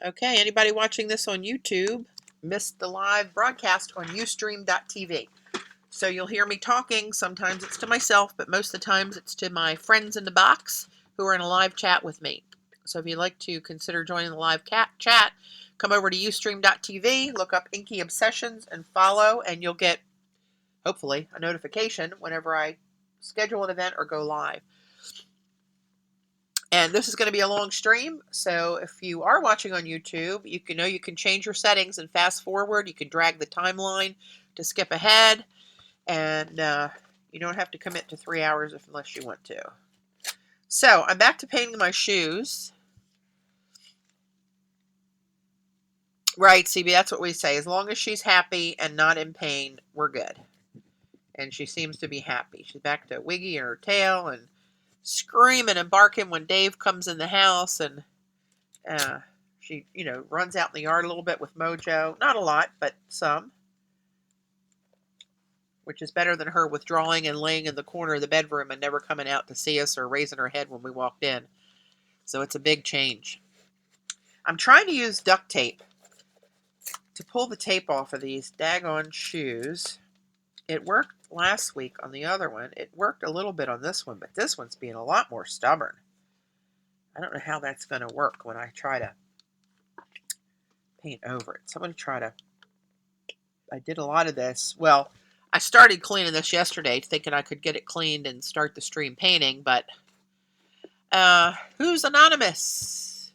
Okay, anybody watching this on YouTube missed the live broadcast on Ustream.tv. So you'll hear me talking. Sometimes it's to myself, but most of the times it's to my friends in the box who are in a live chat with me. So if you'd like to consider joining the live chat, come over to Ustream.tv, look up Inky Obsessions and follow, and you'll get, hopefully, a notification whenever I schedule an event or go live. And this is going to be a long stream, so if you are watching on YouTube, you can change your settings and fast forward. You can drag the timeline to skip ahead, and you don't have to commit to 3 hours unless you want to. So I'm back to painting my shoes. Right, CB, that's what we say. As long as she's happy and not in pain, we're good. And she seems to be happy. She's back to wiggy in her tail and screaming and barking when Dave comes in the house, and she, runs out in the yard a little bit with Mojo. Not a lot, but some. Which is better than her withdrawing and laying in the corner of the bedroom and never coming out to see us or raising her head when we walked in. So it's a big change. I'm trying to use duct tape to pull the tape off of these daggone shoes. It worked last week on the other one. It worked a little bit on this one, but this one's being a lot more stubborn. I don't know how that's going to work when I try to paint over it. So I'm going to try to... I did a lot of this. Well, I started cleaning this yesterday, thinking I could get it cleaned and start the stream painting, but who's anonymous?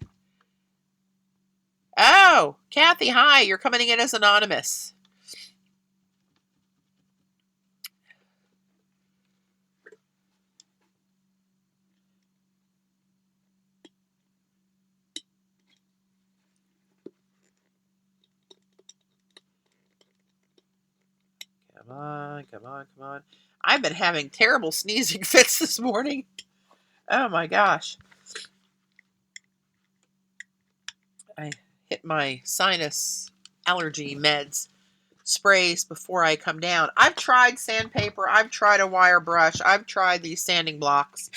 Oh, Kathy, hi. You're coming in as anonymous. Come on, come on, come on. I've been having terrible sneezing fits this morning. Oh my gosh. I hit my sinus allergy meds sprays before I come down. I've tried sandpaper. I've tried a wire brush. I've tried these sanding blocks.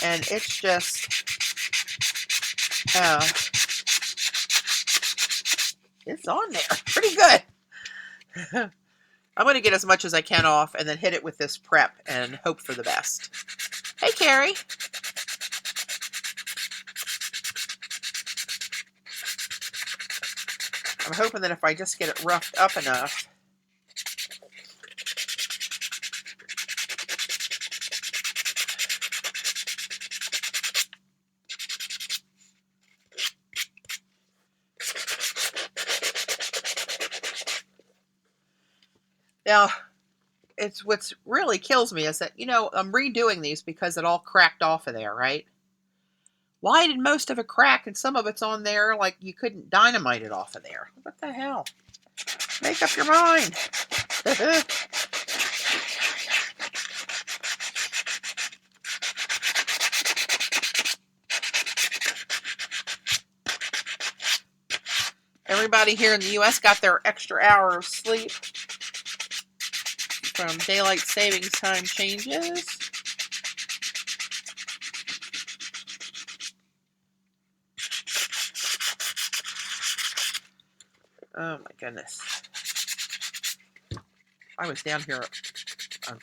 And it's just... it's on there. Pretty good. I'm going to get as much as I can off and then hit it with this prep and hope for the best. Hey, Carrie. I'm hoping that if I just get it roughed up enough. Now, it's what's really kills me is that, I'm redoing these because it all cracked off of there, right? Why did most of it crack and some of it's on there like you couldn't dynamite it off of there? What the hell? Make up your mind. Everybody here in the U.S. got their extra hour of sleep from daylight savings time changes. Oh my goodness. I was down here, I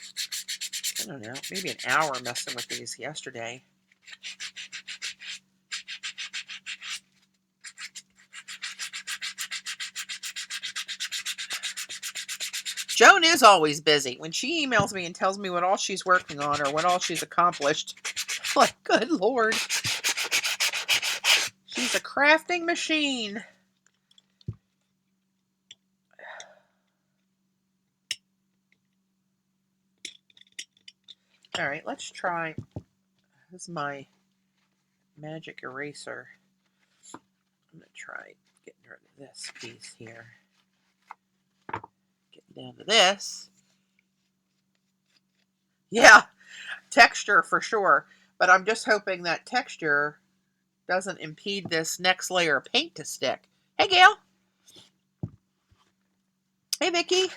don't know, maybe an hour messing with these yesterday. Joan is always busy. When she emails me and tells me what all she's working on or what all she's accomplished, I'm like, good Lord. She's a crafting machine. All right, let's try. This is my magic eraser. I'm going to try getting rid of this piece here. Getting down to this. Yeah, texture for sure. But I'm just hoping that texture doesn't impede this next layer of paint to stick. Hey, Gail. Hey, Vicki.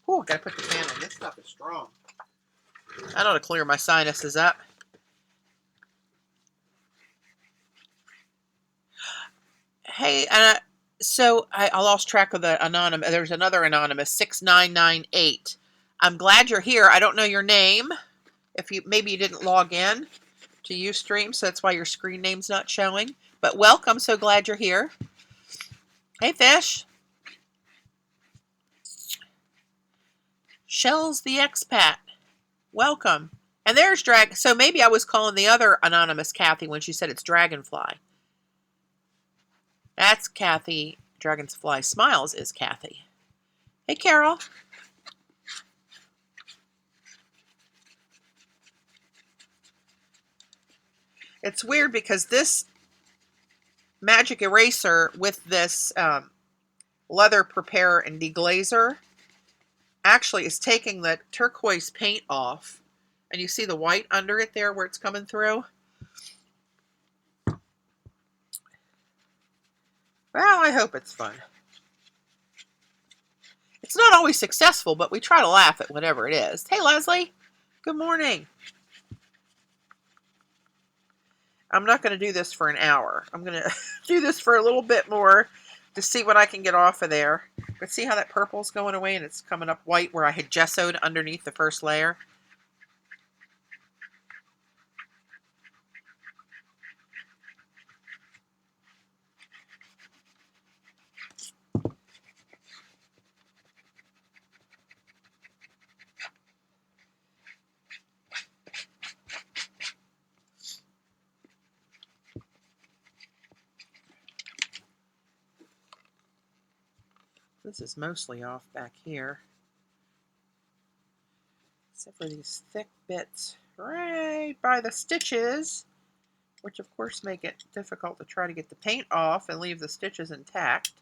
Oh, gotta put the fan on. This stuff is strong. I ought to clear my sinuses up. Hey, so I lost track of the anonymous. There's another anonymous, 6998. I'm glad you're here. I don't know your name. If you maybe you didn't log in to Ustream, so that's why your screen name's not showing. But welcome. So glad you're here. Hey, Fish. Shells the expat. Welcome. And there's So maybe I was calling the other anonymous Kathy when she said it's Dragonfly. That's Kathy. Dragonfly Smiles is Kathy. Hey, Carol. It's weird because this magic eraser with this leather prepare and deglazer actually is taking the turquoise paint off. And you see the white under it there where it's coming through? Well, I hope it's fun. It's not always successful, but we try to laugh at whatever it is. Hey, Leslie. Good morning. I'm not going to do this for an hour. I'm going to do this for a little bit more to see what I can get off of there. But see how that purple's going away and it's coming up white where I had gessoed underneath the first layer? This is mostly off back here. Except for these thick bits right by the stitches, which of course make it difficult to try to get the paint off and leave the stitches intact.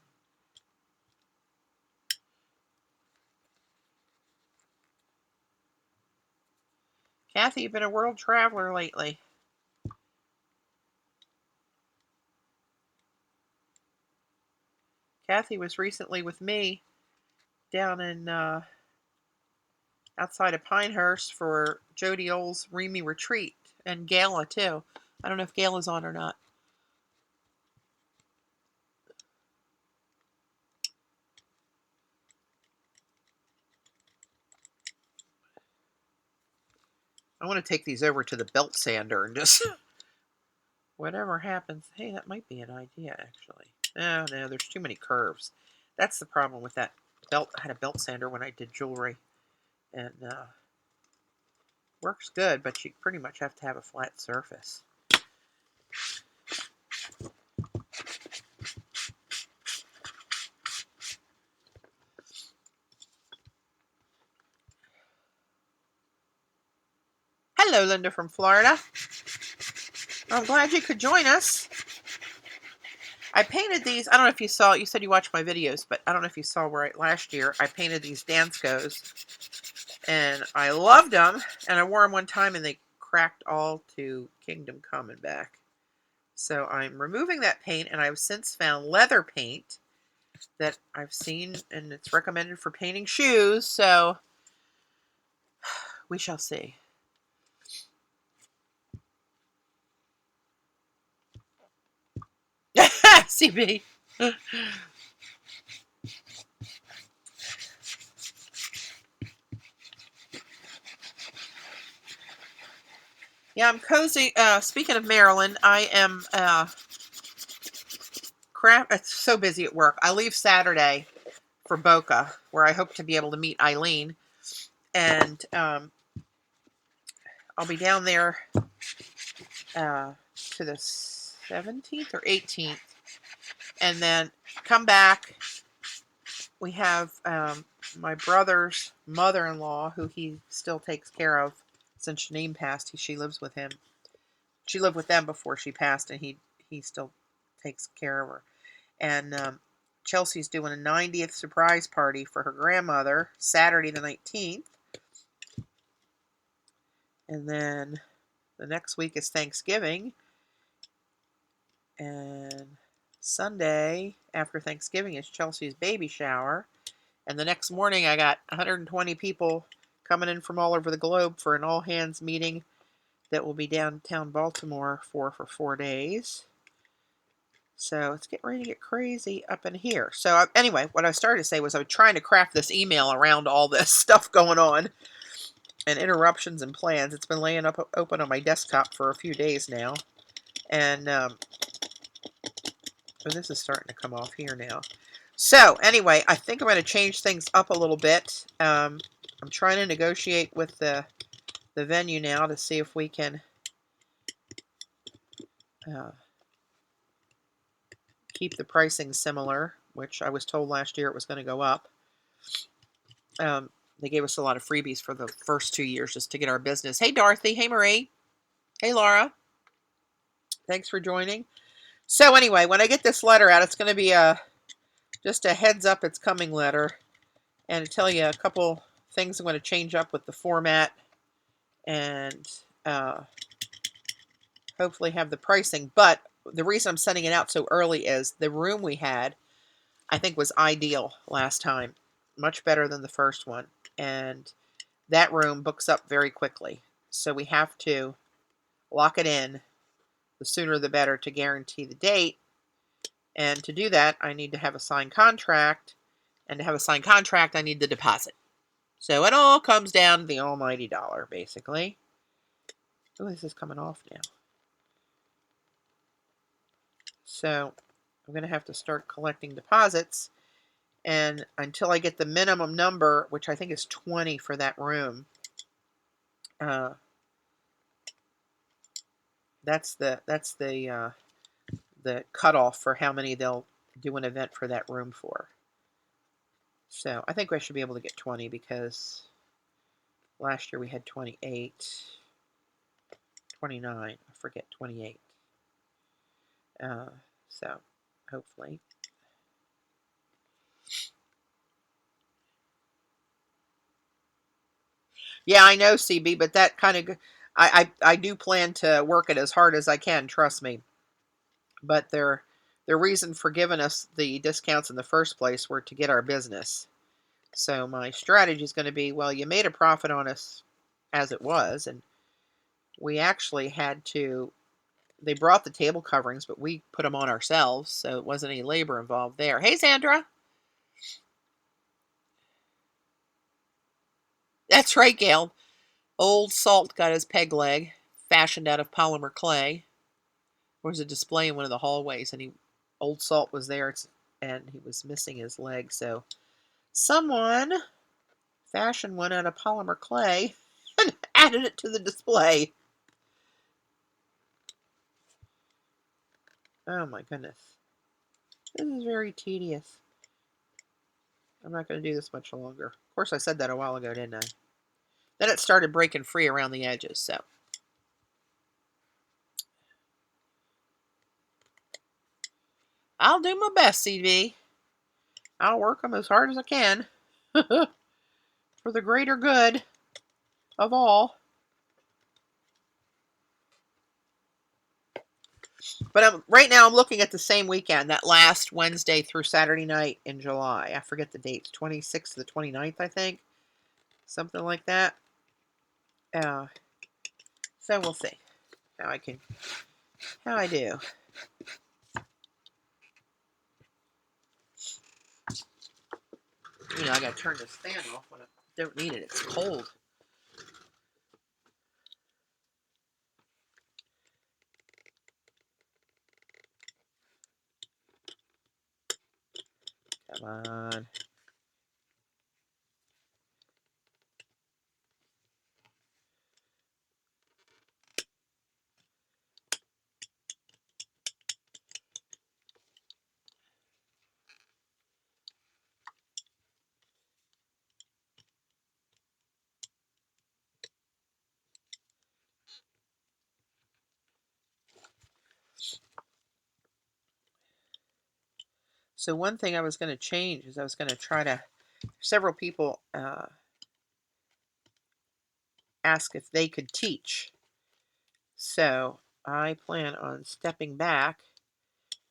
Kathy, you've been a world traveler lately. Kathy was recently with me down in outside of Pinehurst for Jody Old's Remy Retreat, and Gala too. I don't know if Gala's on or not. I want to take these over to the belt sander and just whatever happens. Hey, that might be an idea actually. Oh no, there's too many curves. That's the problem with that belt. I had a belt sander when I did jewelry, and works good, but you pretty much have to have a flat surface. Hello, Linda from Florida. I'm glad you could join us. I painted these. I don't know if you saw. You said you watched my videos, but I don't know if you saw where last year I painted these Danskos, and I loved them. And I wore them one time, and they cracked all to Kingdom Come and back. So I'm removing that paint, and I've since found leather paint that I've seen, and it's recommended for painting shoes. So we shall see. CB. Yeah, I'm cozy. Speaking of Maryland, I am it's so busy at work. I leave Saturday for Boca, where I hope to be able to meet Eileen, and I'll be down there to the 17th or 18th, and then come back. We have my brother's mother-in-law, who he still takes care of since Janine passed. She lives with him. She lived with them before she passed, and he still takes care of her. And Chelsea's doing a 90th surprise party for her grandmother Saturday the 19th. And then the next week is Thanksgiving. And Sunday after Thanksgiving is Chelsea's baby shower. And the next morning I got 120 people coming in from all over the globe for an all-hands meeting that will be downtown Baltimore for 4 days. So it's getting ready to get crazy up in here. So anyway, what I started to say was I was trying to craft this email around all this stuff going on and interruptions and plans. It's been laying up open on my desktop for a few days now. And this is starting to come off here now. So anyway, I think I'm going to change things up a little bit. I'm trying to negotiate with the venue now to see if we can keep the pricing similar, which I was told last year it was going to go up. They gave us a lot of freebies for the first 2 years just to get our business. Hey, Dorothy. Hey, Marie. Hey, Laura. Thanks for joining. So anyway, when I get this letter out, it's going to be just a heads up it's coming letter. And to tell you a couple things I'm going to change up with the format. And hopefully have the pricing. But the reason I'm sending it out so early is the room we had, I think, was ideal last time. Much better than the first one. And that room books up very quickly. So we have to lock it in. The sooner the better to guarantee the date. And to do that, I need to have a signed contract. And to have a signed contract, I need the deposit. So it all comes down to the almighty dollar, basically. Oh, this is coming off now. So I'm going to have to start collecting deposits. And until I get the minimum number, which I think is 20 for that room, that's the cutoff for how many they'll do an event for that room for. So I think I should be able to get 20 because last year we had 28, 29, I forget, 28. So hopefully. Yeah, I know, CB, but that kind of, I do plan to work it as hard as I can, trust me. But their reason for giving us the discounts in the first place were to get our business. So my strategy is going to be, well, you made a profit on us as it was, and we actually had to, they brought the table coverings, but we put them on ourselves, so it wasn't any labor involved there. Hey, Sandra. That's right, Gail. Old Salt got his peg leg fashioned out of polymer clay. There was a display in one of the hallways, and Old Salt was there, and he was missing his leg, so someone fashioned one out of polymer clay and added it to the display. Oh my goodness. This is very tedious. I'm not going to do this much longer. Of course, I said that a while ago, didn't I? Then it started breaking free around the edges, so. I'll do my best, CV. I'll work them as hard as I can for the greater good of all. But right now I'm looking at the same weekend, that last Wednesday through Saturday night in July. I forget the dates, 26th to the 29th, I think. Something like that. So we'll see how I do. I gotta turn this fan off when I don't need it. It's cold. Come on. So one thing I was going to change is I was going to try to, several people ask if they could teach. So I plan on stepping back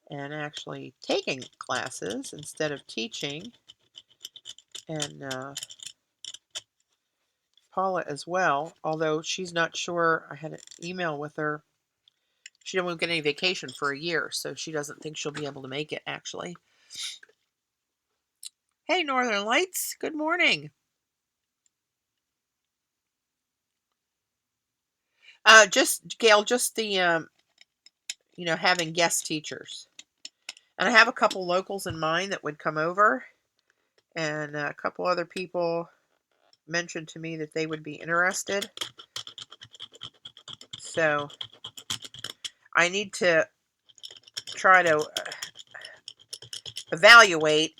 and actually taking classes instead of teaching. And Paula as well, although she's not sure. I had an email with her She won't get any vacation for a year, so she doesn't think she'll be able to make it, actually. Hey, Northern Lights. Good morning. Gail, just the, having guest teachers. And I have a couple locals in mind that would come over. And a couple other people mentioned to me that they would be interested. So I need to try to evaluate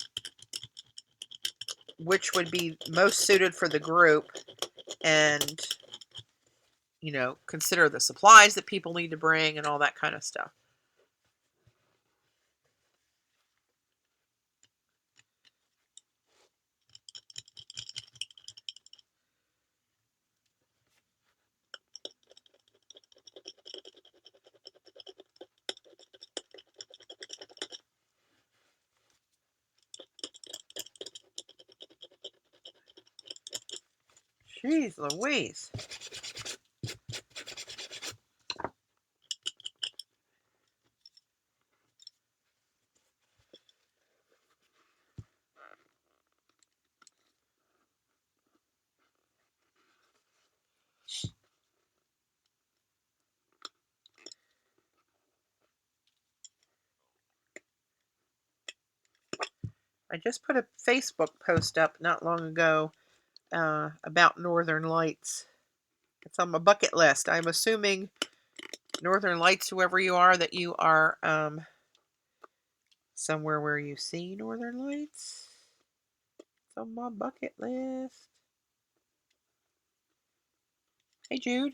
which would be most suited for the group and, consider the supplies that people need to bring and all that kind of stuff. Jeez Louise. I just put a Facebook post up not long ago about Northern Lights. It's on my bucket list. I'm assuming Northern Lights, whoever you are, that you are somewhere where you see Northern Lights. It's on my bucket list. Hey, Jude.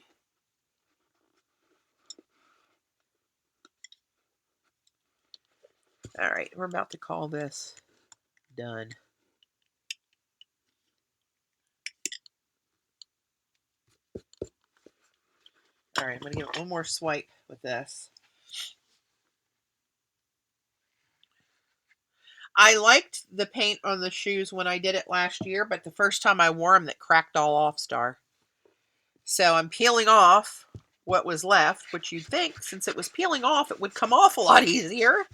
All right, we're about to call this done. All right, I'm going to give it one more swipe with this. I liked the paint on the shoes when I did it last year, but the first time I wore them, that cracked all off, Star. So I'm peeling off what was left, which you'd think, since it was peeling off, it would come off a lot easier.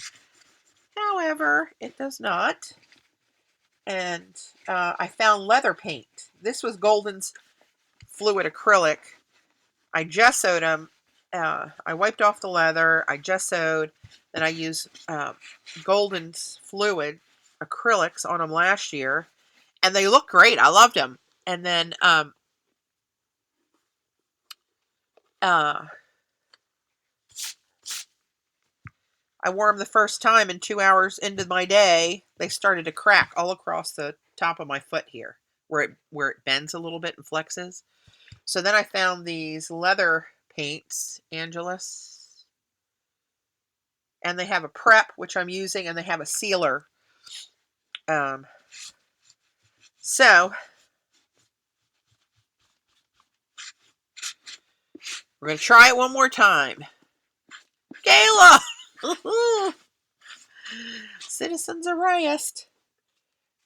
However, it does not. And I found leather paint. This was Golden's fluid acrylic. I gessoed them. I wiped off the leather. I gessoed. Then I used Golden's fluid acrylics on them last year. And they look great. I loved them. And then I wore them the first time, and 2 hours into my day, they started to crack all across the top of my foot here, where it bends a little bit and flexes. So then I found these leather paints, Angelus, and they have a prep, which I'm using, and they have a sealer. So we're going to try it one more time. Kayla! Citizens arrest.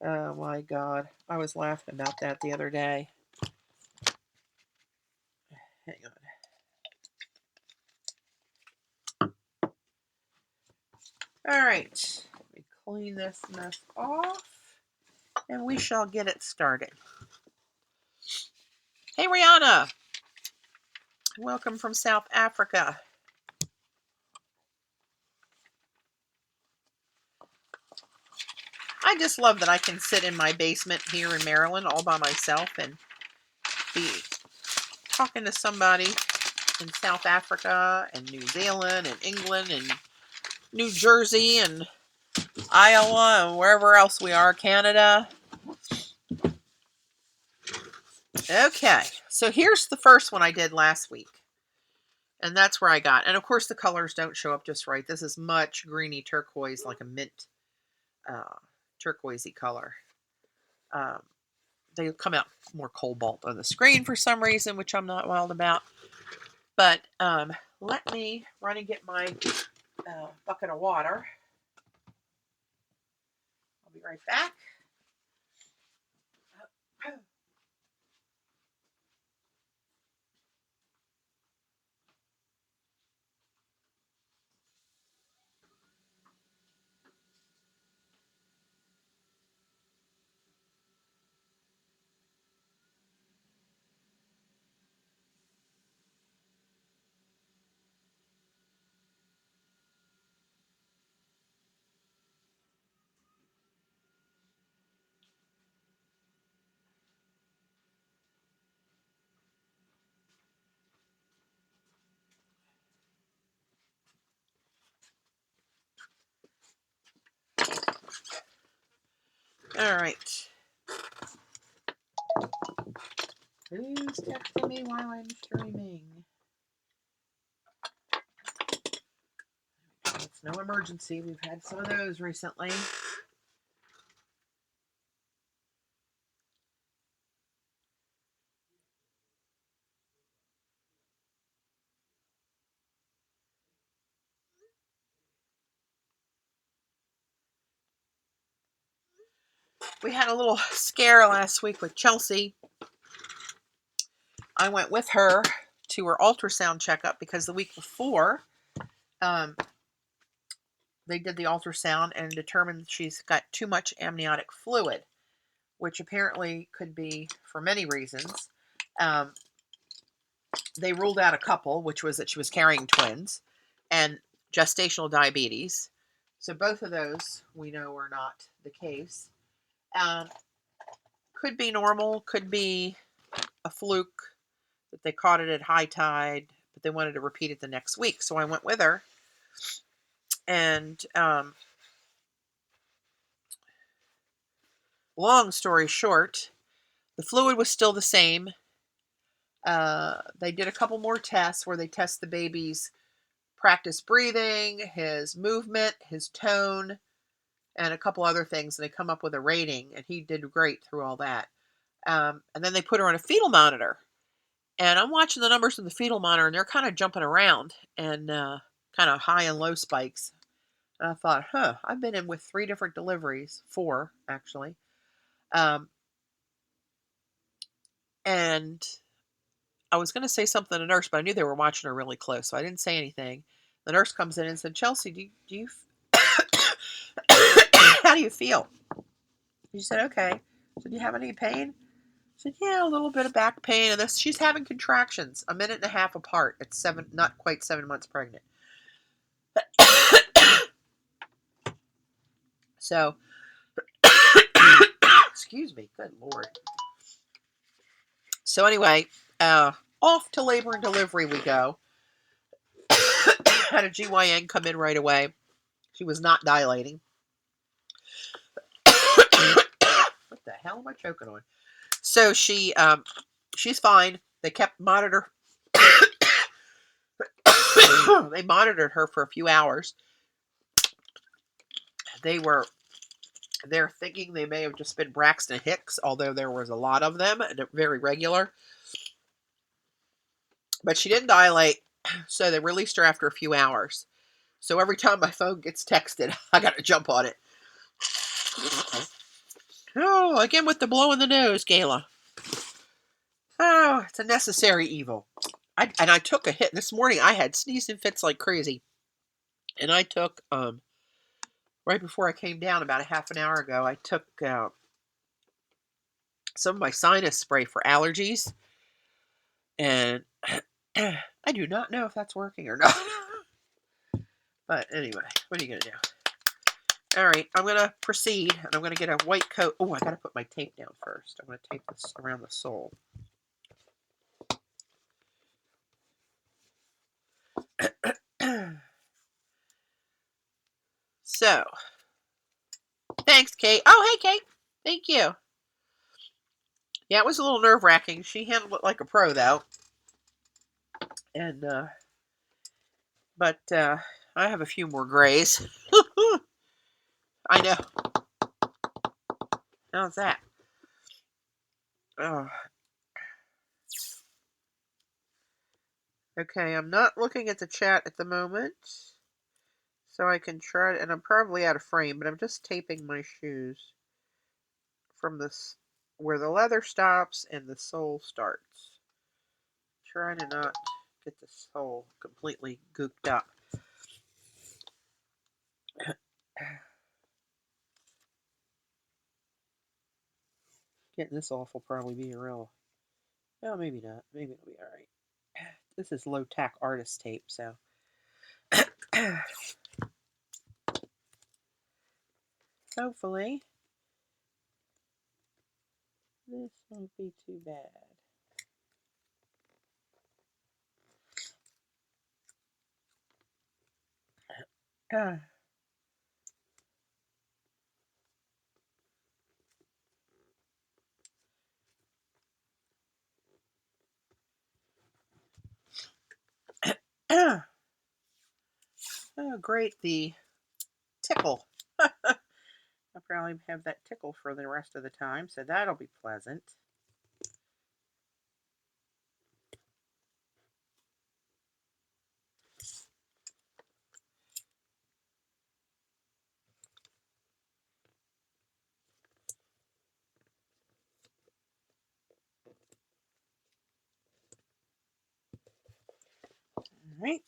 Oh my God. I was laughing about that the other day. Hang on. All right. Let me clean this mess off, and we shall get it started. Hey, Rihanna. Welcome from South Africa. I just love that I can sit in my basement here in Maryland all by myself and be talking to somebody in South Africa and New Zealand and England and New Jersey and Iowa and wherever else we are, Canada. Okay, so here's the first one I did last week. And that's where I got. And of course the colors don't show up just right. This is much greeny turquoise, like a mint turquoisey color. They come out more cobalt on the screen for some reason, which I'm not wild about. But let me run and get my bucket of water. I'll be right back. All right. Who's texting me while I'm streaming? It's no emergency. We've had some of those recently. We had a little scare last week with Chelsea. I went with her to her ultrasound checkup because the week before, they did the ultrasound and determined she's got too much amniotic fluid, which apparently could be for many reasons. They ruled out a couple, which was that she was carrying twins and gestational diabetes. So both of those we know are not the case. Could be normal, could be a fluke that they caught it at high tide, but they wanted to repeat it the next week. So I went with her. And long story short, the fluid was still the same. They did a couple more tests where they test the baby's practice breathing, his movement, his tone, and a couple other things. And they come up with a rating, and he did great through all that. And then they put her on a fetal monitor. And I'm watching the numbers in the fetal monitor, and they're kind of jumping around and kind of high and low spikes. And I thought, I've been in with 3 different deliveries, 4 actually. And I was going to say something to the nurse, but I knew they were watching her really close, so I didn't say anything. The nurse comes in and said, Chelsea, do you how do you feel? She said, okay. I said, do you have any pain? I said, yeah, a little bit of back pain. And she's having contractions, a minute and a half apart at not quite 7 months pregnant. So, excuse me, good Lord. So anyway, off to labor and delivery we go. Had a GYN come in right away. She was not dilating. What the hell am I choking on? So she's fine. They kept monitor. They monitored her for a few hours. They're thinking they may have just been Braxton Hicks, although there was a lot of them and very regular. But she didn't dilate, so they released her after a few hours. So every time my phone gets texted, I got to jump on it. Oh, again with the blow in the nose, Gayla. Oh, it's a necessary evil. I took a hit this morning. I had sneezing fits like crazy, and I took right before I came down about a half an hour ago. I took some of my sinus spray for allergies, and I do not know if that's working or not. But anyway, what are you gonna do? All right, I'm gonna proceed, and I'm gonna get a white coat. Oh, I gotta put my tape down first. I'm gonna tape this around the sole. So, thanks, Kate. Oh, hey, Kate. Thank you. Yeah, it was a little nerve-wracking. She handled it like a pro, though. And, but I have a few more grays. I know. How's that? Oh. Okay, I'm not looking at the chat at the moment. So I can try, and I'm probably out of frame, but I'm just taping my shoes from this, where the leather stops and the sole starts. Trying to not get the sole completely gooped up. Getting this off will probably be a real... No, maybe not. Maybe it'll be alright. This is low-tack artist tape, so... Hopefully, this won't be too bad. Oh, great, the tickle. I'll probably have that tickle for the rest of the time, so that'll be pleasant. All right.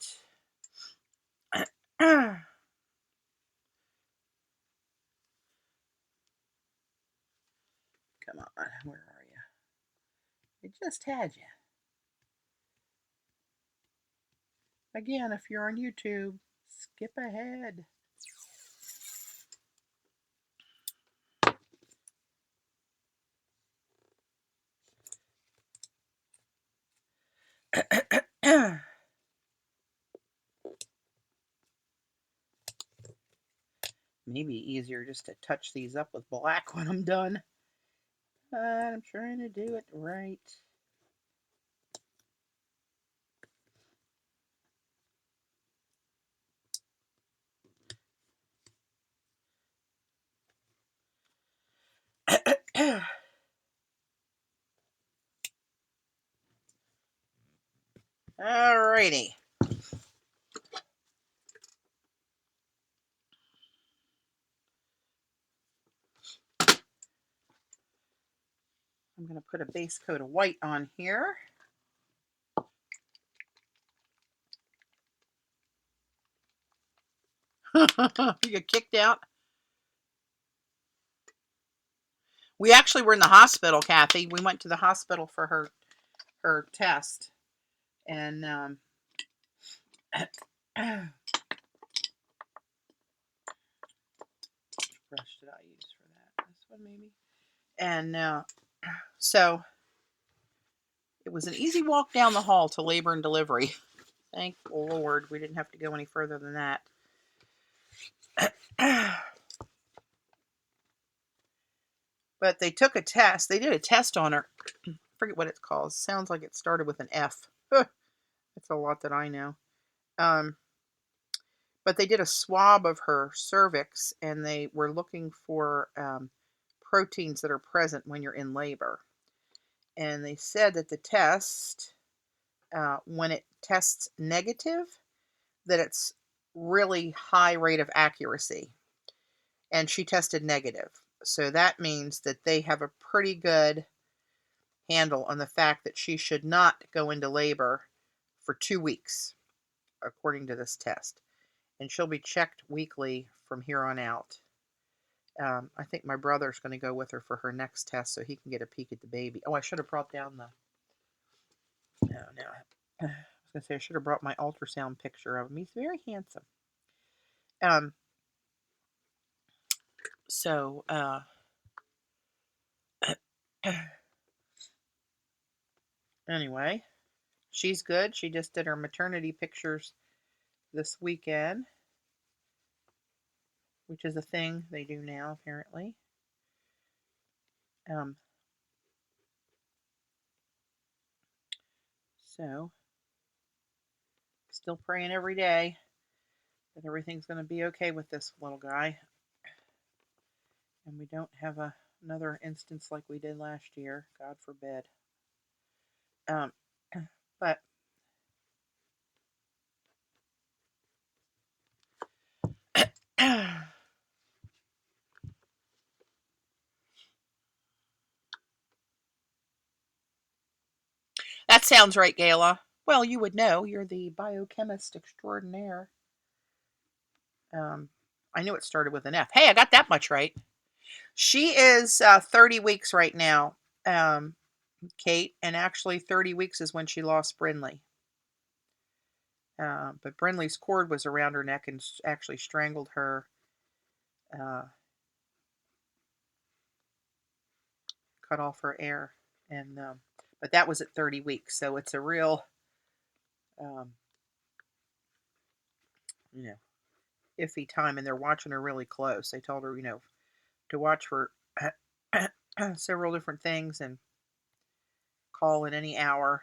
Come on, where are you? I just had you. Again, if you're on YouTube, skip ahead. Maybe easier just to touch these up with black when I'm done. But I'm trying to do it right. Alrighty. I'm going to put a base coat of white on here. You get kicked out? We actually were in the hospital, Kathy. We went to the hospital for her test. And which brush did I use for that? This one maybe? And so it was an easy walk down the hall to labor and delivery. Thank the Lord we didn't have to go any further than that. But they took a test. They did a test on her. I forget what it's called. Sounds like it started with an F. That's a lot that I know. But they did a swab of her cervix, and they were looking for proteins that are present when you're in labor. And they said that the test, when it tests negative, that it's really high rate of accuracy. And she tested negative. So that means that they have a pretty good handle on the fact that she should not go into labor for 2 weeks, according to this test. And she'll be checked weekly from here on out. I think my brother's going to go with her for her next test so he can get a peek at the baby. Oh, I should have brought down the... No. I was going to say I should have brought my ultrasound picture of him. He's very handsome. So, anyway, she's good. She just did her maternity pictures this weekend, which is a thing they do now, apparently. So, still praying every day that everything's going to be okay with this little guy. And we don't have another instance like we did last year. God forbid. But that sounds right, Gayla. Well, you would know. You're the biochemist extraordinaire. I knew it started with an F. Hey, I got that much right. She is 30 weeks right now, Kate, and actually 30 weeks is when she lost Brinley. But Brinley's cord was around her neck and actually strangled her. Cut off her air, and but that was at 30 weeks, so it's a real, iffy time, and they're watching her really close. They told her, to watch for several different things and call at any hour.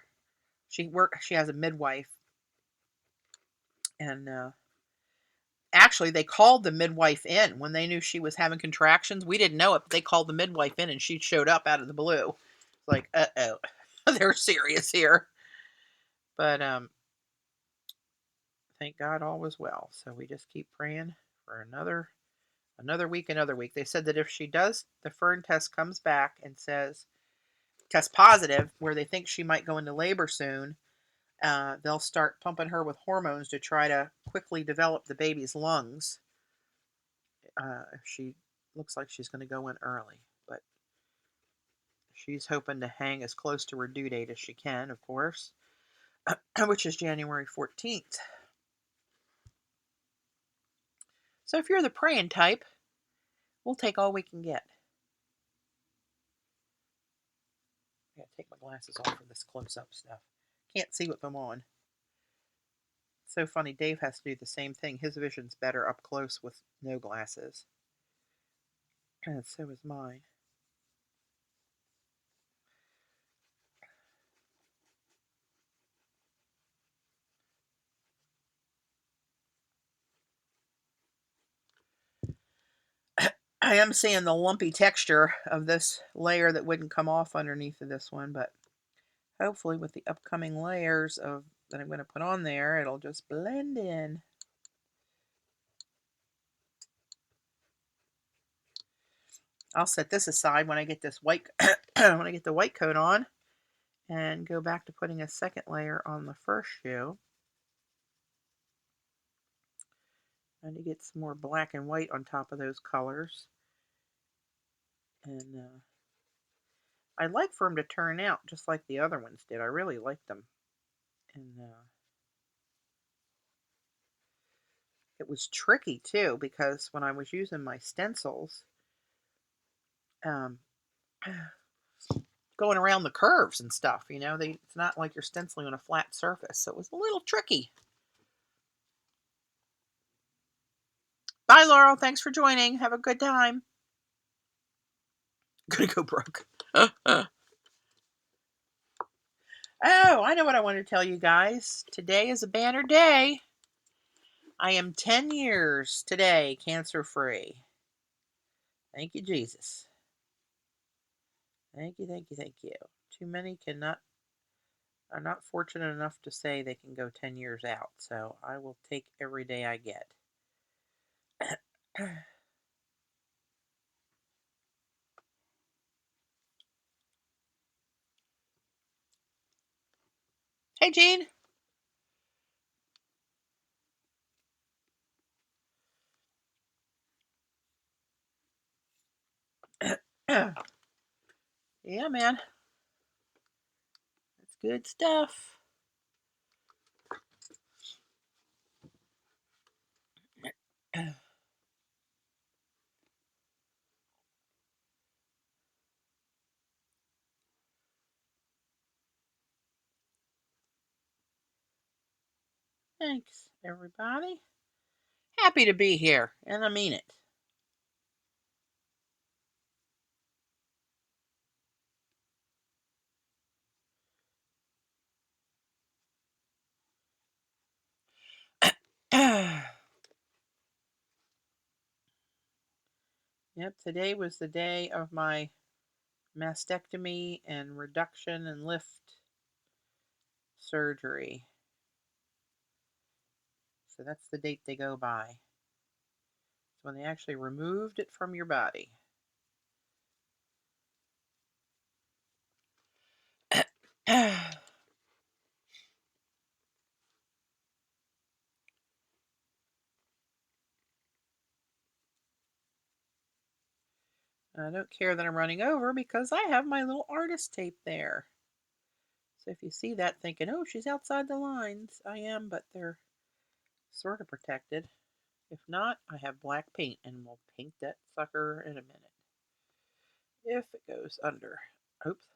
She has a midwife, and Actually, they called the midwife in when they knew she was having contractions. We didn't know it, but they called the midwife in and she showed up out of the blue. Like, uh-oh, they're serious here. But thank God all was well. So we just keep praying for another week. They said that if she does, the Fern test comes back and says test positive, where they think she might go into labor soon, they'll start pumping her with hormones to try to quickly develop the baby's lungs. If she looks like she's going to go in early, but she's hoping to hang as close to her due date as she can, of course, which is January 14th. So if you're the praying type, we'll take all we can get. I gotta take my glasses off for this close-up stuff. Can't see with them on. It's so funny, Dave has to do the same thing. His vision's better up close with no glasses. And so is mine. I am seeing the lumpy texture of this layer that wouldn't come off underneath of this one, but hopefully with the upcoming layers that I'm going to put on there, it'll just blend in. I'll set this aside when I get this white when I get the white coat on and go back to putting a second layer on the first shoe. And to get some more black and white on top of those colors. And I'd like for them to turn out just like the other ones did. I really liked them. And it was tricky too, because when I was using my stencils, going around the curves and stuff, it's not like you're stenciling on a flat surface. So it was a little tricky. Bye, Laurel. Thanks for joining. Have a good time. I'm gonna go broke. Oh, I know what I want to tell you guys. Today is a banner day. I am 10 years today cancer-free. Thank you, Jesus. Thank you, thank you, thank you. Too many are not fortunate enough to say they can go 10 years out. So I will take every day I get. Hey, Jean. Yeah, man. That's good stuff. Thanks, everybody. Happy to be here, and I mean it. Yep, today was the day of my mastectomy and reduction and lift surgery. So that's the date they go by. It's when they actually removed it from your body. I don't care that I'm running over because I have my little artist tape there. So if you see that thinking, oh, she's outside the lines, I am, but they're sort of protected. If not, I have black paint and we'll paint that sucker in a minute. If it goes under. Oops.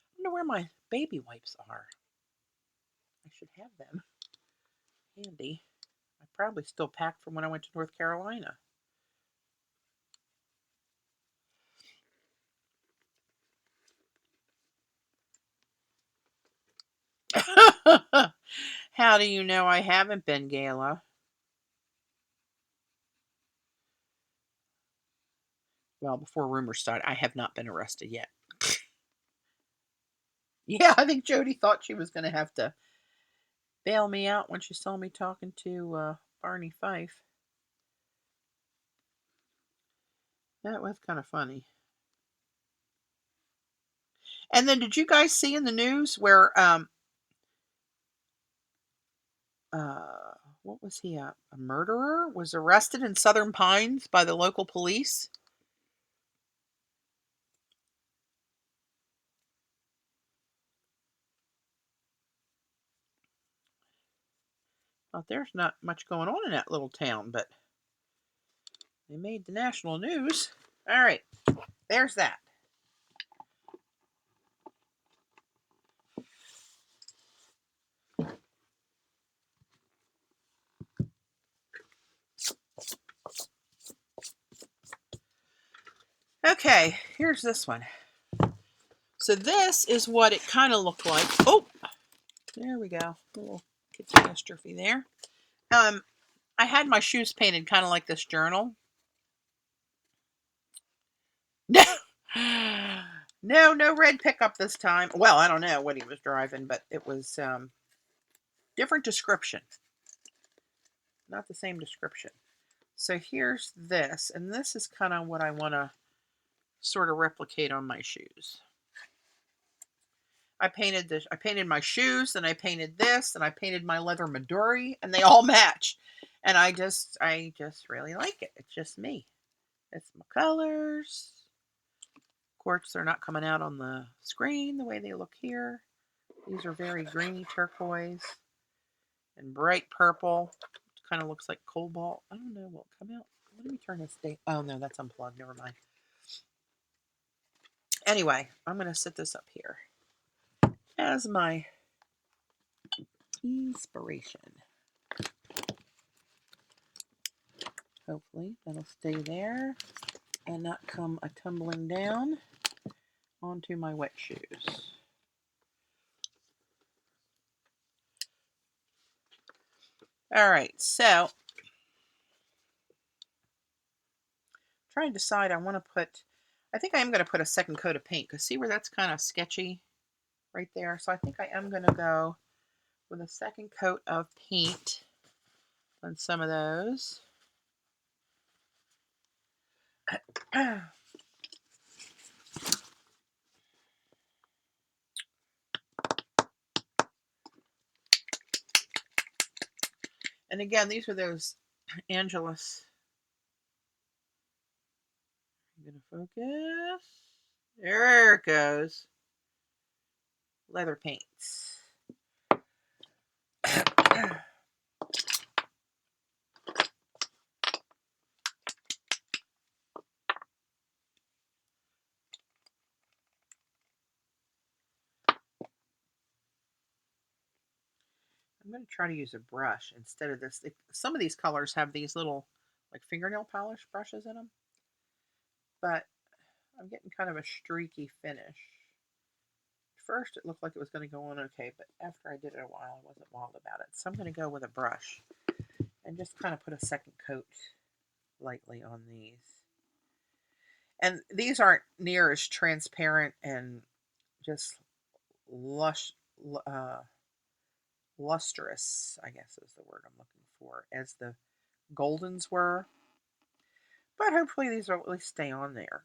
I wonder where my baby wipes are. I should have them handy. I probably still packed from when I went to North Carolina. How do you know I haven't been, Gayla? Well, before rumors started, I have not been arrested yet. Yeah, I think Jody thought she was going to have to bail me out when she saw me talking to Barney Fife. That was kind of funny. And then did you guys see in the news where what was he, a murderer was arrested in Southern Pines by the local police? Well, there's not much going on in that little town, but they made the national news. All right, there's that. Okay, here's this one. So this is what it kind of looked like. Oh, there we go. A little catastrophe there. I had my shoes painted kind of like this journal. No red pickup this time. Well, I don't know what he was driving, but it was different description. Not the same description. So here's this, and this is kind of what I want to sort of replicate on my shoes. I painted this. I painted my shoes, and I painted this, and I painted my leather Midori, and they all match. And I just really like it. It's just me. It's my colors. Of course, they're not coming out on the screen the way they look here. These are very greeny turquoise and bright purple. It kind of looks like cobalt. I don't know. Will it come out? Let me turn this thing. Oh, no, that's unplugged. Never mind. Anyway, I'm going to set this up here as my inspiration. Hopefully that'll stay there and not come a tumbling down onto my wet shoes. All right, so trying to decide. I think I am going to put a second coat of paint, because see where that's kind of sketchy right there. So I think I am going to go with a second coat of paint on some of those. And again, these are those Angelus. I'm going to focus. There it goes. Leather paints. I'm going to try to use a brush instead of this. Some of these colors have these little like fingernail polish brushes in them, but I'm getting kind of a streaky finish. First, it looked like it was going to go on okay, but after I did it a while, I wasn't wild about it. So I'm going to go with a brush and just kind of put a second coat lightly on these. And these aren't near as transparent and just lustrous, I guess is the word I'm looking for, as the Goldens were. But hopefully these will at least stay on there.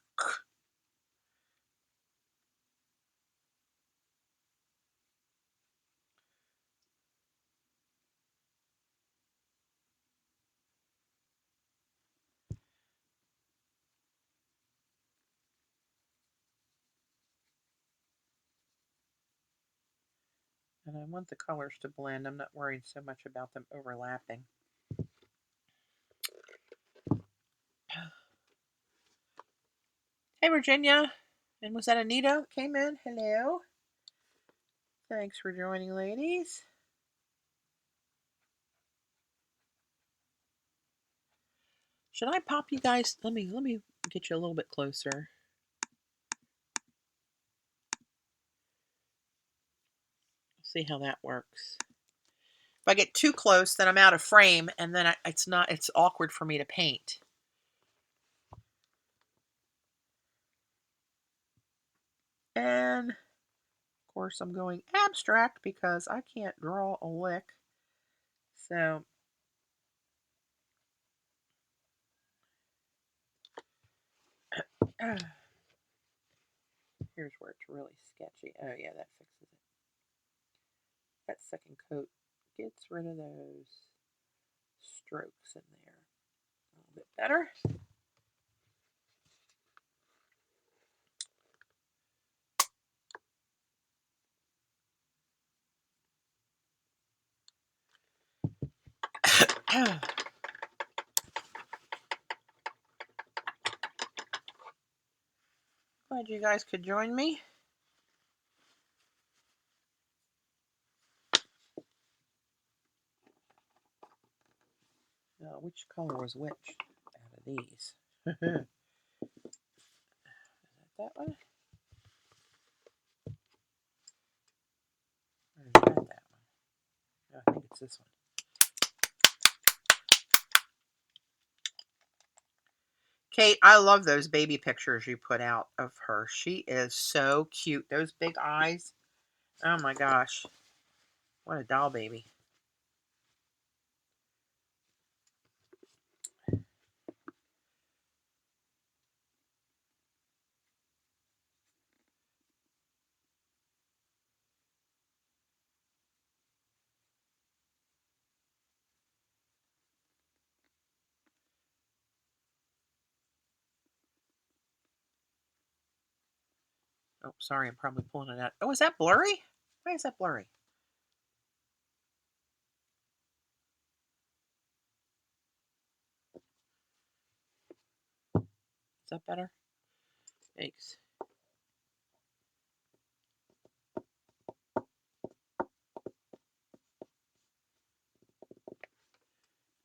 And I want the colors to blend. I'm not worried so much about them overlapping. Hey, Virginia. And was that Anita came in? Hello. Thanks for joining, ladies. Should I pop you guys? Let me get you a little bit closer. See how that works. If I get too close, then I'm out of frame, and then it's awkward for me to paint. And of course I'm going abstract because I can't draw a lick. So here's where it's really sketchy. Oh yeah, that fixes it. That second coat gets rid of those strokes in there a little bit better. Glad you guys could join me. Which color was which out of these? Is that one? Or is that one? No, I think it's this one. Kate, I love those baby pictures you put out of her. She is so cute. Those big eyes. Oh my gosh. What a doll baby. Oh, sorry, I'm probably pulling it out. Oh, is that blurry? Why is that blurry? Is that better? Thanks.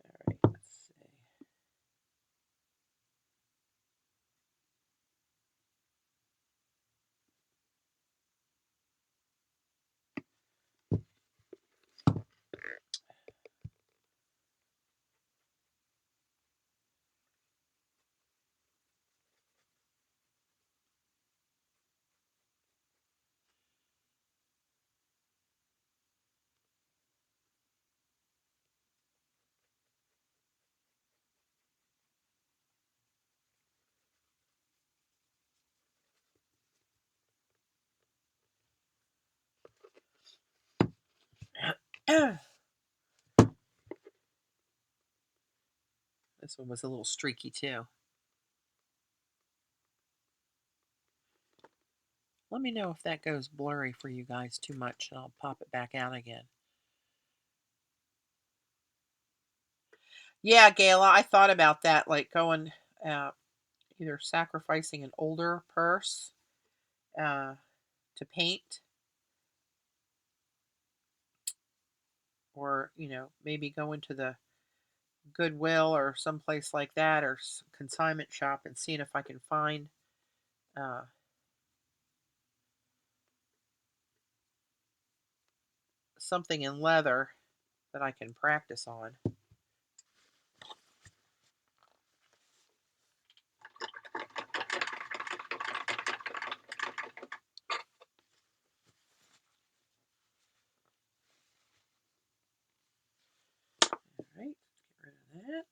All right, let's see. This one was a little streaky too. Let me know if that goes blurry for you guys too much, and I'll pop it back out again. Yeah, Gayla, I thought about that, like going either sacrificing an older purse to paint, or maybe going to the Goodwill or someplace like that, or consignment shop, and seeing if I can find uh, something in leather that I can practice on. All right, get rid of that.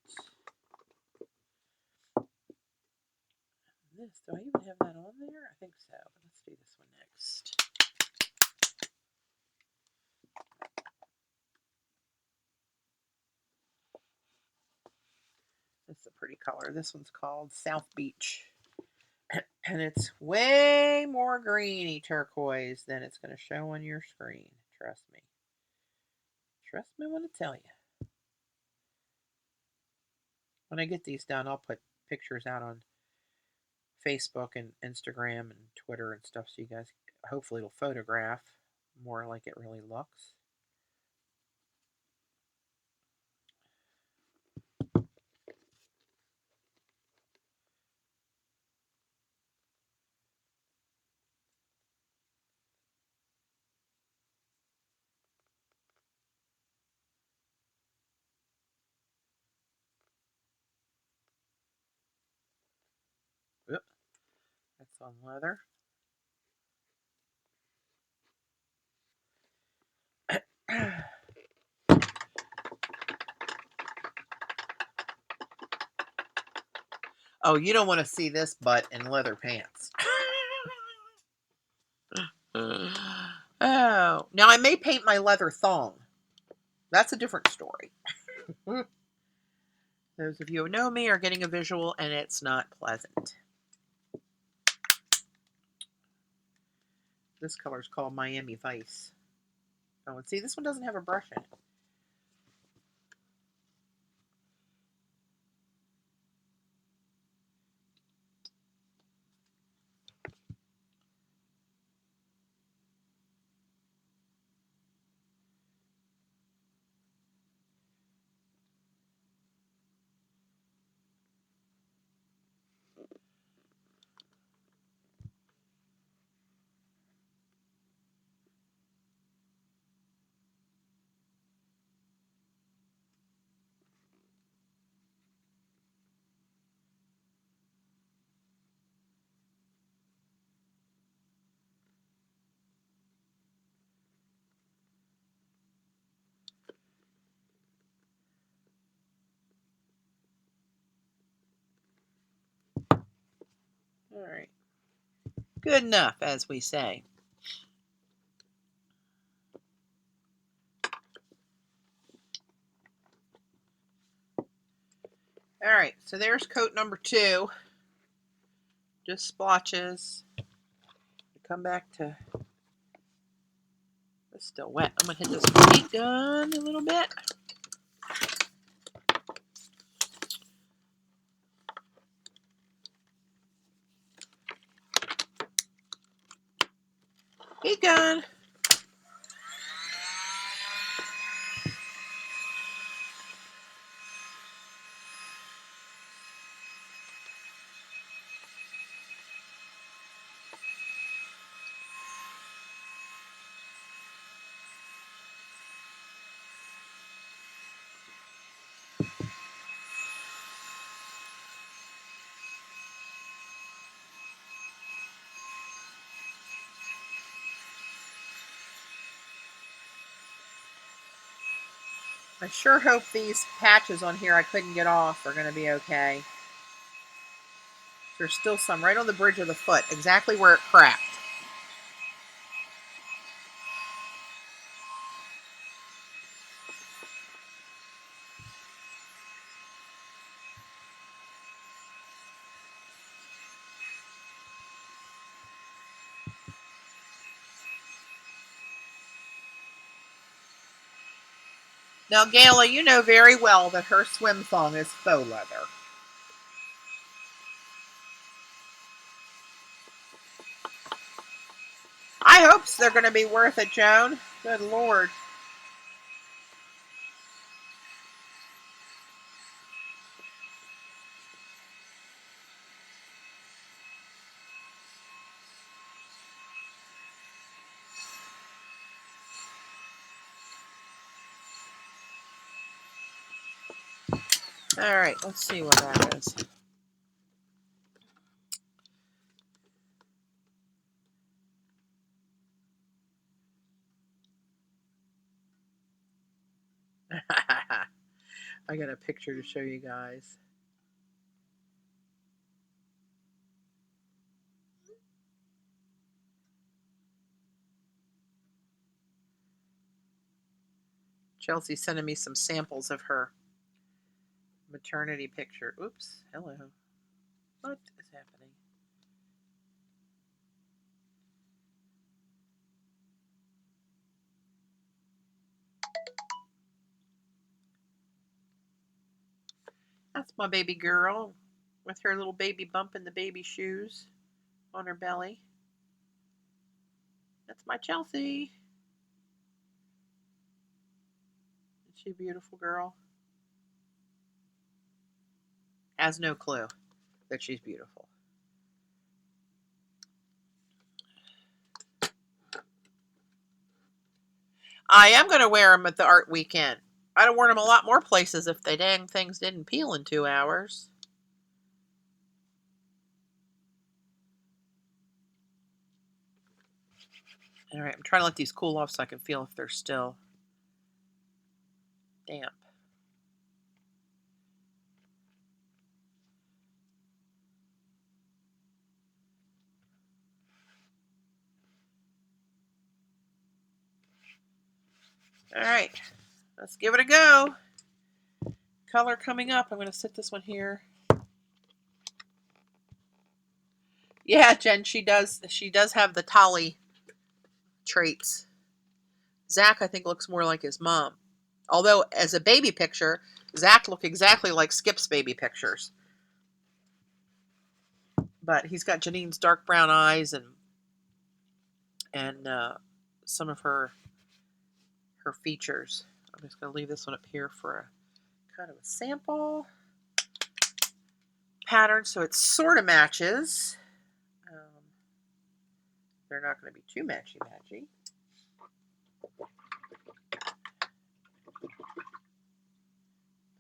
This, do I even have that on there? I think so. Let's do this one next. This is a pretty color. This one's called South Beach. And it's way more greeny turquoise than it's going to show on your screen. Trust me. Trust me when I tell you. When I get these done, I'll put pictures out on Facebook and Instagram and Twitter and stuff so you guys hopefully it'll photograph more like it really looks. Oop, that's on leather. Oh, you don't want to see this butt in leather pants. Oh, now I may paint my leather thong. That's a different story. Those of you who know me are getting a visual, and it's not pleasant. This color is called Miami Vice. Oh, and see, this one doesn't have a brush in it. All right. Good enough, as we say. All right, so there's coat number 2. Just splotches. Come back to... It's still wet. I'm going to hit this paint gun a little bit. Heat gun. I sure hope these patches on here I couldn't get off are going to be okay. There's still some right on the bridge of the foot, exactly where it cracked. Now, Gayla, you know very well that her swim thong is faux leather. I hope they're going to be worth it, Joan. Good Lord. All right, let's see what that is. I got a picture to show you guys. Chelsea's sending me some samples of her maternity picture. Oops. Hello. What is happening? That's my baby girl with her little baby bump in the baby shoes on her belly. That's my Chelsea. Is she a beautiful girl? Has no clue that she's beautiful. I am going to wear them at the art weekend. I'd have worn them a lot more places if the dang things didn't peel in 2 hours. All right, I'm trying to let these cool off so I can feel if they're still stamp. All right, let's give it a go. Color coming up. I'm going to sit this one here. Yeah, Jen, she does have the Tolley traits. Zach, I think, looks more like his mom. Although, as a baby picture, Zach looked exactly like Skip's baby pictures. But he's got Janine's dark brown eyes and some of her features. I'm just going to leave this one up here for a kind of a sample pattern so it sort of matches. They're not going to be too matchy-matchy.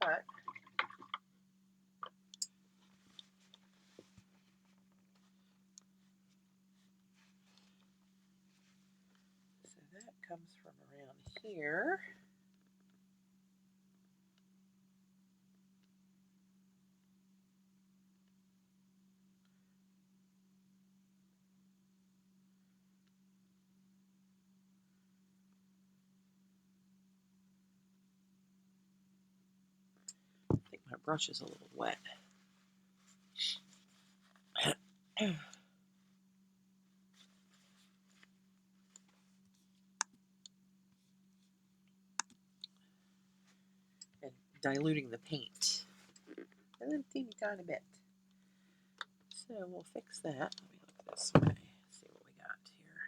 But so that comes from around here. I think my brush is a little wet. And diluting the paint a teeny tiny bit. So we'll fix that. Let me look this way. See what we got here.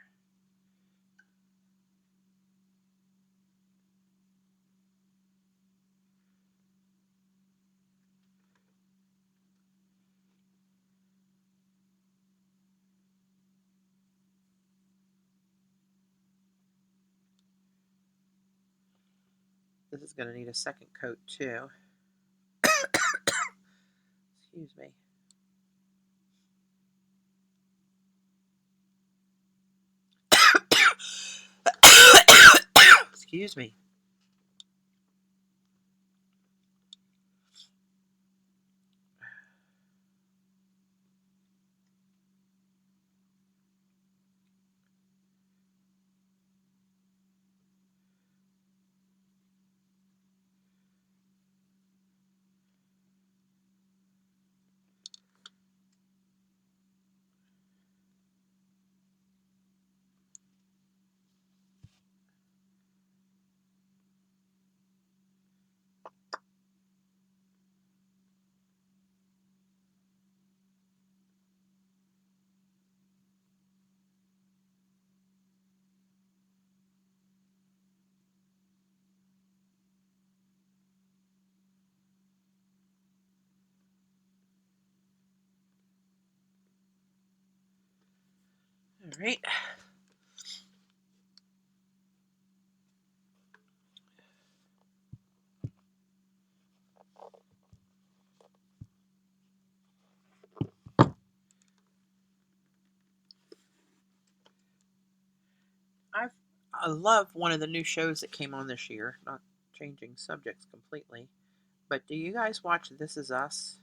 This is going to need a second coat too. Excuse me. Excuse me. All right. I love one of the new shows that came on this year. Not changing subjects completely, but do you guys watch This Is Us?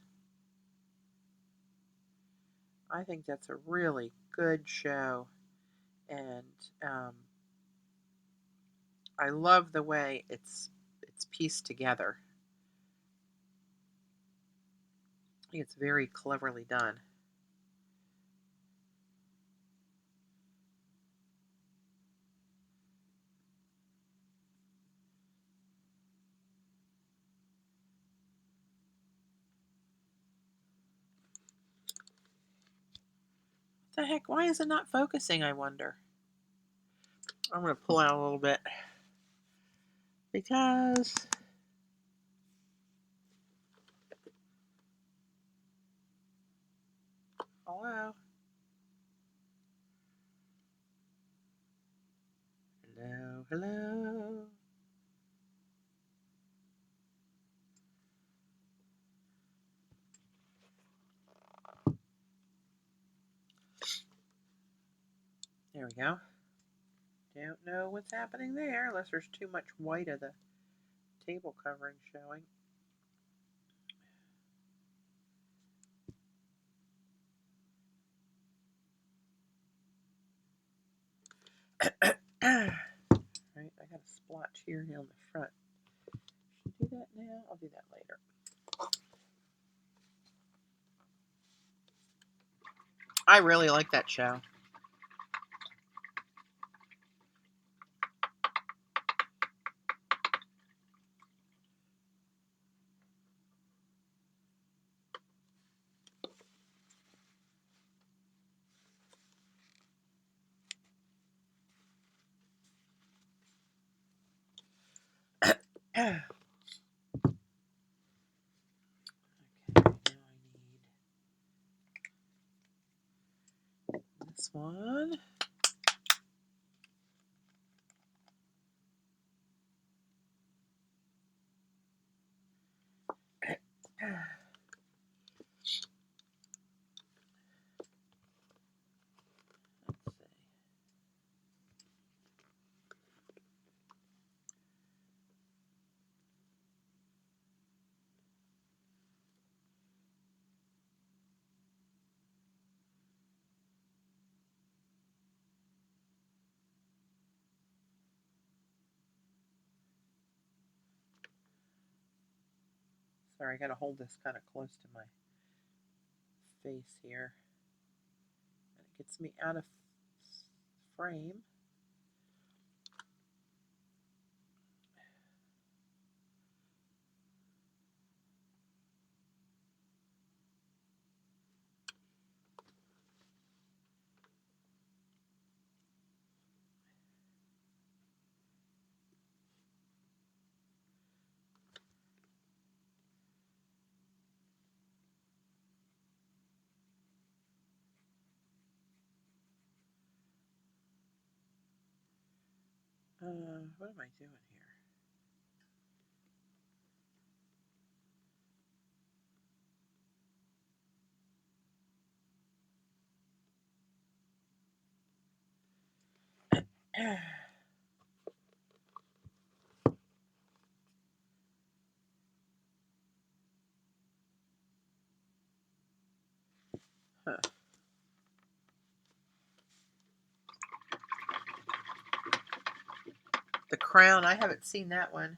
I think that's a really good show, and I love the way it's pieced together. I think it's very cleverly done. What the heck? Why is it not focusing, I wonder? I'm going to pull out a little bit because hello. Hello, hello. There we go. Don't know what's happening there unless there's too much white of the table covering showing. Right, I got a splotch here on the front. Should I do that now? I'll do that later. I really like that show. Okay, now I need this one. Sorry, I gotta hold this kind of close to my face here. And it gets me out of frame. What am I doing here? Huh. The Crown, I haven't seen that one.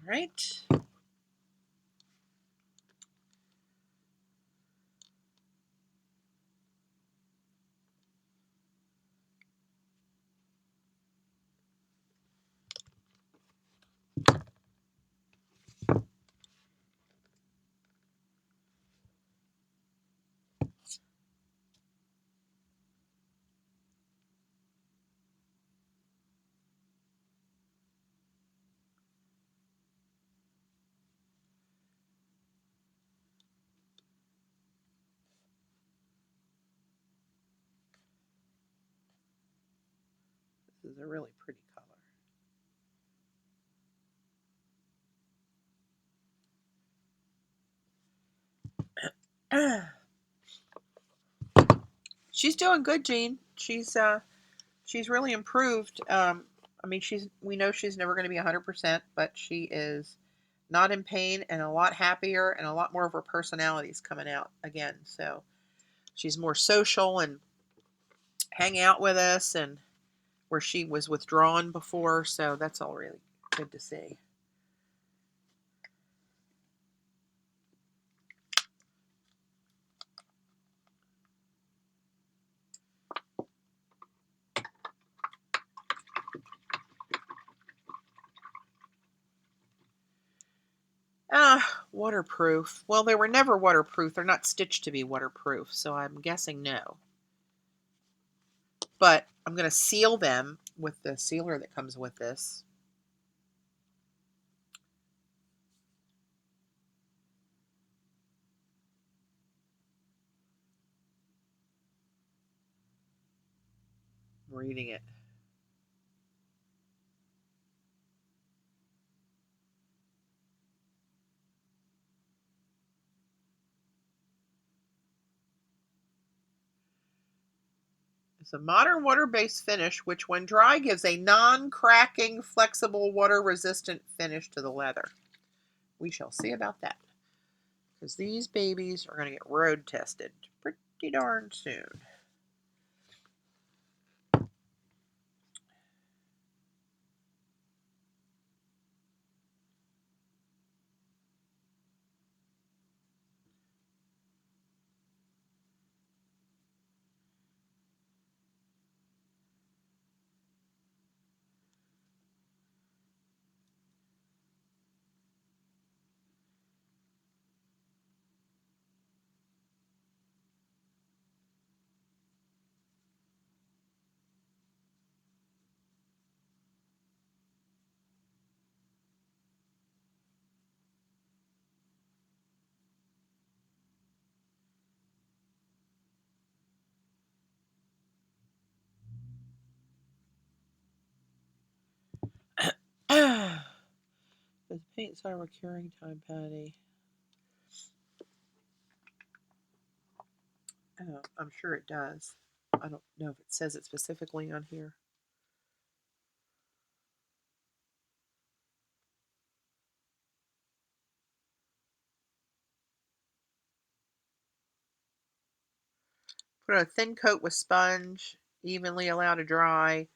All right. This is a really pretty color. She's doing good, Jean. She's really improved. I mean, we know she's never going to be 100%, but she is not in pain and a lot happier, and a lot more of her personality is coming out again. So she's more social and hang out with us, and where she was withdrawn before. So that's all really good to see. Waterproof. Well, they were never waterproof. They're not stitched to be waterproof, so I'm guessing no. But I'm going to seal them with the sealer that comes with this. I'm reading it. It's a modern water-based finish, which when dry gives a non-cracking, flexible, water-resistant finish to the leather. We shall see about that. Because these babies are going to get road tested pretty darn soon. Does paint sour curing time, Patty? Oh, I'm sure it does. I don't know if it says it specifically on here. Put on a thin coat with sponge, evenly allow to dry.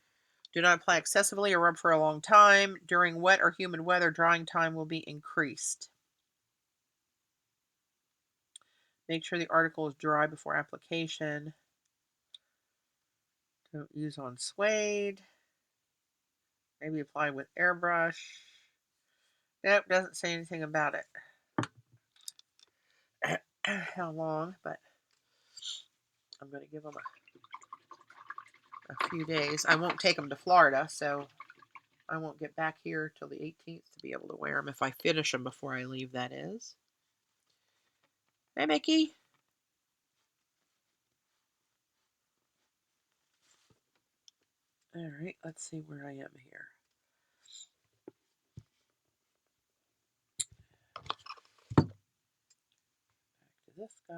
Do not apply excessively or rub for a long time. During wet or humid weather, drying time will be increased. Make sure the article is dry before application. Don't use on suede. Maybe apply with airbrush. Nope, doesn't say anything about it. How long, but I'm going to give them a few days. I won't take them to Florida, so I won't get back here till the 18th to be able to wear them if I finish them before I leave, that is. Hey, Mickey. All right, let's see where I am here. Back to this guy.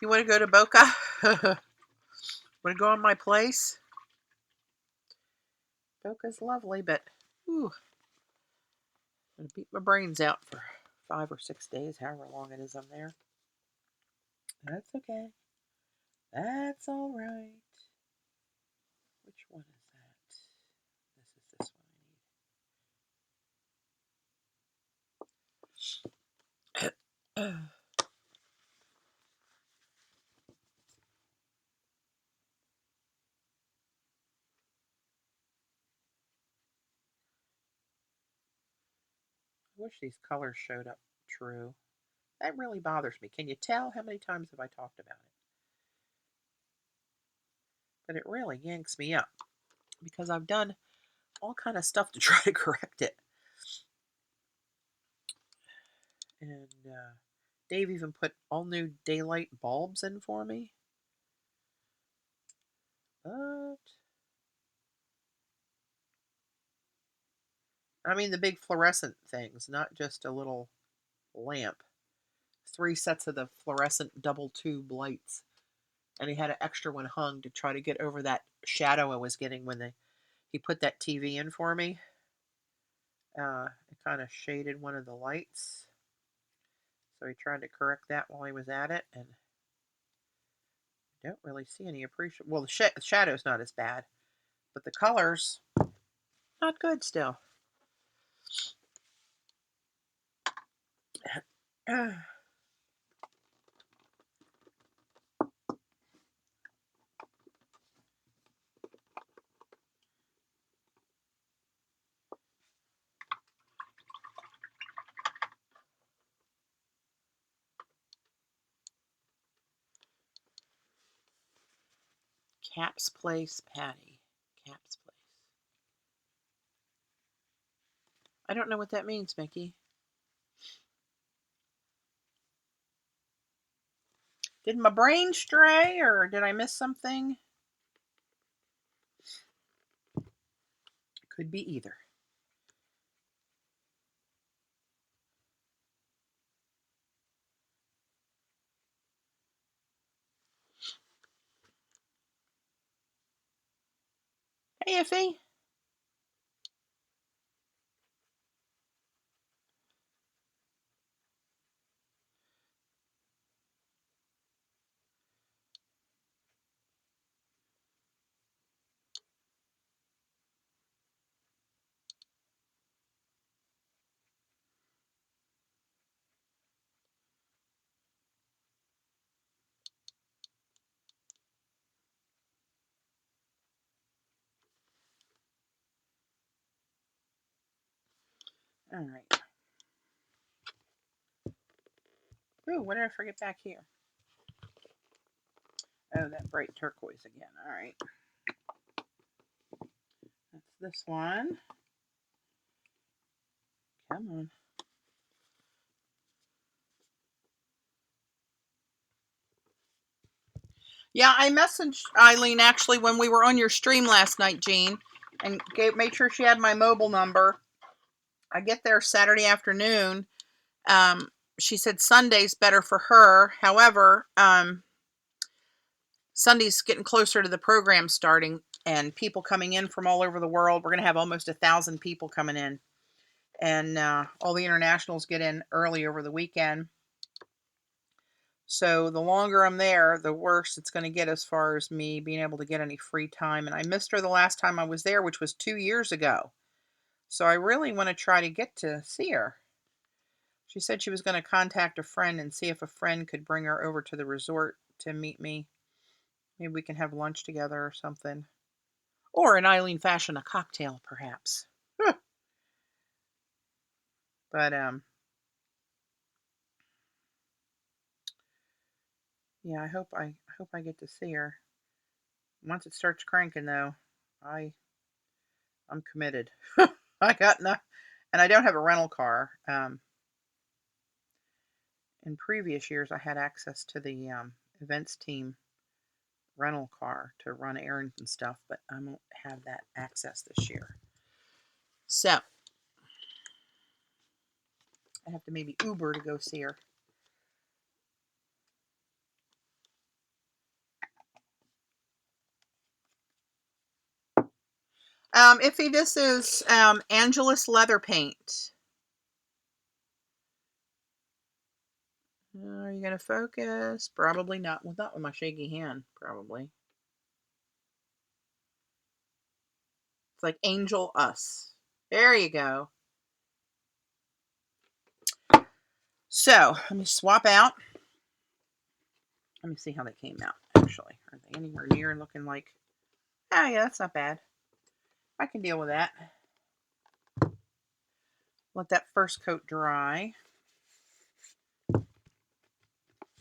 You want to go to Boca? Want to go on my place? Boca's lovely, but whew, I'm going to beat my brains out for 5 or 6 days, however long it is I'm there. That's okay. That's all right. Which one is that? This is this one I need. I wish these colors showed up true. That really bothers me. Can you tell how many times have I talked about it? But it really yanks me up because I've done all kind of stuff to try to correct it. And Dave even put all new daylight bulbs in for me. But I mean the big fluorescent things, not just a little lamp. 3 sets of the fluorescent double tube lights. And he had an extra one hung to try to get over that shadow I was getting when he put that TV in for me. It kind of shaded one of the lights. So he tried to correct that while he was at it, and I don't really see any appreciation. Well, the shadow's not as bad, but the colors, not good still. Cap's Place Patty. Cap's Place. I don't know what that means, Mickey. Did my brain stray, or did I miss something? Could be either. Hey, Iffy. All right. Ooh, what did I forget back here? Oh, that bright turquoise again. All right. That's this one. Come on. Yeah, I messaged Eileen actually when we were on your stream last night, Jean, and made sure she had my mobile number. I get there Saturday afternoon. She said Sunday's better for her. However, Sunday's getting closer to the program starting and people coming in from all over the world. We're going to have almost 1,000 people coming in. And all the internationals get in early over the weekend. So the longer I'm there, the worse it's going to get as far as me being able to get any free time. And I missed her the last time I was there, which was 2 years ago. So I really want to try to get to see her. She said she was going to contact a friend and see if a friend could bring her over to the resort to meet me. Maybe we can have lunch together or something. Or in Eileen fashion, a cocktail, perhaps. But, yeah, I hope I get to see her. Once it starts cranking, though, I'm committed. I got enough, and I don't have a rental car. In previous years, I had access to the events team rental car to run errands and stuff, but I won't have that access this year. So I have to maybe Uber to go see her. Iffy, this is Angelus Leather Paint. Are you going to focus? Probably not. Well, not with my shaky hand, probably. It's like Angel Us. There you go. So, let me swap out. Let me see how they came out, actually. Are they anywhere near looking like... Oh, yeah, that's not bad. I can deal with that. Let that first coat dry. I'm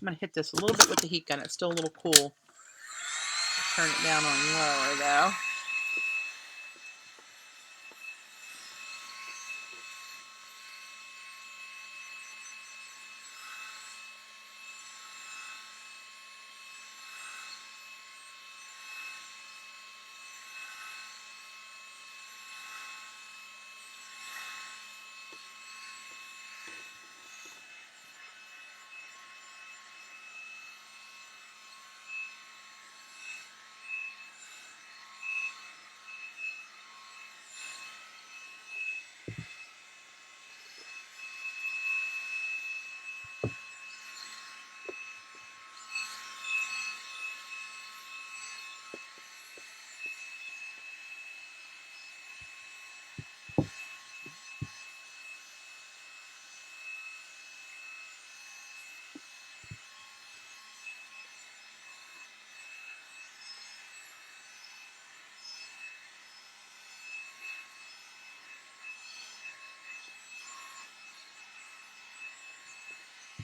going to hit this a little bit with the heat gun. It's still a little cool. Turn it down on lower, though.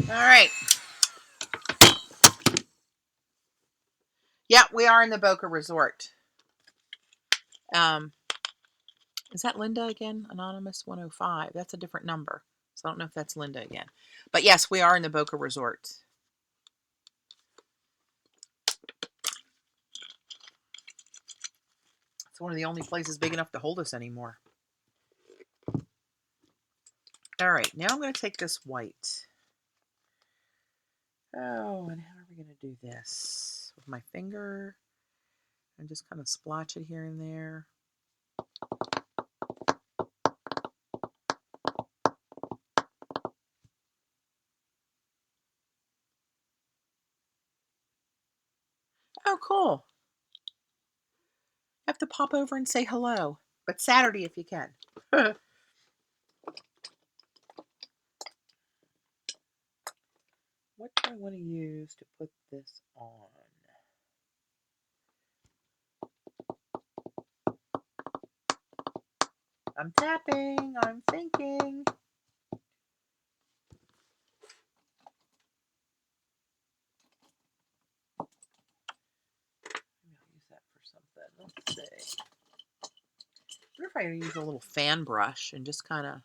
All right. Yeah, we are in the Boca Resort. Is that Linda again? Anonymous 105. That's a different number. So I don't know if that's Linda again. But yes, we are in the Boca Resort. It's one of the only places big enough to hold us anymore. All right, now I'm going to take this white. Oh, and how are we going to do this? With my finger. And just kind of splotch it here and there. Oh, cool. I have to pop over and say hello. But Saturday if you can. What do I want to use to put this on? I'm tapping. I'm thinking. Maybe I'll use that for something. Let's see. I wonder if I use a little fan brush and just kind of.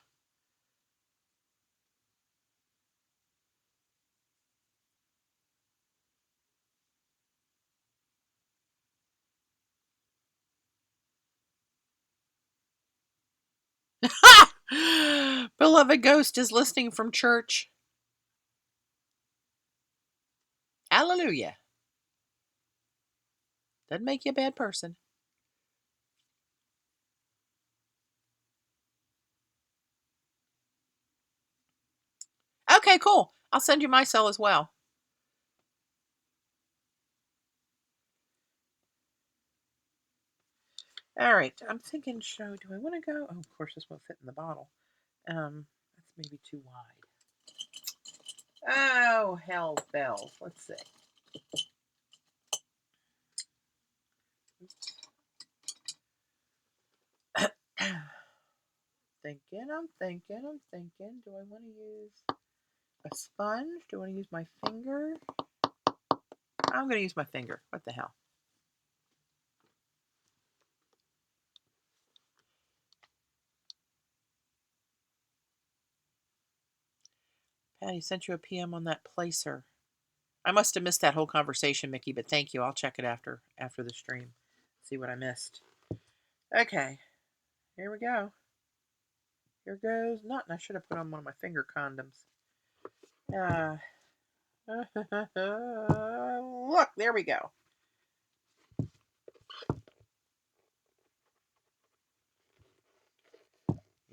Beloved Ghost is listening from church. Hallelujah. Doesn't make you a bad person. Okay, cool. I'll send you my cell as well. All right. I'm thinking, do I want to go? Oh, of course, this won't fit in the bottle. That's maybe too wide. Oh, hell bells. Let's see. I'm thinking. Do I want to use a sponge? Do I want to use my finger? I'm going to use my finger. What the hell? Patty sent you a PM on that placer. I must have missed that whole conversation, Mickey, but thank you. I'll check it after the stream. See what I missed. Okay. Here we go. Here goes nothing. I should have put on one of my finger condoms. Look, there we go.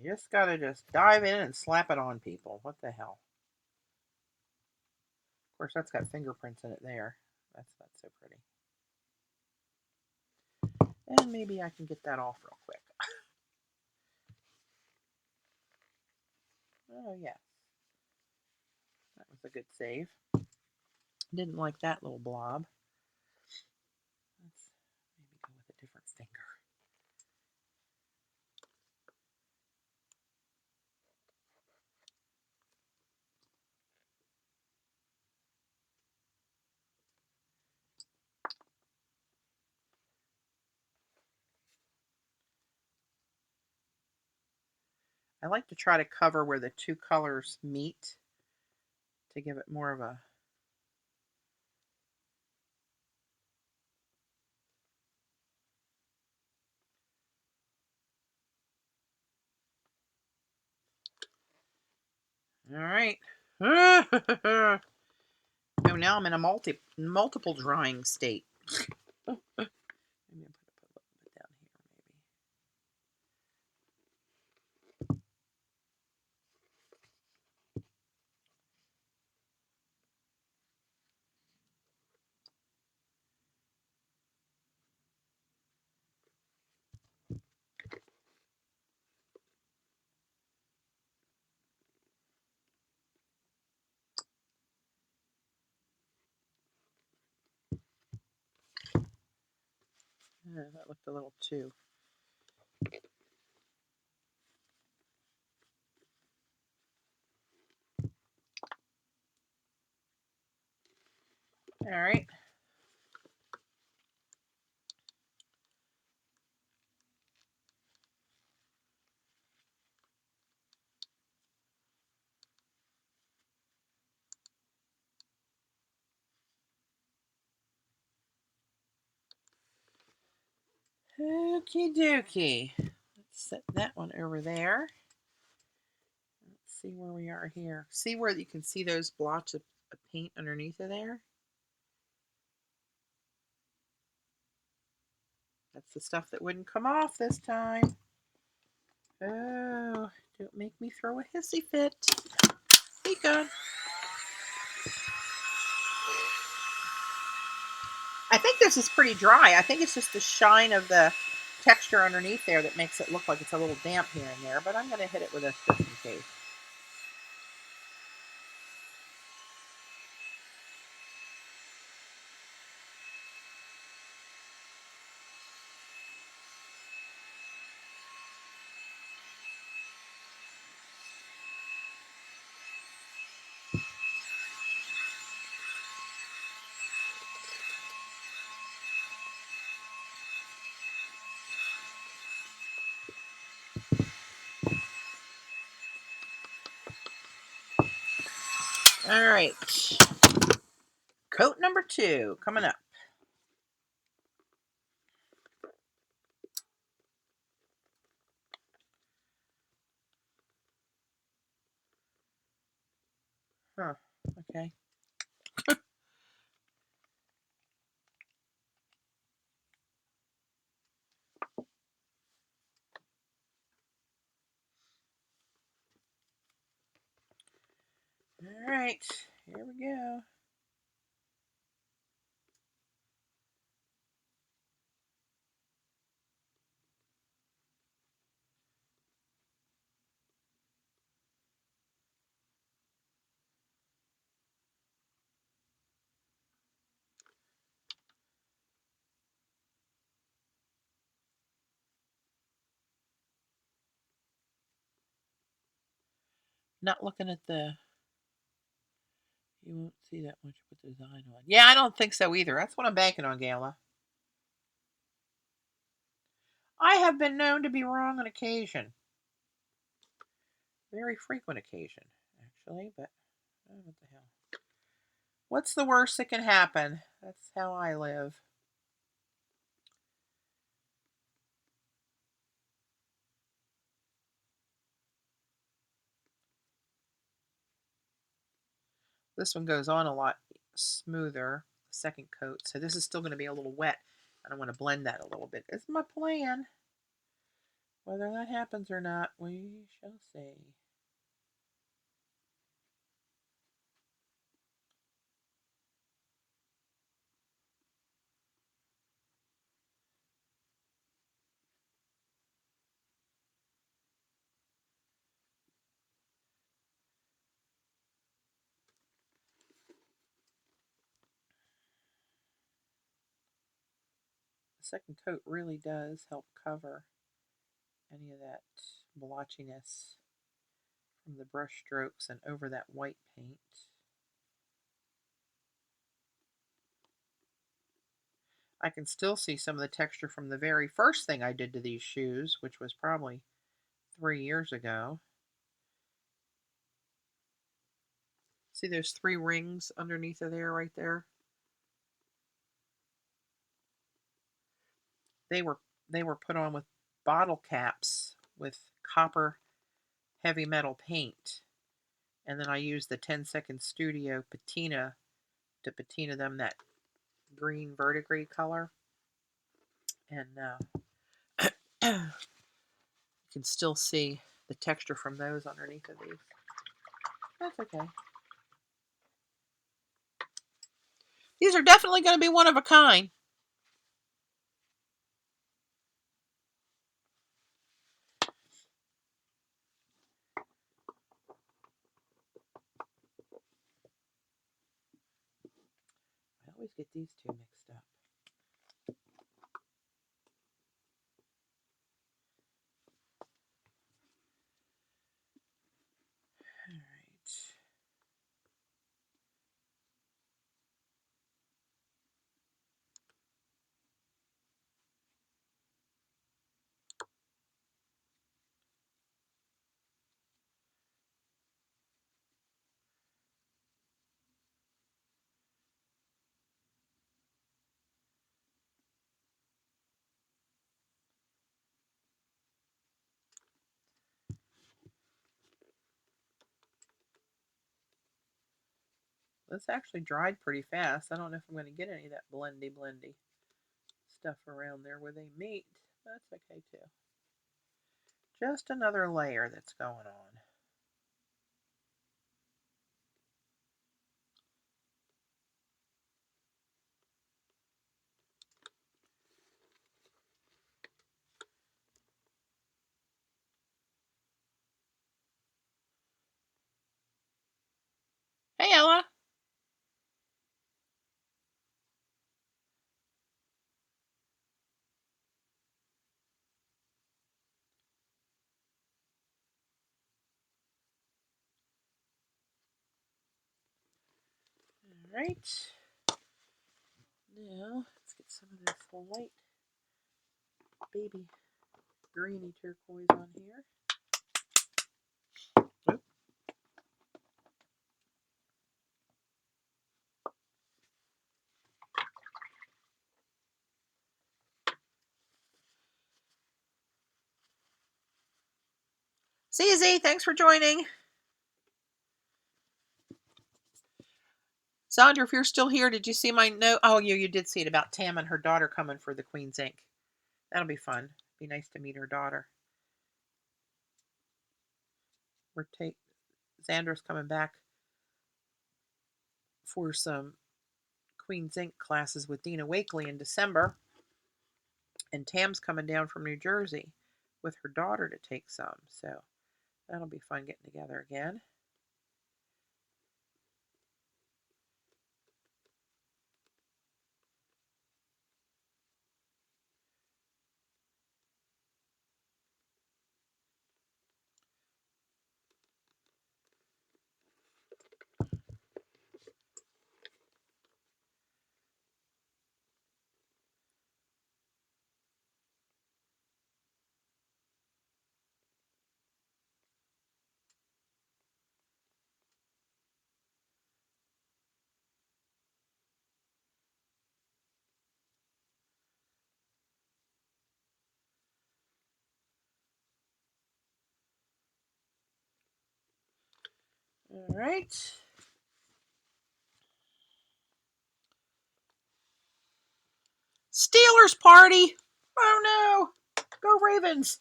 You just gotta dive in and slap it on people. What the hell? Of course, that's got fingerprints in it there. That's not so pretty. And maybe I can get that off real quick. Oh, yeah. That was a good save. Didn't like that little blob. Let's maybe go with a different finger. I like to try to cover where the two colors meet to give it more of a. All right. Oh, now I'm in a multiple drawing state. Maybe I'll put a little bit down here, maybe. That looked a little too. All right. Okie dokie. Let's set that one over there. Let's see where we are here. See where you can see those blotches of paint underneath of there? That's the stuff that wouldn't come off this time. Oh, don't make me throw a hissy fit. Be good. I think this is pretty dry. I think it's just the shine of the texture underneath there that makes it look like it's a little damp here and there, but I'm going to hit it with a just in case. All right. Coat number 2 coming up. Huh. Okay. All right. Here we go. Not looking at the... You won't see that much with the design on. Yeah, I don't think so either. That's what I'm banking on, Gayla. I have been known to be wrong on occasion. Very frequent occasion, actually, but oh, what the hell. What's the worst that can happen? That's how I live. This one goes on a lot smoother, the second coat. So this is still going to be a little wet. And I want to blend that a little bit. It's my plan. Whether that happens or not, we shall see. The second coat really does help cover any of that blotchiness from the brush strokes and over that white paint. I can still see some of the texture from the very first thing I did to these shoes, which was probably 3 years ago. See those 3 rings underneath of there, right there? They were put on with bottle caps with copper heavy metal paint. And then I used the 10-second Studio patina to patina them that green verdigris color. And you can still see the texture from those underneath of these. That's okay. These are definitely going to be one of a kind. I always get these two mixed up. All right. This actually dried pretty fast. I don't know if I'm going to get any of that blendy stuff around there where they meet. That's okay too. Just another layer that's going on. Hey, Ella. All right. Now, let's get some of this light baby greeny turquoise on here. Oop. See you, Z. Thanks for joining. Sandra, if you're still here, did you see my note? Oh, you did see it about Tam and her daughter coming for the Queen's Ink. That'll be fun. Be nice to meet her daughter. Xander's coming back for some Queen's Ink classes with Dina Wakely in December. And Tam's coming down from New Jersey with her daughter to take some. So that'll be fun getting together again. All right. Steelers party. Oh no. Go Ravens.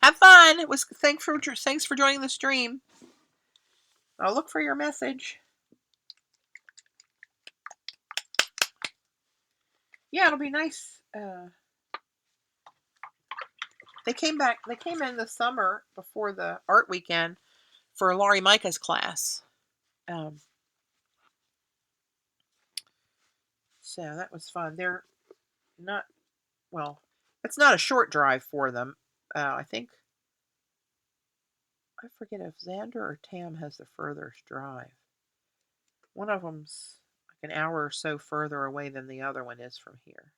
Have fun. It was thanks for joining the stream. I'll look for your message. Yeah, it'll be nice. They came in the summer before the art weekend for Laurie Micah's class. So that was fun. They're not, well, it's not a short drive for them. I think, I forget if Xander or Tam has the furthest drive. One of them's like an hour or so further away than the other one is from here.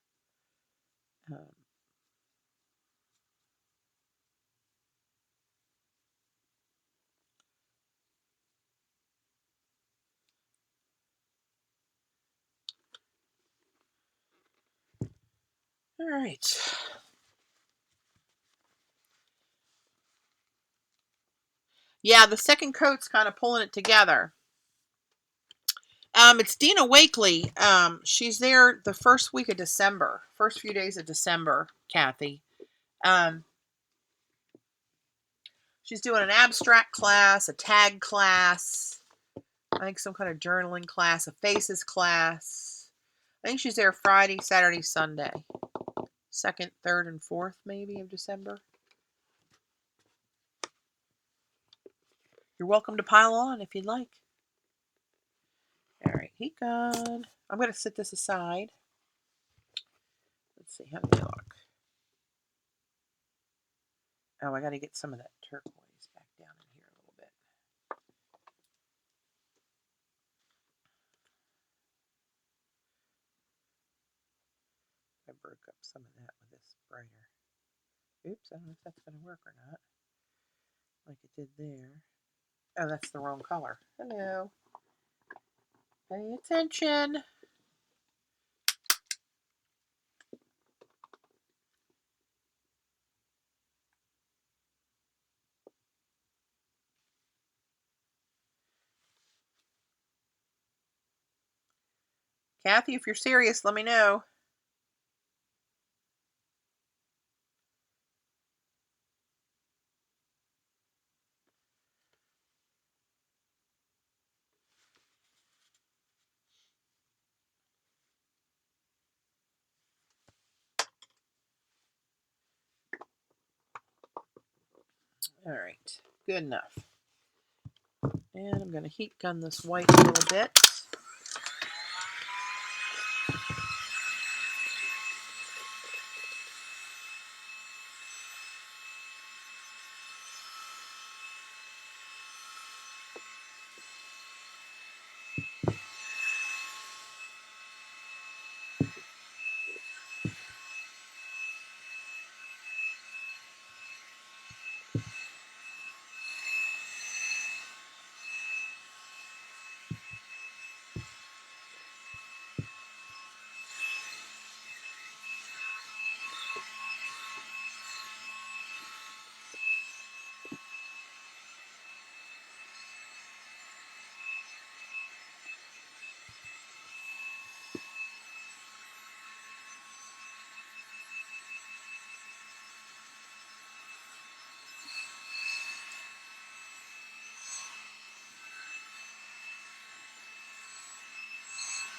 All right. Yeah, the second coat's kind of pulling it together. It's Dina Wakely. She's there the first week of December, first few days of December, Kathy. She's doing an abstract class, a tag class, I think some kind of journaling class, a faces class. I think she's there Friday, Saturday, Sunday. 2nd, 3rd, and 4th, maybe, of December. You're welcome to pile on if you'd like. All right, heat gun. I'm going to set this aside. Let's see, how do we look? Oh, I got to get some of that turquoise back down in here a little bit. I broke up some of that with this brighter. Oops, I don't know if that's going to work or not. Like it did there. Oh, that's the wrong color. Hello. Pay attention. Kathy, if you're serious, let me know. All right, good enough. And I'm going to heat gun this white a little bit.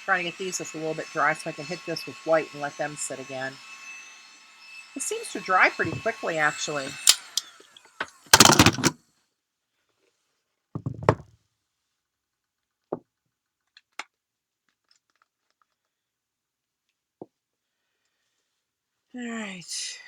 Trying to get these just a little bit dry so I can hit this with white and let them sit again. It seems to dry pretty quickly, actually. All right.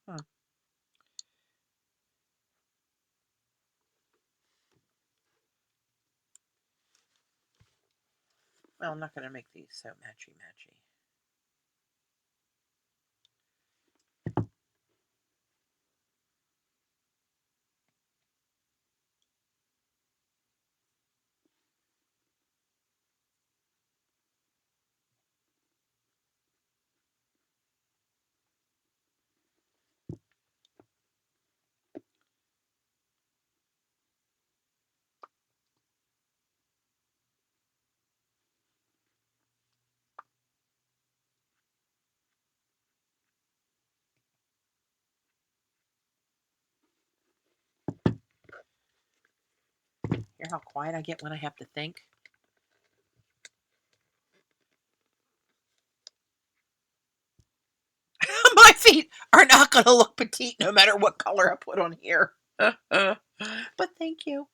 Huh. Well, I'm not going to make these so matchy-matchy. Hear how quiet I get when I have to think? My feet are not going to look petite no matter what color I put on here. But thank you.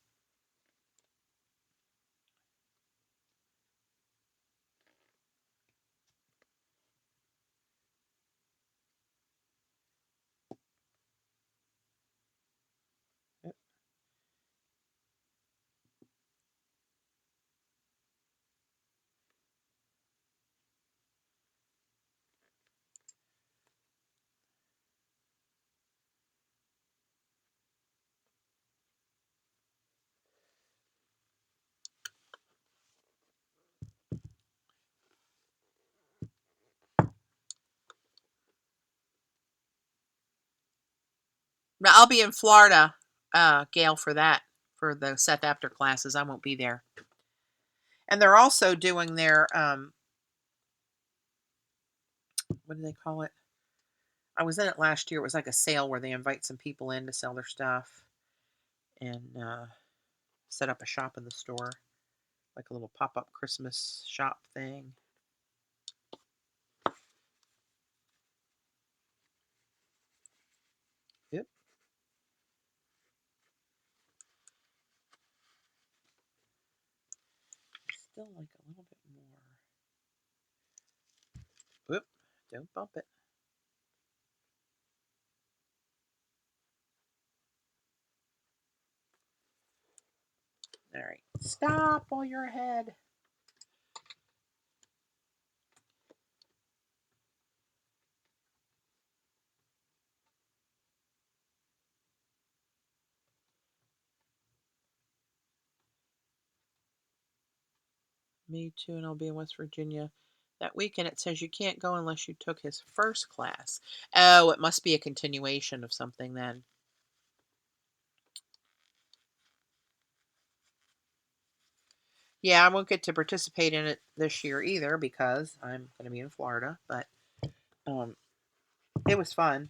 Now, I'll be in Florida, Gail, for that, for the Seth After classes. I won't be there. And they're also doing their, what do they call it? I was in it last year. It was like a sale where they invite some people in to sell their stuff and set up a shop in the store, like a little pop-up Christmas shop thing. Yep. Still like a little bit more. Whoop, don't bump it. All right, stop while you're ahead. Me too, and I'll be in West Virginia that weekend. It says you can't go unless you took his first class. Oh, it must be a continuation of something then. Yeah, I won't get to participate in it this year either because I'm going to be in Florida, but it was fun.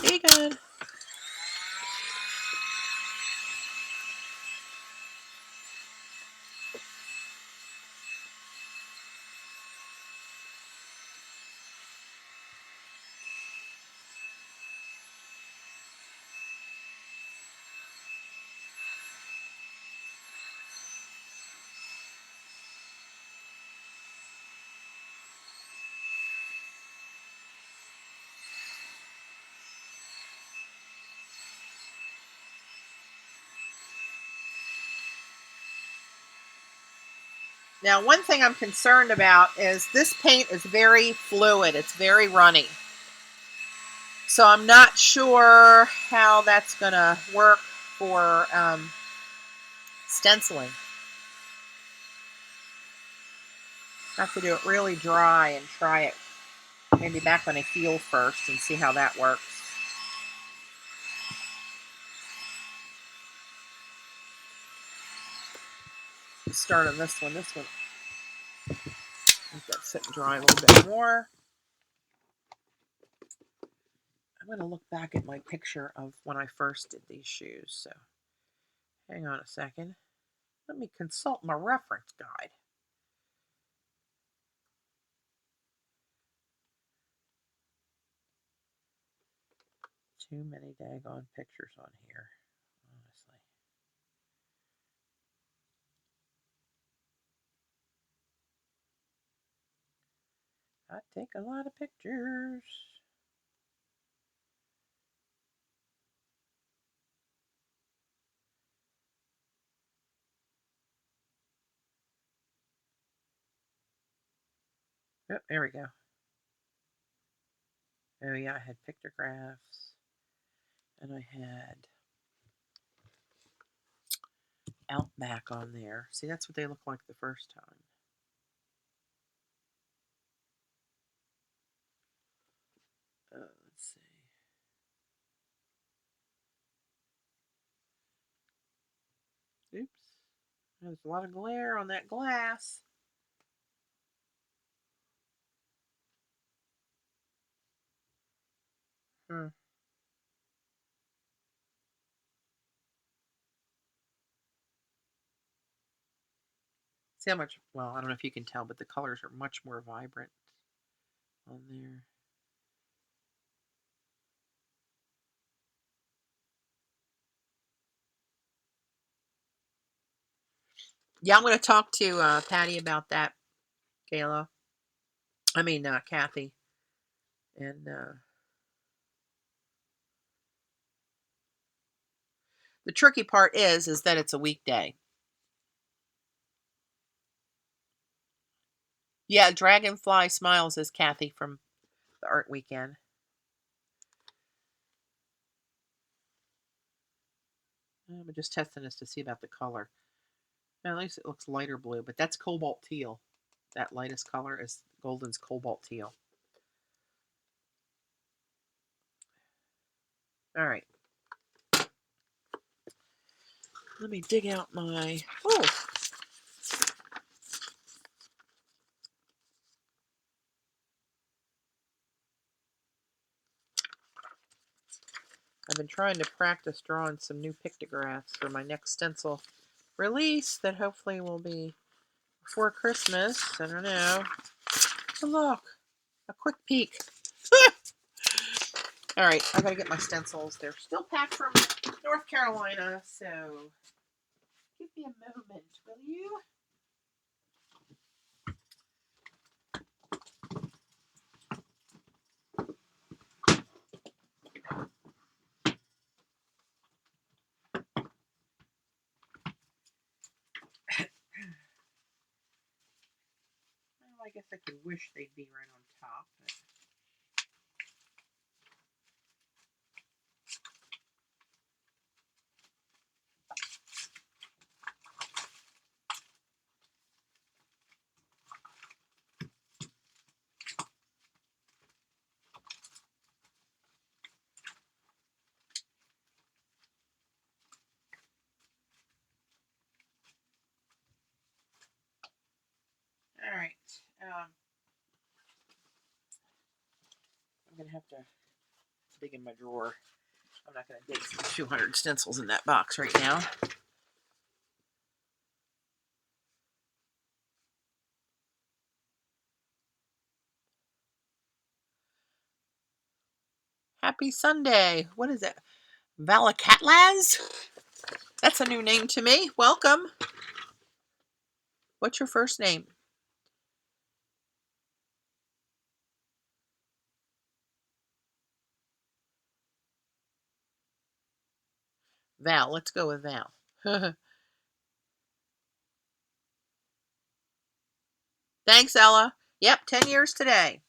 Be good. Now, one thing I'm concerned about is this paint is very fluid. It's very runny. So I'm not sure how that's going to work for stenciling. I have to do it really dry and try it maybe back when I feel first and see how that works. Start on this one. Let that sit and dry a little bit more. I'm going to look back at my picture of when I first did these shoes. So hang on a second. Let me consult my reference guide. Too many daggone pictures on here, honestly. I take a lot of pictures. Oh, there we go. Oh yeah, I had pictographs, and I had Outback on there. See, that's what they look like the first time. Let's see. Oops. There's a lot of glare on that glass. Hmm. See how much, well, I don't know if you can tell, but the colors are much more vibrant on there. Yeah, I'm going to talk to Patty about that, Kayla. I mean, Kathy. And the tricky part is that it's a weekday. Yeah, Dragonfly Smiles is Kathy from the art weekend. I'm just testing this to see about the color. Now, at least it looks lighter blue, but that's cobalt teal. That lightest color is Golden's cobalt teal. All right. Let me dig out my... Oh! I've been trying to practice drawing some new pictographs for my next stencil release that hopefully will be before Christmas. I don't know. Oh, look, a quick peek. All right, I gotta get my stencils. They're still packed from North Carolina, so give me a moment, will you? Well, I guess I could wish they'd be right on top. But... I'm going to have to dig in my drawer. I'm not going to dig 200 stencils in that box right now. Happy Sunday. What is it? Valakatlaz? That's a new name to me. Welcome. What's your first name? Val. Let's go with Val. Thanks, Ella. Yep, 10 years today.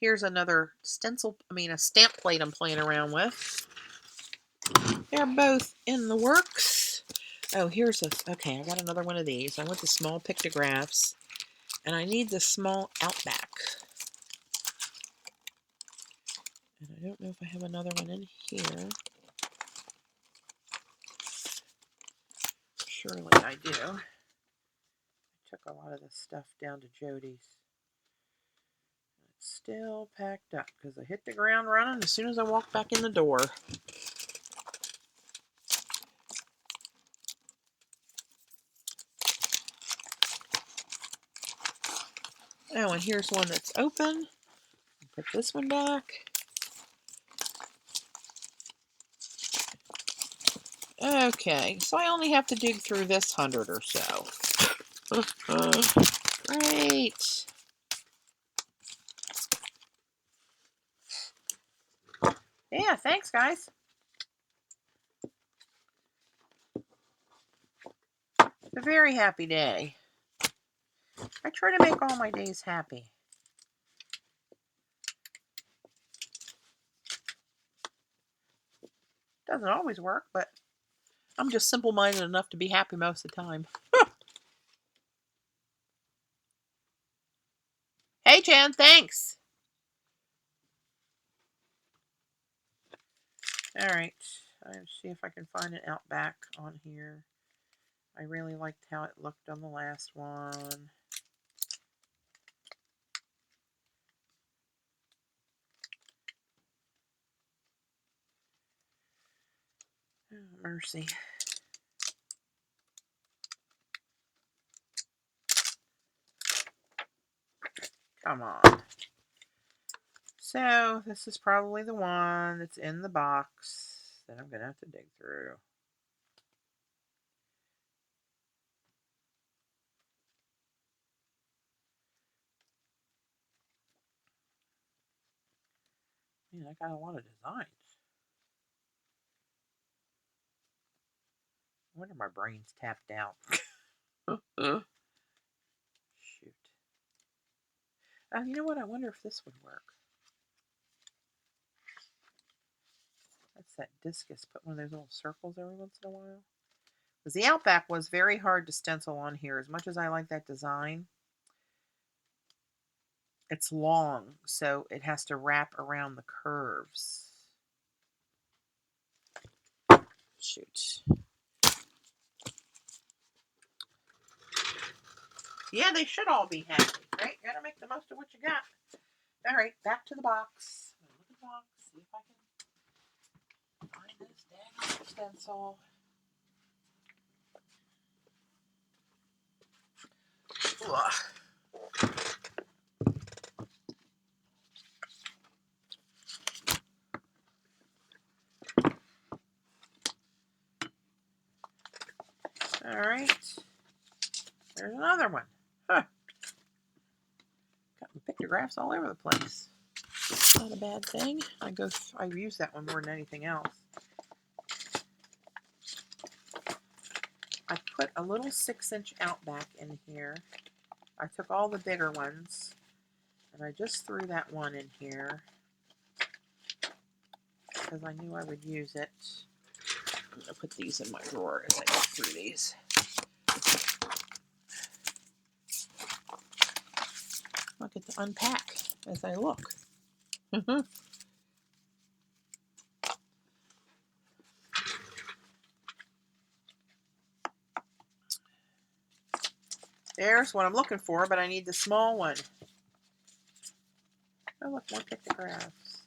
Here's another a stamp plate I'm playing around with. They're both in the works. Oh, okay, I got another one of these. I want the small pictographs, and I need the small Outback. And I don't know if I have another one in here. Surely I do. I took a lot of this stuff down to Jody's. It's still packed up because I hit the ground running as soon as I walked back in the door. Oh, and here's one that's open. Put this one back. Okay, so I only have to dig through this 100 or so. Great. Yeah, thanks, guys. It's a very happy day. I try to make all my days happy. Doesn't always work, but I'm just simple-minded enough to be happy most of the time. Hey, Jan, thanks. All right, let's see if I can find an Outback on here. I really liked how it looked on the last one. Oh, mercy. Come on. So this is probably the one that's in the box that I'm going to have to dig through. Man, I got a lot of designs. I wonder if my brain's tapped out. Shoot. You know what? I wonder if this would work. That's that discus. Put one of those little circles every once in a while. Because the Outback was very hard to stencil on here. As much as I like that design, it's long, so it has to wrap around the curves. Shoot. Yeah, they should all be happy, right? You gotta make the most of what you got. All right, back to the box. Look at the box. See if I can find this dang stencil. Ugh. All right. There's another one. Huh. Got pictographs all over the place. Not a bad thing. I use that one more than anything else. I put a little 6-inch Outback in here. I took all the bigger ones and I just threw that one in here because I knew I would use it. I'm going to put these in my drawer as I go through these. I'll get to unpack as I look. There's what I'm looking for, but I need the small one. Oh, look, more pictographs.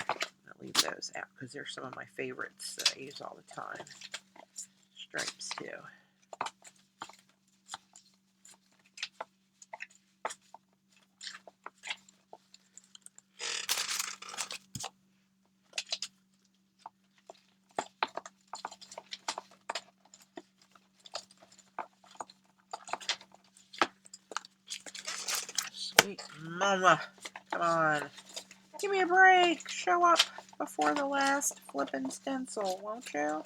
I'll leave those out because they're some of my favorites that I use all the time. Stripes, too. Sweet mama. Come on. Give me a break. Show up before the last flippin' stencil, won't you?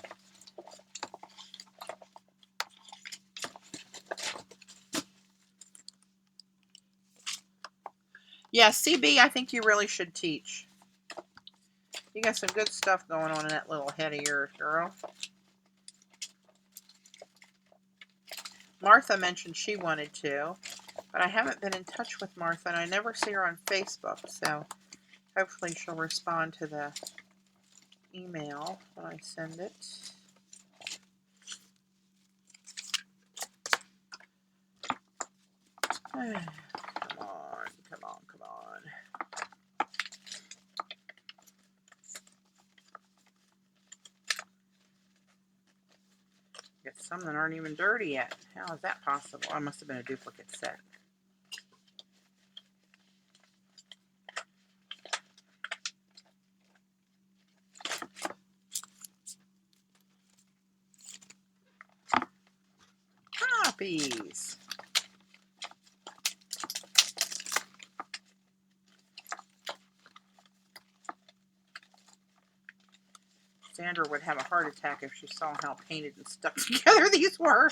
Yeah, CB, I think you really should teach. You got some good stuff going on in that little head of yours, girl. Martha mentioned she wanted to, but I haven't been in touch with Martha, and I never see her on Facebook, so hopefully she'll respond to the email when I send it. Come on, come on, come on. Get some that aren't even dirty yet. How is that possible? I must have been a duplicate set. Copies. Sandra would have a heart attack if she saw how painted and stuck together these were.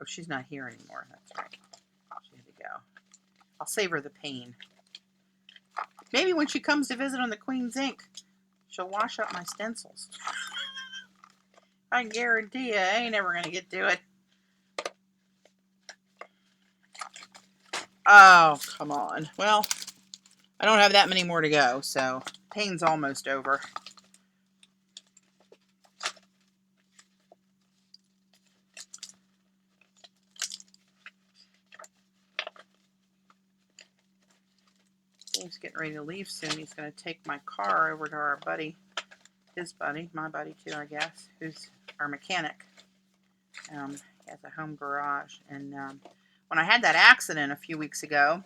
Oh, she's not here anymore. That's right. She had to go. I'll save her the pain. Maybe when she comes to visit on the Queen's Ink, she'll wash up my stencils. I guarantee you, I ain't ever going to get to it. Oh, come on. Well, I don't have that many more to go, so pain's almost over. He's getting ready to leave soon. He's going to take my car over to our buddy, his buddy, my buddy too, I guess, who's our mechanic. He has a home garage. And when I had that accident a few weeks ago,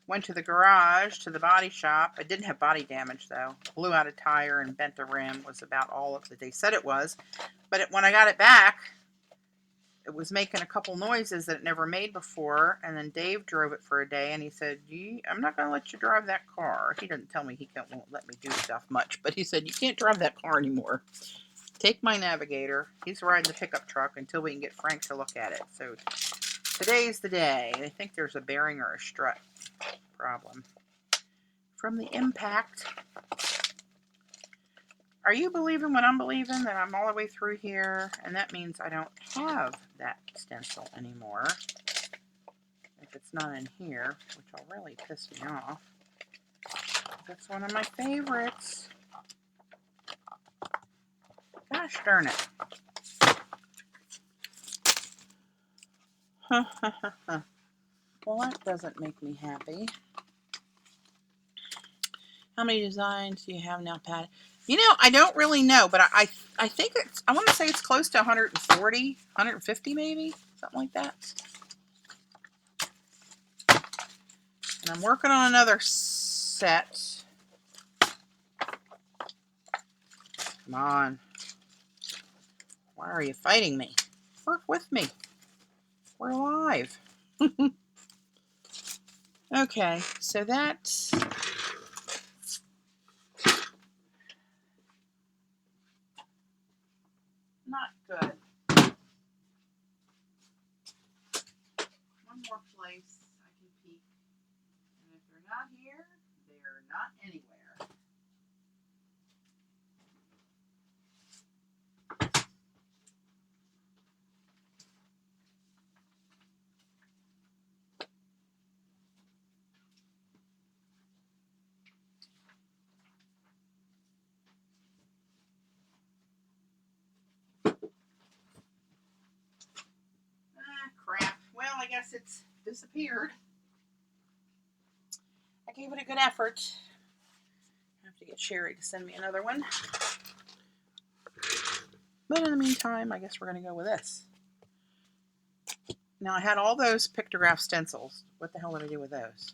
went to the garage, to the body shop. I didn't have body damage, though. Blew out a tire and bent a rim was about all that they said it was. But when I got it back, it was making a couple noises that it never made before. And then Dave drove it for a day, and he said, I'm not going to let you drive that car. He didn't tell me he won't let me do stuff much, but he said, you can't drive that car anymore. Take my Navigator. He's riding the pickup truck until we can get Frank to look at it. So today's the day. I think there's a bearing or a strut problem from the impact. Are you believing what I'm believing, that I'm all the way through here, and that means I don't have that stencil anymore if it's not in here, which will really piss me off. That's one of my favorites. Gosh darn it. Well, that doesn't make me happy. How many designs do you have now, Pat? You know, I don't really know, but I think it's, I want to say it's close to 140, 150 maybe, something like that. And I'm working on another set. Come on. Why are you fighting me? Work with me. We're live. Okay, so that's... not good. One more place I can peek. And if they're not here, they're not anywhere. guess it's disappeared. I gave it a good effort. I have to get Sherry to send me another one. But in the meantime, I guess we're going to go with this. Now, I had all those pictograph stencils. What the hell did I do with those?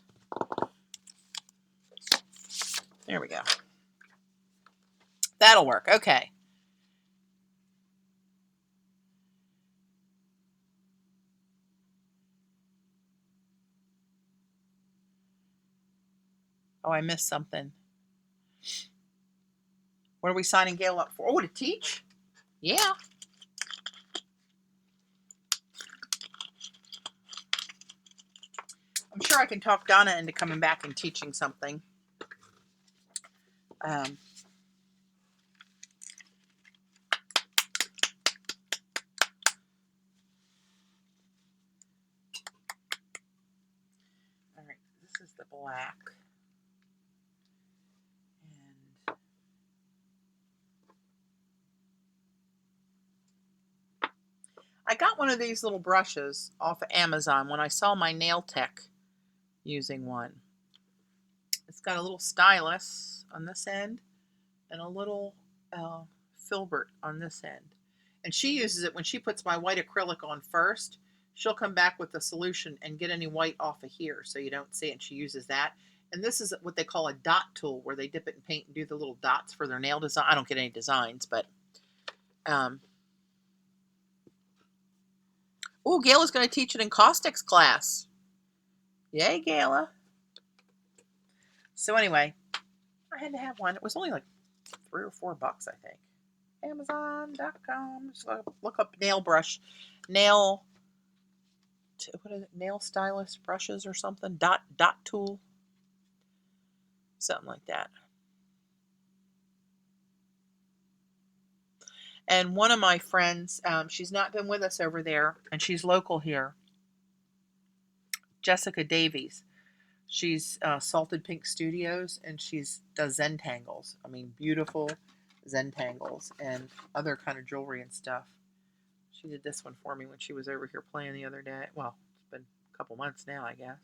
There we go. That'll work. Okay. Oh, I missed something. What are we signing Gail up for? Oh, to teach? Yeah. I'm sure I can talk Donna into coming back and teaching something. All right, this is the black. And I got one of these little brushes off of Amazon when I saw my nail tech using one. It's got a little stylus on this end and a little filbert on this end. And she uses it when she puts my white acrylic on first. She'll come back with the solution and get any white off of here so you don't see it. And she uses that. And this is what they call a dot tool, where they dip it in paint and do the little dots for their nail design. I don't get any designs, but oh, Gayla's going to teach an encaustics class. Yay, Gayla. So anyway, I had to have one. It was only like $3 or $4, I think. Amazon.com. Just look up nail brush. Nail, what is it? Nail stylus brushes or something. Dot tool. Something like that. And one of my friends, she's not been with us over there, and she's local here. Jessica Davies. She's Salted Pink Studios, and does Zentangles. I mean, beautiful Zentangles and other kind of jewelry and stuff. She did this one for me when she was over here playing the other day. Well, it's been a couple months now, I guess.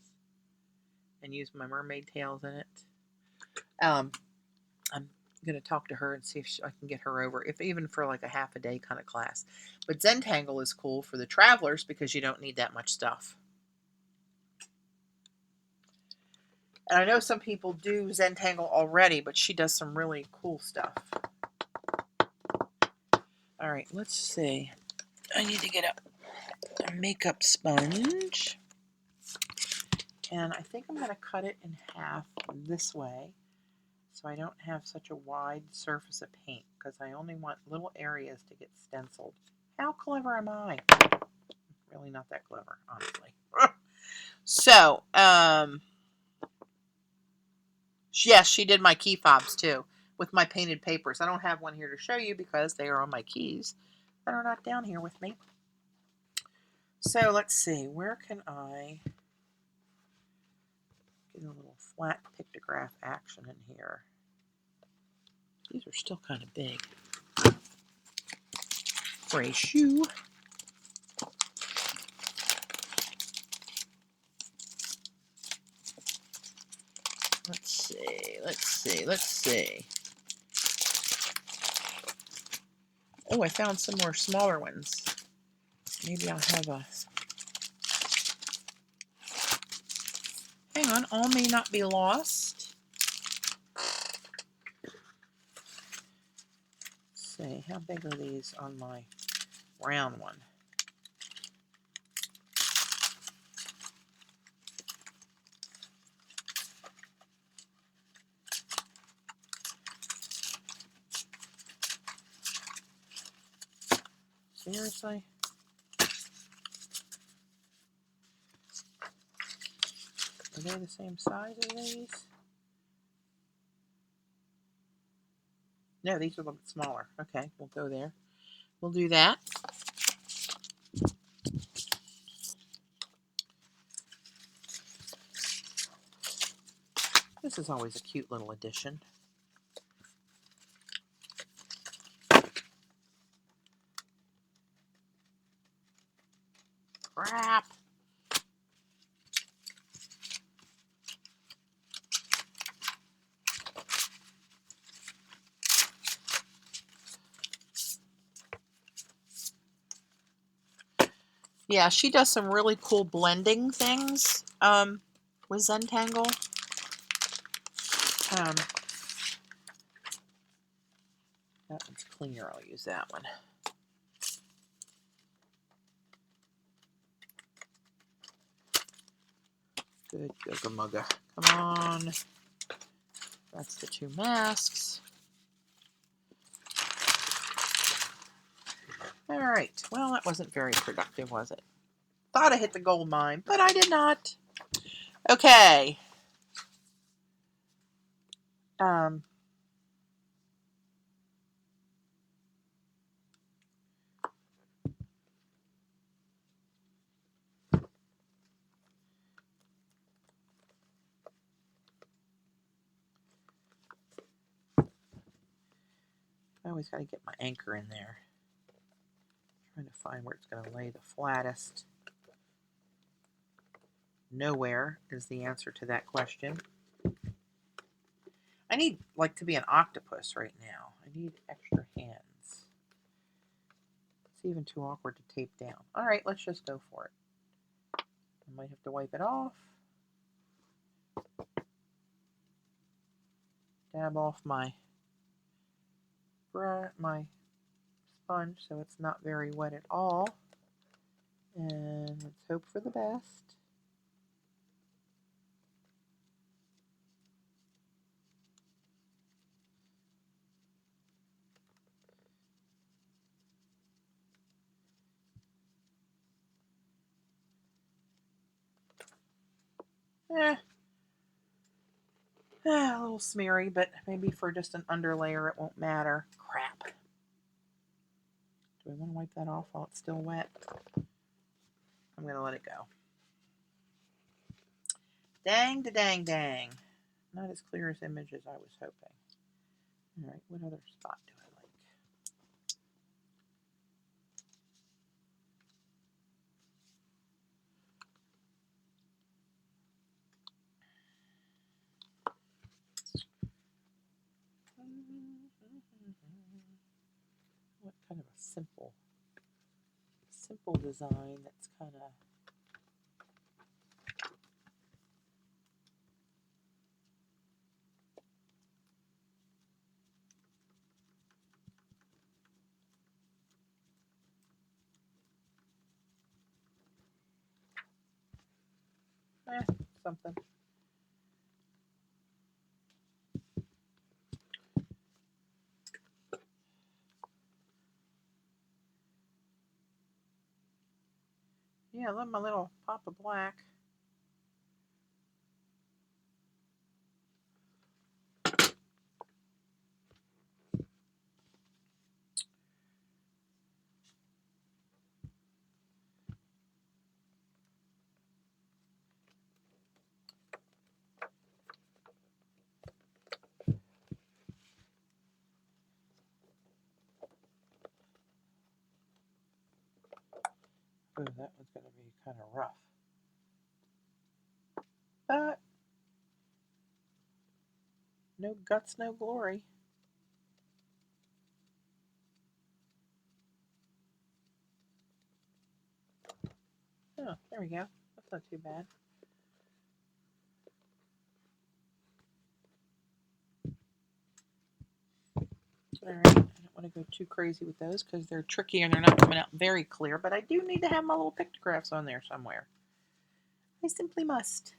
And used my mermaid tails in it. I'm going to talk to her and see if I can get her over, if even for like a half a day kind of class. But Zentangle is cool for the travelers because you don't need that much stuff. And I know some people do Zentangle already, but she does some really cool stuff. All right, let's see. I need to get a makeup sponge. And I think I'm going to cut it in half this way so I don't have such a wide surface of paint, because I only want little areas to get stenciled. How clever am I? Really not that clever, honestly. So, yes, she did my key fobs too with my painted papers. I don't have one here to show you because they are on my keys that are not down here with me. So let's see, where can I get a little flat pictograph action in here? These are still kind of big. For a shoe. Let's see. Oh, I found some more smaller ones. Maybe I'll have a... Hang on, all may not be lost. Let's see, how big are these on my round one? Seriously? Are they the same size as these? No, these are a little bit smaller. Okay, we'll go there. We'll do that. This is always a cute little addition. Crap. Yeah, she does some really cool blending things with Zentangle. That one's cleaner. I'll use that one. Good Yoga Mugga. Come on. That's the 2 masks. All right. Well, that wasn't very productive, was it? Thought I hit the gold mine, but I did not. Okay. I always got to get my anchor in there. Trying to find where it's going to lay the flattest. Nowhere is the answer to that question. I need like to be an octopus right now. I need extra hands. It's even too awkward to tape down. All right, let's just go for it. I might have to wipe it off. Dab off my sponge so it's not very wet at all. And let's hope for the best. A little smeary, but maybe for just an underlayer it won't matter. Crap. Do I want to wipe that off while it's still wet? I'm going to let it go. Dang to dang dang. Not as clear as image as I was hoping. All right, what other spot do I like? What kind of a simple design that's kind of something. Yeah, I love my little pop of black. Oh, that one's going to be kind of rough. But no guts, no glory. Oh, there we go. That's not too bad. All right, I don't want to go too crazy with those because they're tricky and they're not coming out very clear, but I do need to have my little pictographs on there somewhere. I simply must.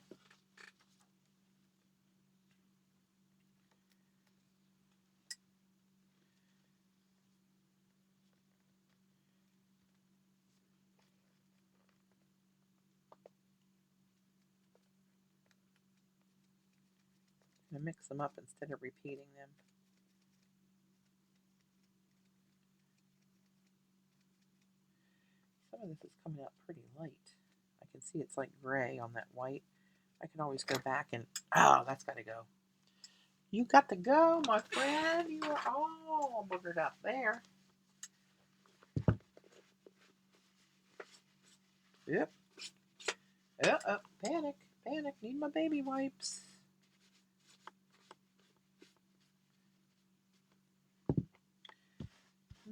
I'm going to mix them up instead of repeating them. Some of this is coming out pretty light. I can see it's like gray on that white. I can always go back and, oh, that's got to go. You got to go, my friend. You are all boogered up there. Yep. Panic. Need my baby wipes.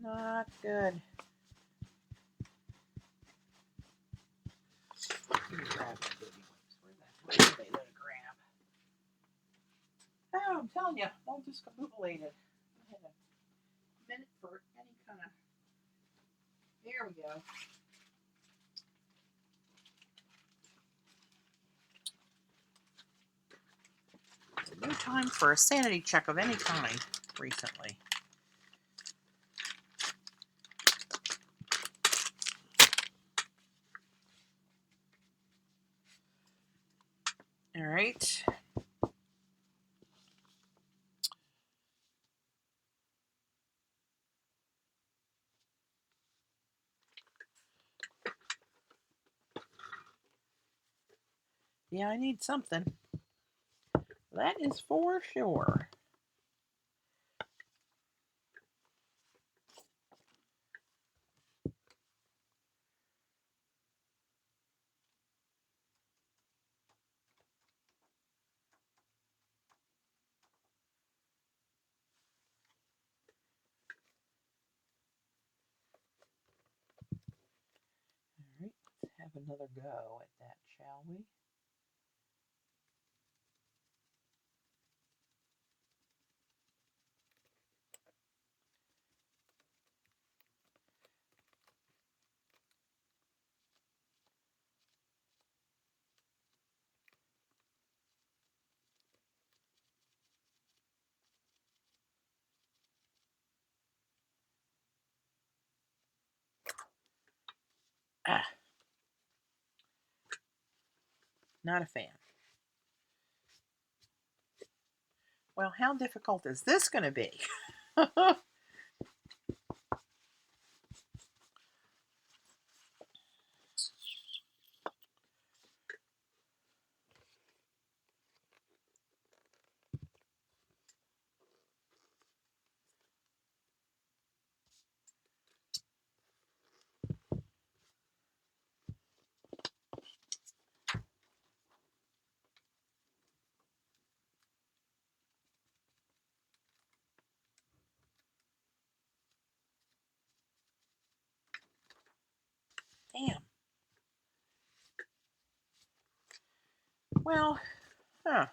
Not good. telling you, all discombobulated. I had a minute for any kind of. There we go. No time for a sanity check of any kind recently. All right. Yeah, I need something. That is for sure. All right, let's have another go at that, shall we? Ah, not a fan. Well, how difficult is this going to be? Damn. Well, huh.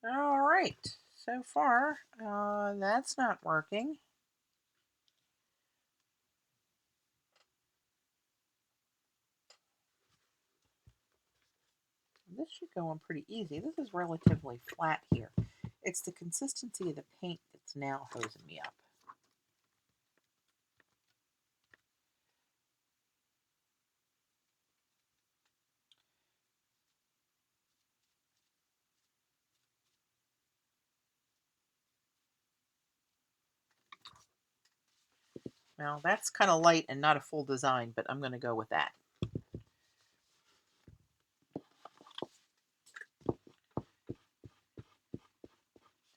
All right. So far, that's not working. This should go on pretty easy. This is relatively flat here. It's the consistency of the paint that's now hosing me up. Well, that's kind of light and not a full design, but I'm going to go with that.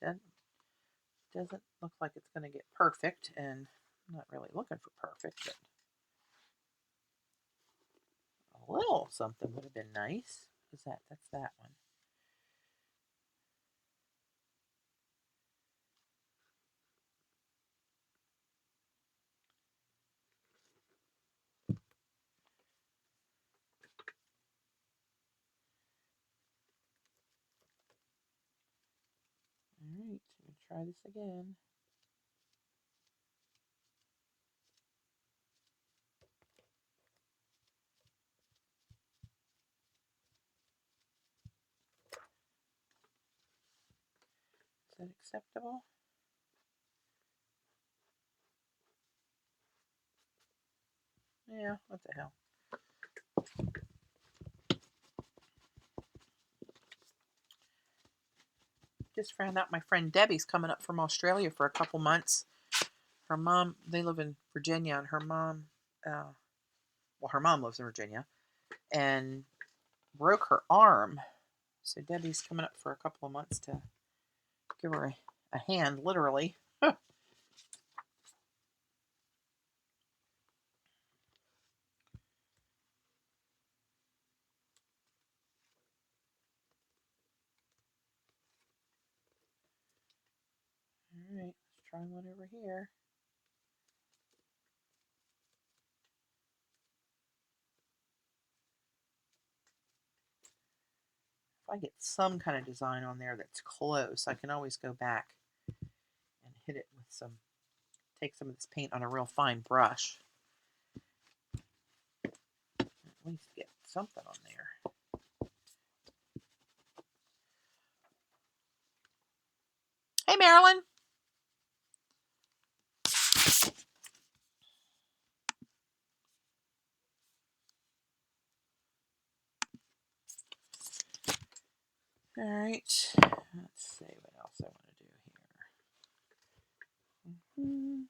That doesn't look like it's going to get perfect, and I'm not really looking for perfect, but a little something would have been nice. What's that? That's that one. All right, we'll try this again. Is that acceptable? Yeah, what the hell. Just found out my friend Debbie's coming up from Australia for a couple months. Her mom, they live in Virginia, and her mom, her mom lives in Virginia, and broke her arm. So Debbie's coming up for a couple of months to give her a hand, literally. try one over here. If I get some kind of design on there that's close, I can always go back and hit it with some, take some of this paint on a real fine brush. At least get something on there. Hey, Marilyn. All right. Let's see what else I want to do here.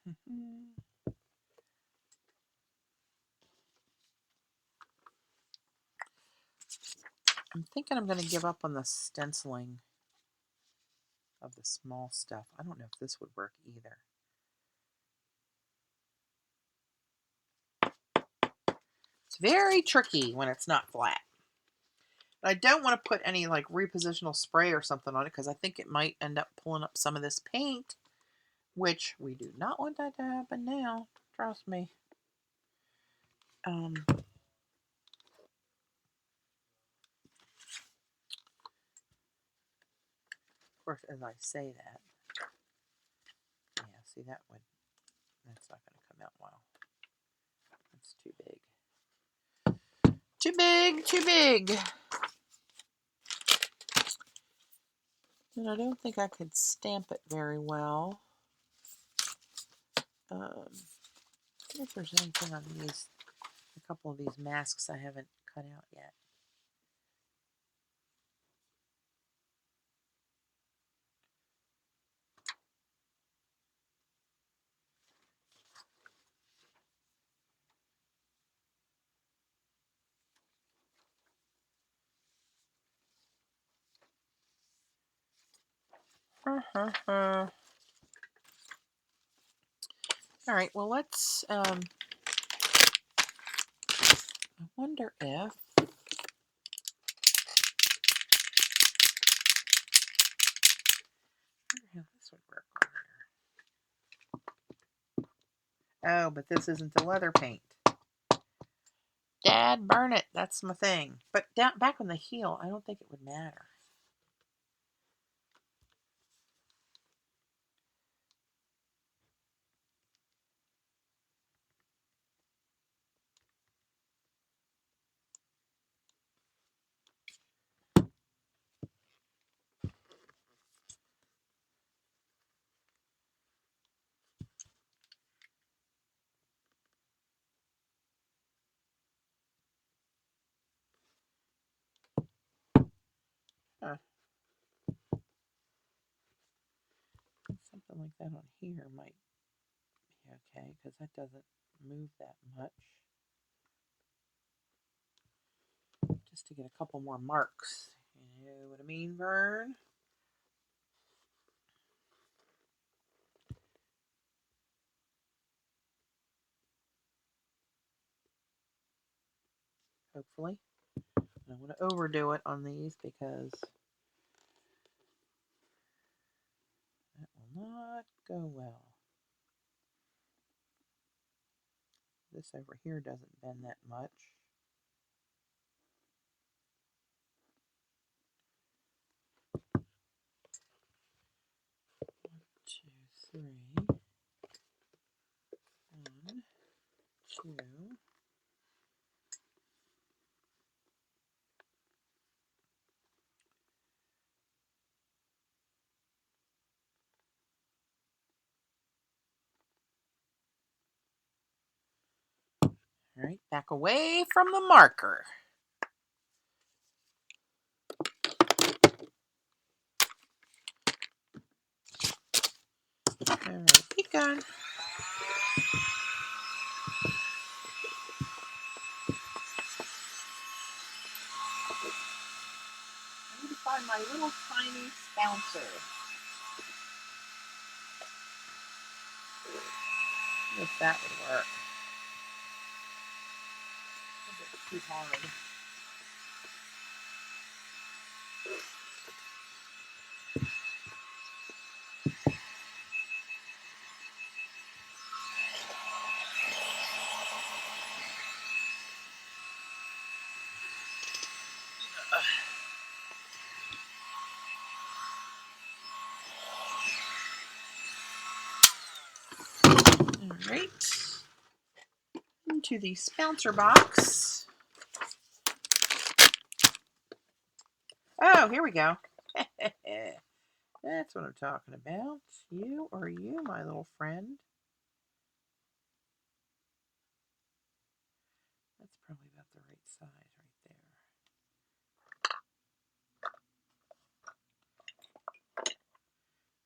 I'm thinking I'm going to give up on the stenciling of the small stuff. I don't know if this would work either. It's very tricky when it's not flat. But I don't want to put any like repositional spray or something on it because I think it might end up pulling up some of this paint, which we do not want that to happen now. Trust me. Of course, as I say that, yeah, see that's not going to come out well. That's too big. Too big, too big. And I don't think I could stamp it very well. See if there's anything on these, a couple of these masks I haven't cut out yet. All right, well, let's, I wonder if, how this would work on there. Oh, but this isn't the leather paint. Dad, burn it. That's my thing. But down back on the heel, I don't think it would matter. Huh. Something like that on here might be okay because that doesn't move that much. Just to get a couple more marks. You know what I mean, Vern? Hopefully. I don't want to overdo it on these because that will not go well. This over here doesn't bend that much. One, two, three. One, two. All right, back away from the marker. All right, keep going. I need to find my little tiny bouncer. If that would work. It's too hard. right. Into the spouncer box. Oh, here we go. That's what I'm talking about. You or you, my little friend. That's probably about the right size right there.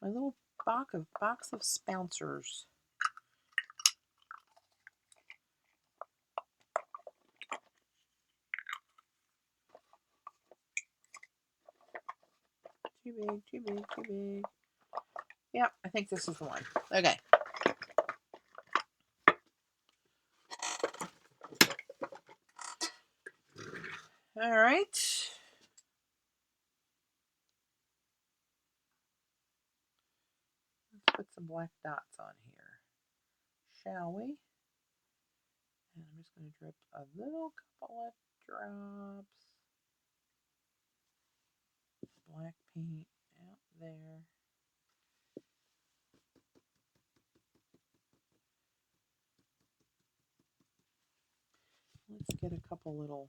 My little box of spouncers. Too big, too big, too big. Yep, I think this is the one. Okay. All right. Let's put some black dots on here, shall we? And I'm just going to drip a little couple of drops. Black paint out there. Let's get a couple little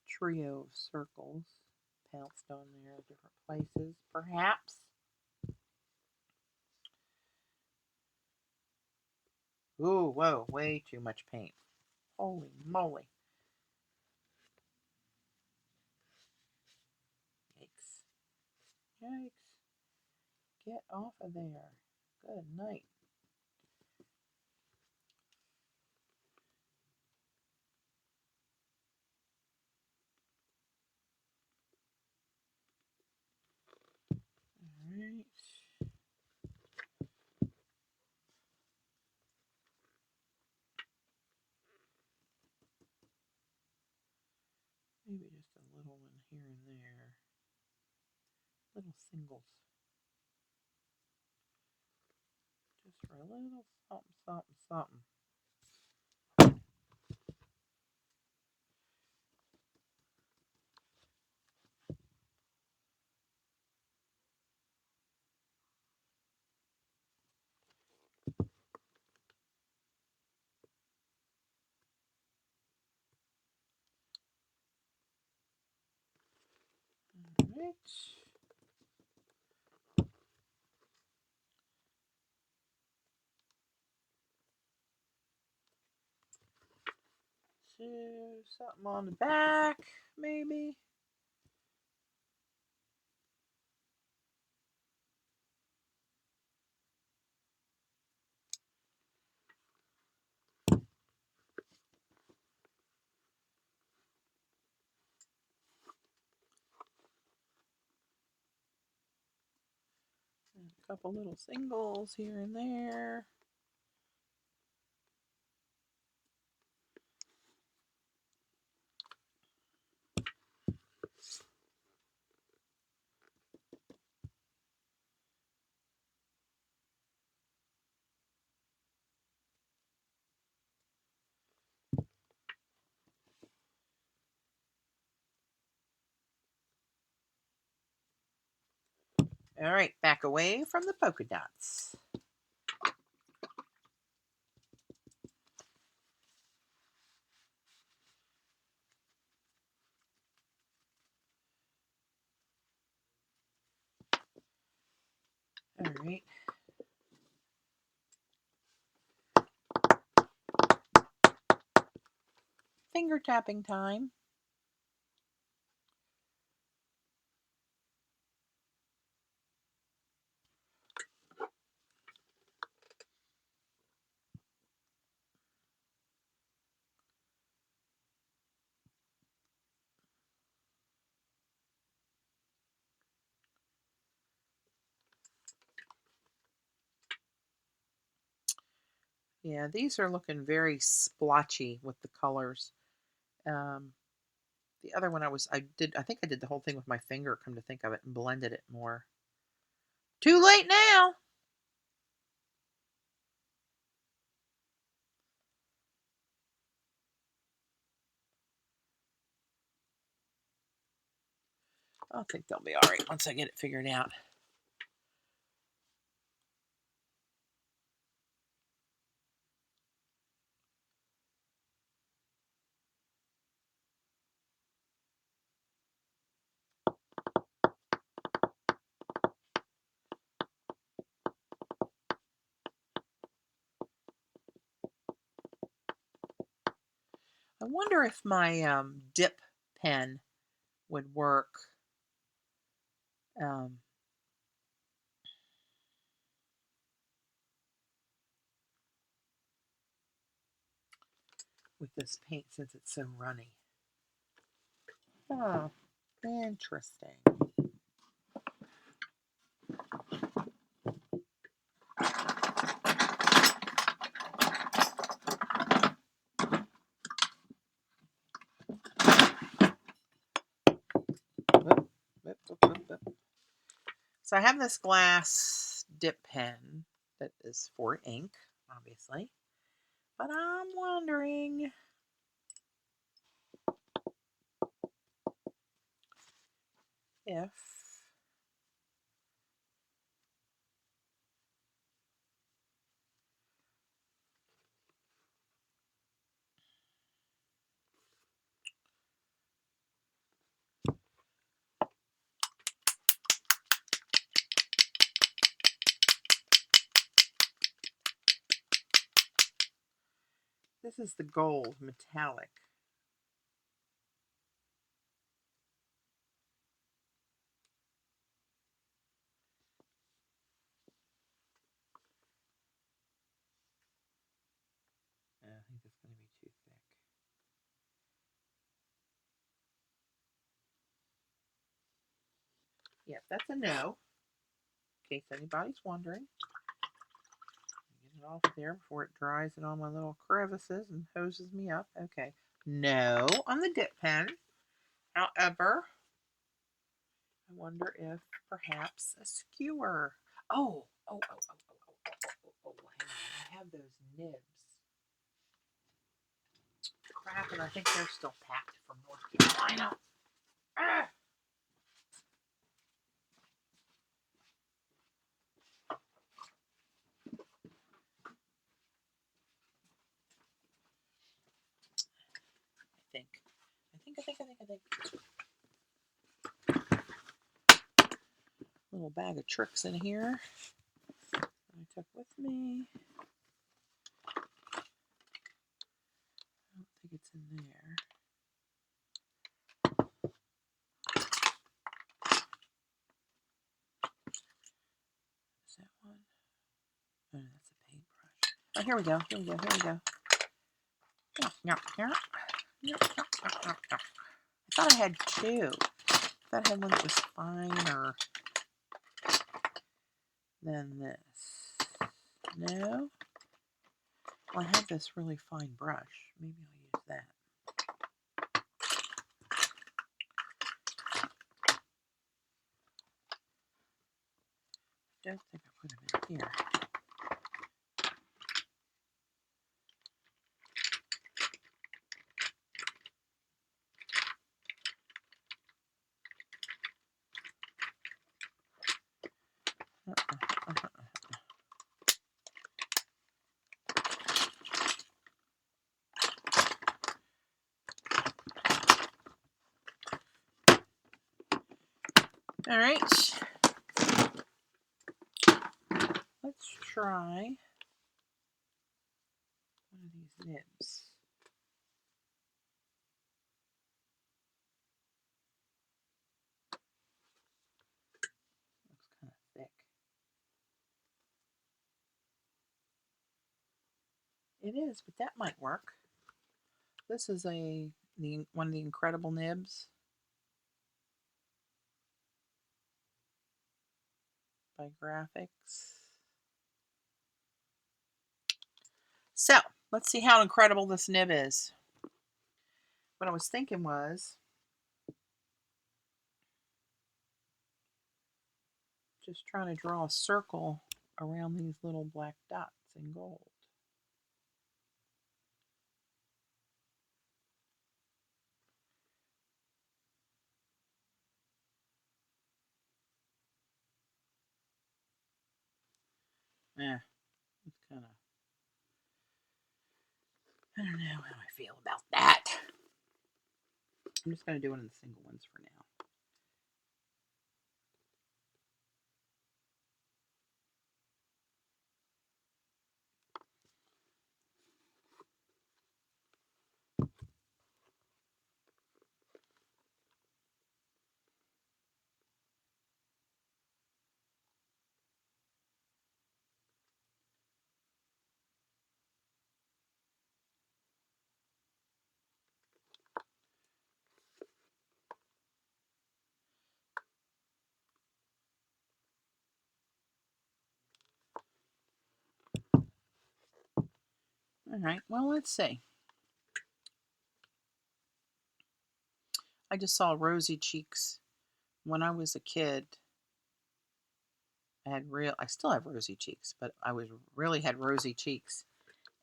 trio of circles pounced on there, different places, perhaps. Ooh, whoa, way too much paint. Holy moly. Yikes. Yikes. Get off of there. Good night. All right. Maybe just a little one here and there. Little singles. Just for a little something, something, something. All right. So something on the back, maybe. And a couple little singles here and there. All right, back away from the polka dots. All right. Finger tapping time. Yeah, these are looking very splotchy with the colors. The other one I think I did the whole thing with my finger, come to think of it, and blended it more. Too late now. I think they'll be all right once I get it figured out. I wonder if my dip pen would work. With this paint since it's so runny. Oh, interesting. So I have this glass dip pen that is for ink, obviously. But I'm wondering if this is the gold metallic. I think it's going to be too thick. Yeah, that's a no. In case anybody's wondering. Get it off there before it dries in all my little crevices and hoses me up. Okay. No on the dip pen. However, I wonder if perhaps a skewer. Oh, hang on. I have those nibs. Crap, and I think they're still packed from North Carolina. Ah! I think. Little bag of tricks in here I took with me. I don't think it's in there. Is that one? Oh, that's a paintbrush. Oh, here we go. I thought I had two. I thought I had one that was finer than this. No? Well, I have this really fine brush. Maybe I'll use that. I don't think I put them in here. All right. Let's try one of these nibs. Looks kind of thick. It is, but that might work. This is one of the incredible nibs by Graphics. So let's see how incredible this nib is. What I was thinking was just trying to draw a circle around these little black dots in gold. it's kind of, I don't know how I feel about that. I'm just going to do it in the single ones for now. All right, well, let's see. I just saw rosy cheeks. When I was a kid, I still have rosy cheeks, but I really had rosy cheeks.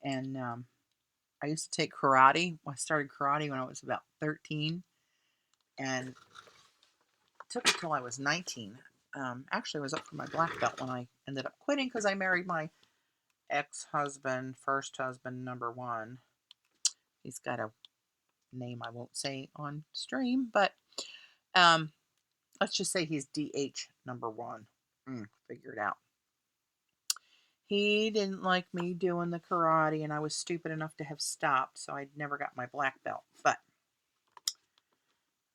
And I used to take karate. I started karate when I was about 13, and it took until I was 19. Actually, I was up for my black belt when I ended up quitting because I married my ex-husband, first husband, number one. He's got a name I won't say on stream, but let's just say he's DH number one. Figure it out. He didn't like me doing the karate, and I was stupid enough to have stopped, so I never got my black belt. But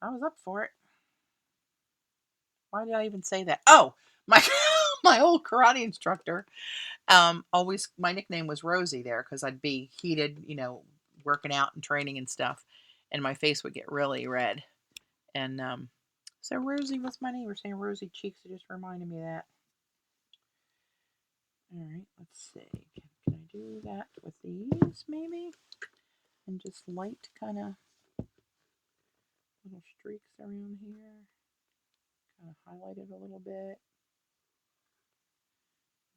I was up for it. Why did I even say that? Oh, my my old karate instructor. Always my nickname was Rosie there because I'd be heated, working out and training and stuff, and my face would get really red. And so Rosie was my name. We're saying Rosy Cheeks. It just reminded me of that. All right, let's see. Can I do that with these maybe? And just light kind of little streaks around here. Kind of highlight it a little bit.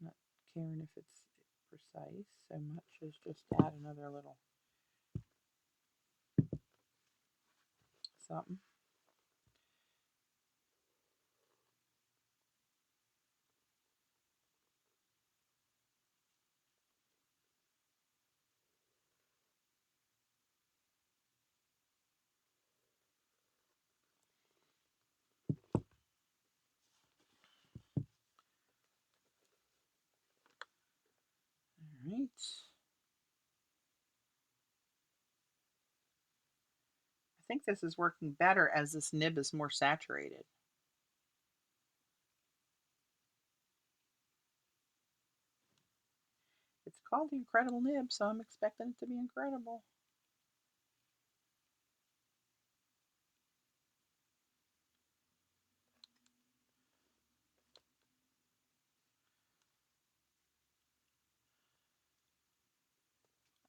Not caring if it's precise so much as just add another little something. All right. I think this is working better as this nib is more saturated. It's called the Incredible Nib, so I'm expecting it to be incredible.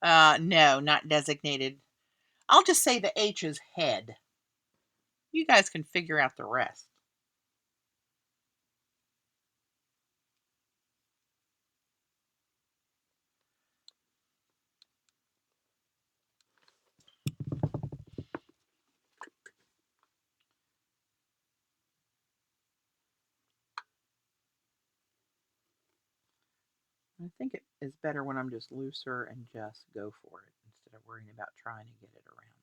No, not designated. I'll just say the H is head. You guys can figure out the rest. I think it is better when I'm just looser and just go for it instead of worrying about trying to get it around there.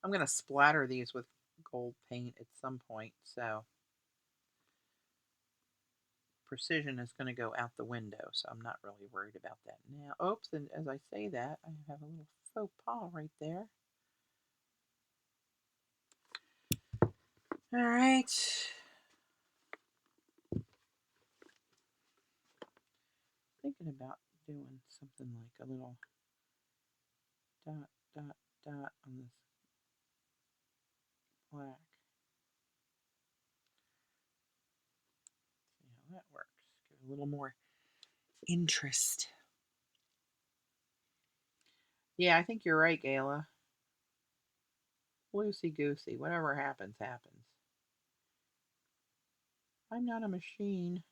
I'm going to splatter these with gold paint at some point, so precision is going to go out the window, so I'm not really worried about that now. Oops, and as I say that, I have a little faux pas right there. All right. Thinking about doing something like a little dot, dot, dot on this black. See how that works. Give it a little more interest. Yeah, I think you're right, Gayla. Loosey goosey. Whatever happens, happens. I'm not a machine.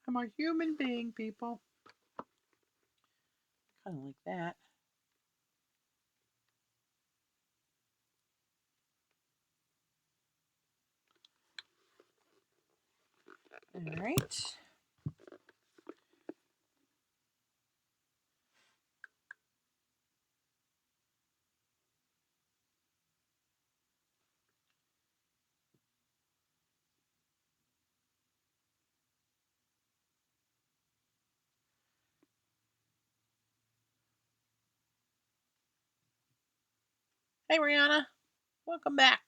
I'm a human being, people. Kind of like that. All right. Hey, Rihanna. Welcome back.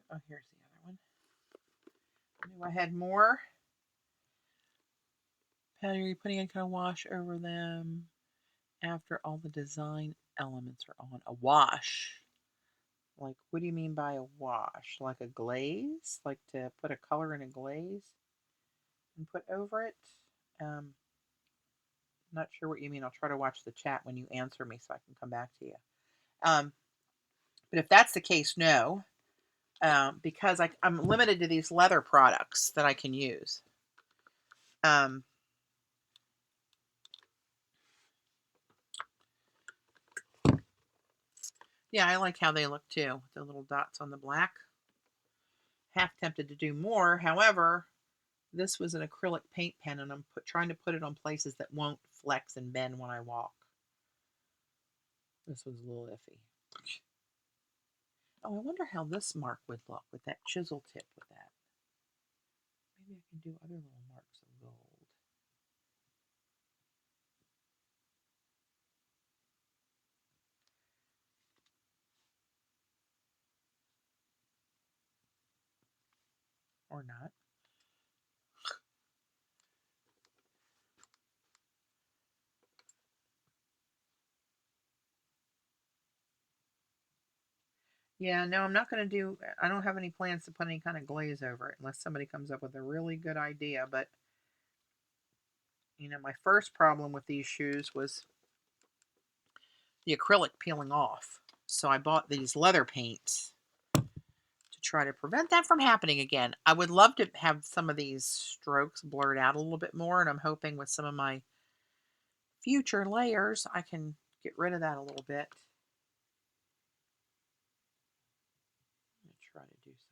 Oh, here's the other one. I knew I had more. Patty, are you putting any kind of wash over them after all the design elements are on? A wash? Like, what do you mean by a wash? Like a glaze? Like to put a color in a glaze and put over it? Not sure what you mean. I'll try to watch the chat when you answer me so I can come back to you. But if that's the case, no. Because I'm limited to these leather products that I can use. Yeah, I like how they look too. The little dots on the black. Half tempted to do more. However, this was an acrylic paint pen, and I'm trying to put it on places that won't flex and bend when I walk. This was a little iffy. Oh, I wonder how this mark would look with that chisel tip with that. Maybe I can do other little marks of gold. Or not. Yeah, no, I'm not going to do, I don't have any plans to put any kind of glaze over it unless somebody comes up with a really good idea. But, my first problem with these shoes was the acrylic peeling off. So I bought these leather paints to try to prevent that from happening again. I would love to have some of these strokes blurred out a little bit more, and I'm hoping with some of my future layers I can get rid of that a little bit. I'm going to try to do something.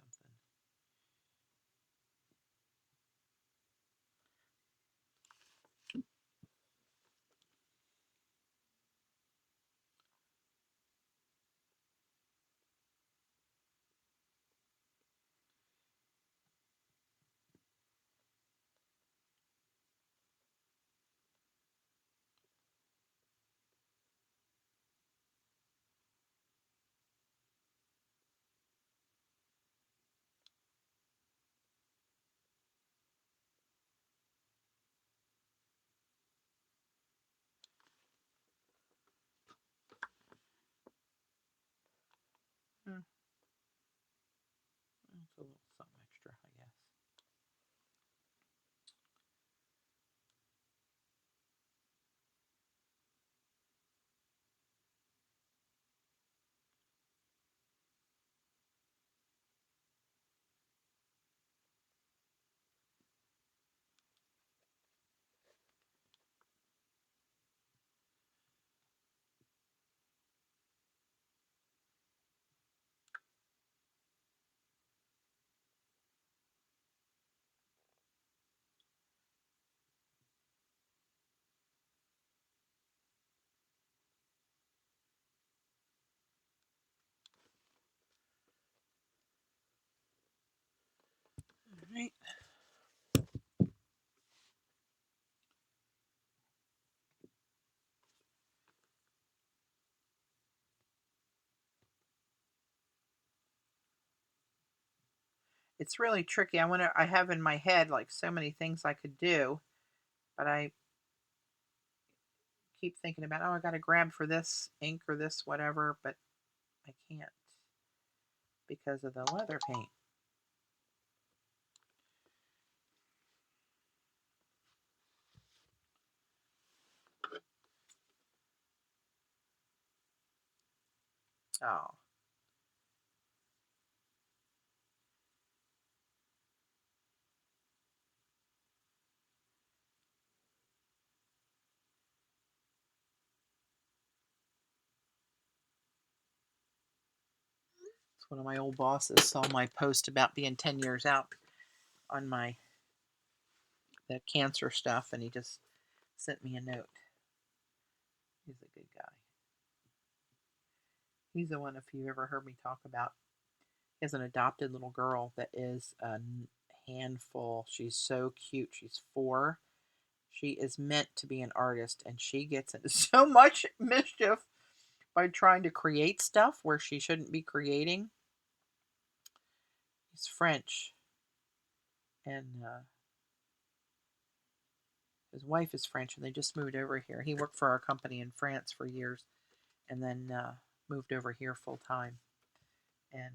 It's a little something extra, I guess. It's really tricky. I have in my head like so many things I could do, but I keep thinking about, oh, I got to grab for this ink or this whatever, but I can't because of the leather paint. Oh. One of my old bosses saw my post about being 10 years out on the cancer stuff, and he just sent me a note. He's a good guy. He's the one, if you ever heard me talk about, he has an adopted little girl that is a handful. She's so cute. She's 4. She is meant to be an artist, and she gets into so much mischief by trying to create stuff where she shouldn't be creating. He's French, and his wife is French, and they just moved over here. He worked for our company in France for years, and then moved over here full time. And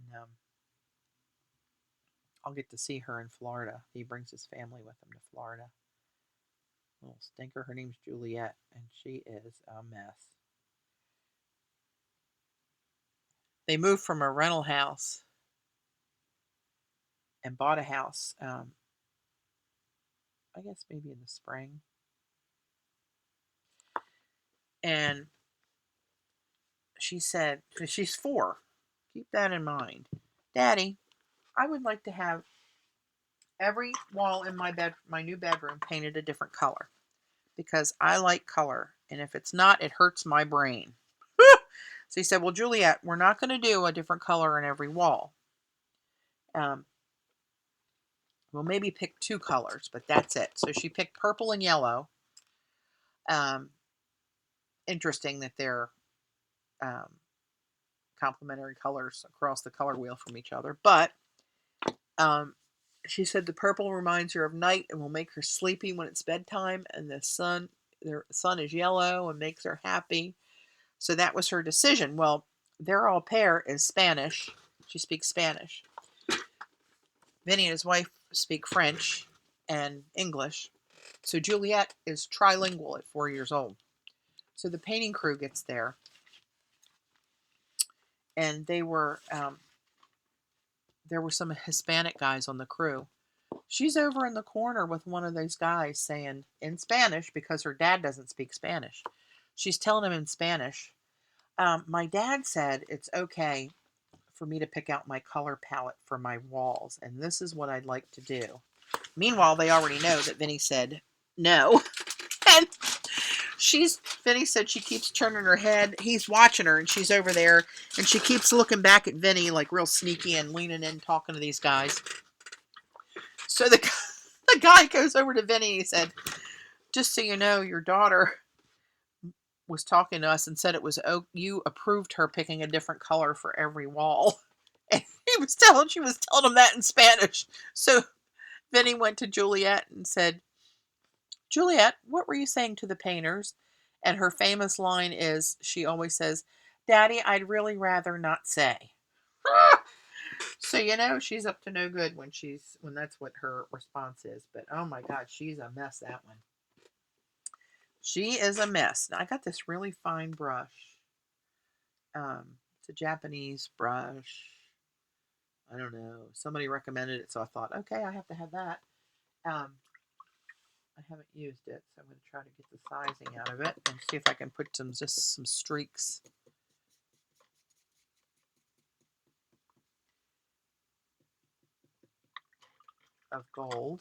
I'll get to see her in Florida. He brings his family with him to Florida. Little stinker. Her name's Juliet, and she is a mess. They moved from a rental house and bought a house, I guess maybe in the spring. And she said, she's 4. Keep that in mind. Daddy, I would like to have every wall in my new bedroom painted a different color because I like color, and if it's not, it hurts my brain. So he said, well, Juliet, we're not going to do a different color in every wall. We'll maybe pick 2 colors, but that's it. So she picked purple and yellow. Interesting that they're complementary colors across the color wheel from each other. But she said the purple reminds her of night and will make her sleepy when it's bedtime, and the sun is yellow and makes her happy. So that was her decision. Well, their au pair is Spanish. She speaks Spanish. Vinny and his wife speak French and English. So Juliet is trilingual at 4 years old. So the painting crew gets there, and there were some Hispanic guys on the crew. She's over in the corner with one of those guys saying in Spanish, because her dad doesn't speak Spanish. She's telling him in Spanish, my dad said it's okay for me to pick out my color palette for my walls, and this is what I'd like to do. Meanwhile, they already know that Vinny said no. And Vinny said she keeps turning her head. He's watching her, and she's over there, and she keeps looking back at Vinny like real sneaky and leaning in, talking to these guys. So the guy goes over to Vinny and he said, just so you know, your daughter was talking to us and said you approved her picking a different color for every wall. And she was telling him that in Spanish. So Vinny went to Juliet and said, Juliet, what were you saying to the painters? And her famous line is, she always says, Daddy, I'd really rather not say. So she's up to no good when that's what her response is. But oh my God, she's a mess, that one. She is a mess. Now, I got this really fine brush. It's a Japanese brush. I don't know. Somebody recommended it, so I thought, okay, I have to have that. I haven't used it, so I'm going to try to get the sizing out of it and see if I can put just some streaks of gold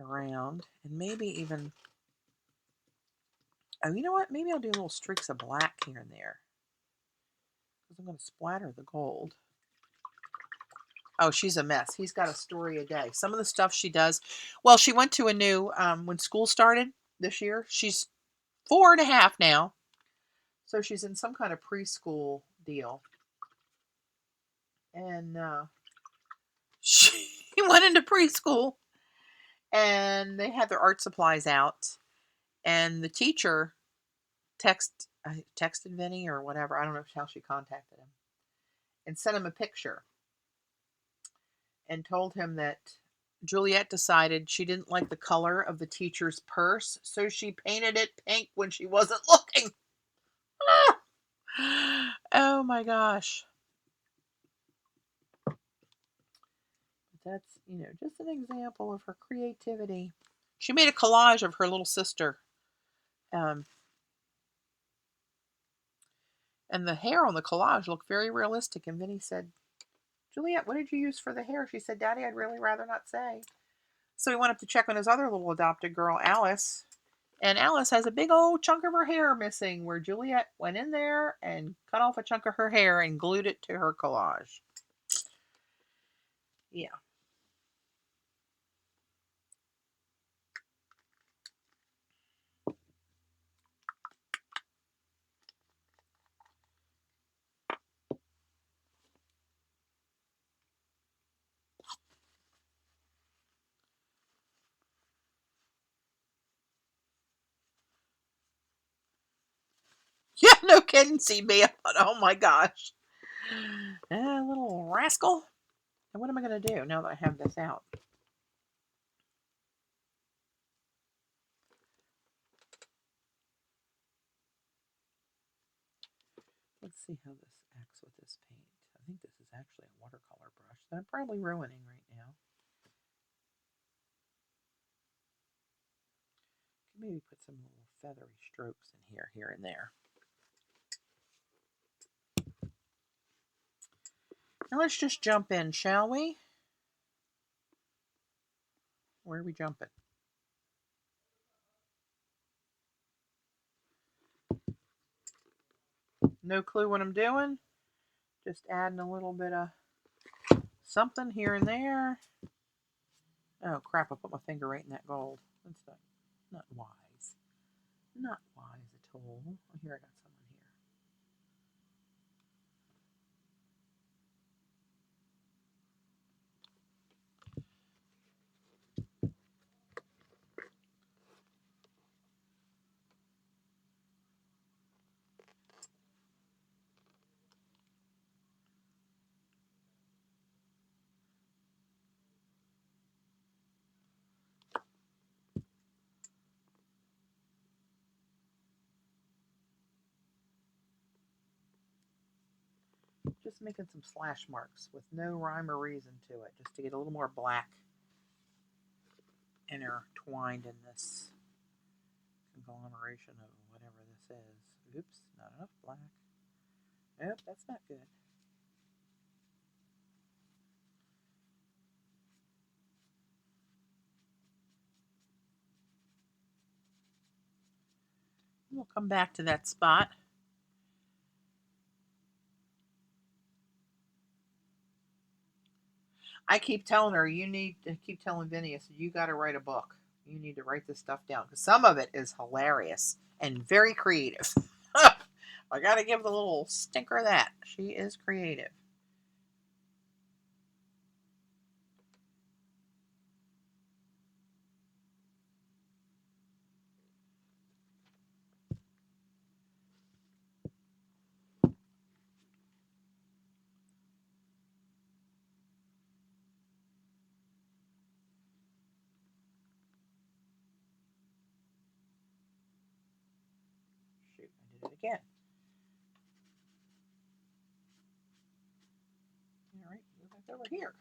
around, and maybe even, oh, you know what? Maybe I'll do little streaks of black here and there, because I'm going to splatter the gold. Oh, she's a mess. He's got a story a day. Some of the stuff she does, well, she went to a new, when school started this year, she's 4.5 now, so she's in some kind of preschool deal, and She went into preschool, and they had their art supplies out, and the teacher texted Vinny or whatever. I don't know how she contacted him, and sent him a picture and told him that Juliet decided she didn't like the color of the teacher's purse, so she painted it pink when she wasn't looking. Oh my gosh. That's, just an example of her creativity. She made a collage of her little sister. And the hair on the collage looked very realistic. And Vinny said, Juliet, what did you use for the hair? She said, Daddy, I'd really rather not say. So he went up to check on his other little adopted girl, Alice. And Alice has a big old chunk of her hair missing, where Juliet went in there and cut off a chunk of her hair and glued it to her collage. Yeah. Yeah, no kidding, CB. Oh my gosh. Little rascal. And what am I going to do now that I have this out? Let's see how this acts with this paint. I think this is actually a watercolor brush that I'm probably ruining right now. Maybe put some little feathery strokes in here and there. Now let's just jump in, shall we? Where are we jumping? No clue what I'm doing. Just adding a little bit of something here and there. Oh crap, I put my finger right in that gold. That's not wise. Not wise at all. Oh, here, I got some in here. Just making some slash marks with no rhyme or reason to it, just to get a little more black intertwined in this conglomeration of whatever this is. Oops, not enough black. Nope, that's not good. We'll come back to that spot. I keep telling her, you need to keep telling Vinny, I said, you got to write a book. You need to write this stuff down, because some of it is hilarious and very creative. I got to give the little stinker that. She is creative. Shoot, I did it again. All right, move back over here.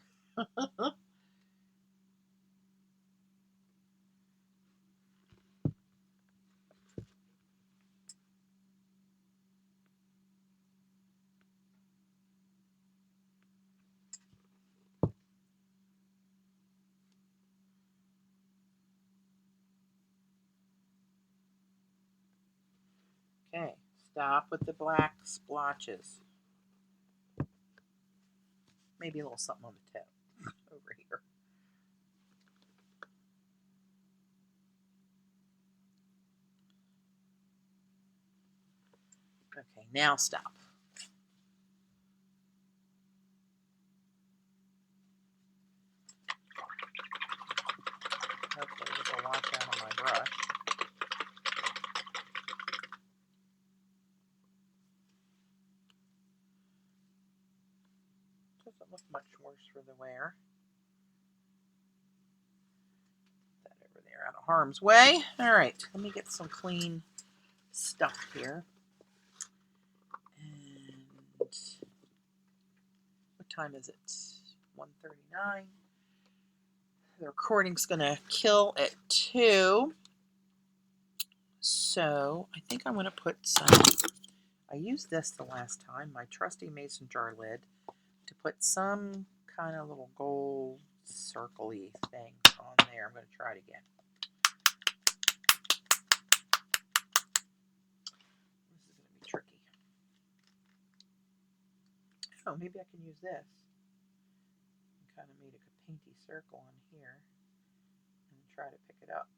Okay, stop with the black splotches. Maybe a little something on the tip over here. Okay, now stop. for the wear. Put that over there out of harm's way. All right, let me get some clean stuff here. And what time is it? 1:39. The recording's gonna kill at 2. So I think I'm gonna put some, I used this the last time, my trusty mason jar lid, to put some kind of little gold circle-y thing on there. I'm gonna try it again. This is gonna be tricky. Oh, maybe I can use this. Kind of made a painty circle on here and try to pick it up.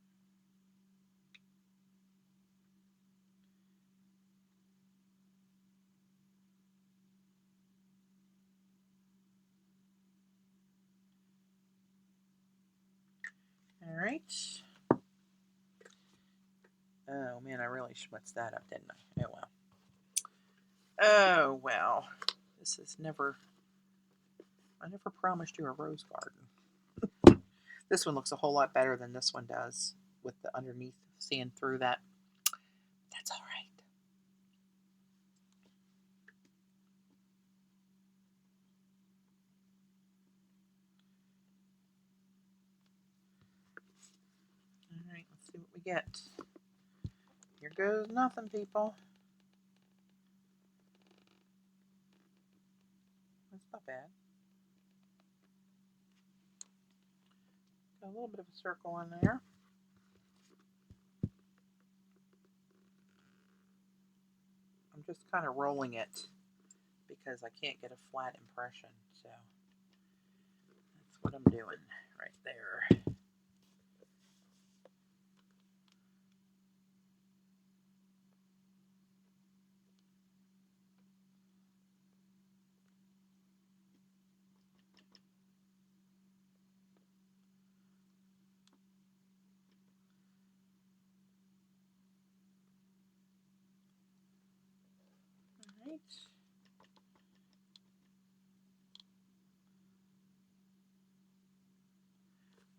All right. Oh man, I really schmutzed that up, didn't I? Oh well. Oh well. This is never, I never promised you a rose garden. This one looks a whole lot better than this one does with the underneath seeing through that. That's all right. All right, let's see what we get. Here goes nothing, people. That's not bad. Got a little bit of a circle in there. I'm just kind of rolling it because I can't get a flat impression, so that's what I'm doing right there. All right.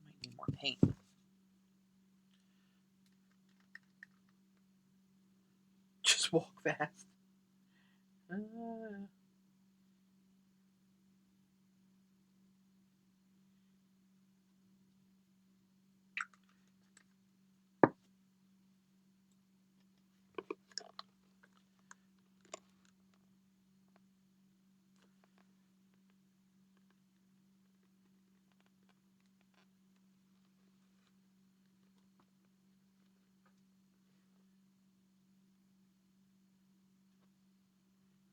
Might need more paint. Just walk fast.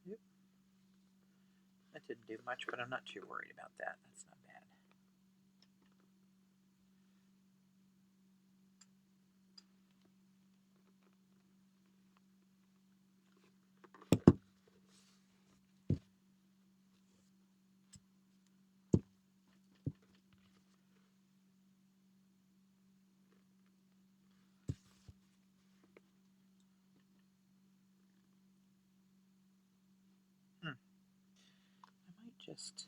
Yep. That didn't do much, but I'm not too worried about that. That's not bad. I might just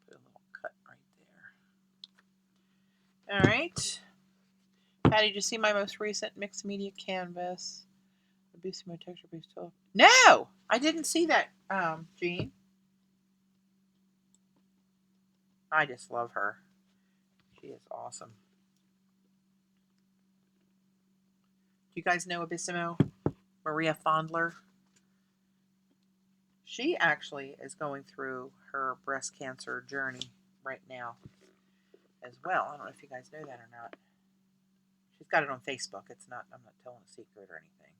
put a little cut right there. All right. Patty, did you see my most recent mixed media canvas? Boosting my texture boost. No, I didn't see that, Jean. I just love her. She is awesome. Do you guys know Abissimo? Maria Fondler? She actually is going through her breast cancer journey right now as well. I don't know if you guys know that or not. She's got it on Facebook. It's not, I'm not telling a secret or anything.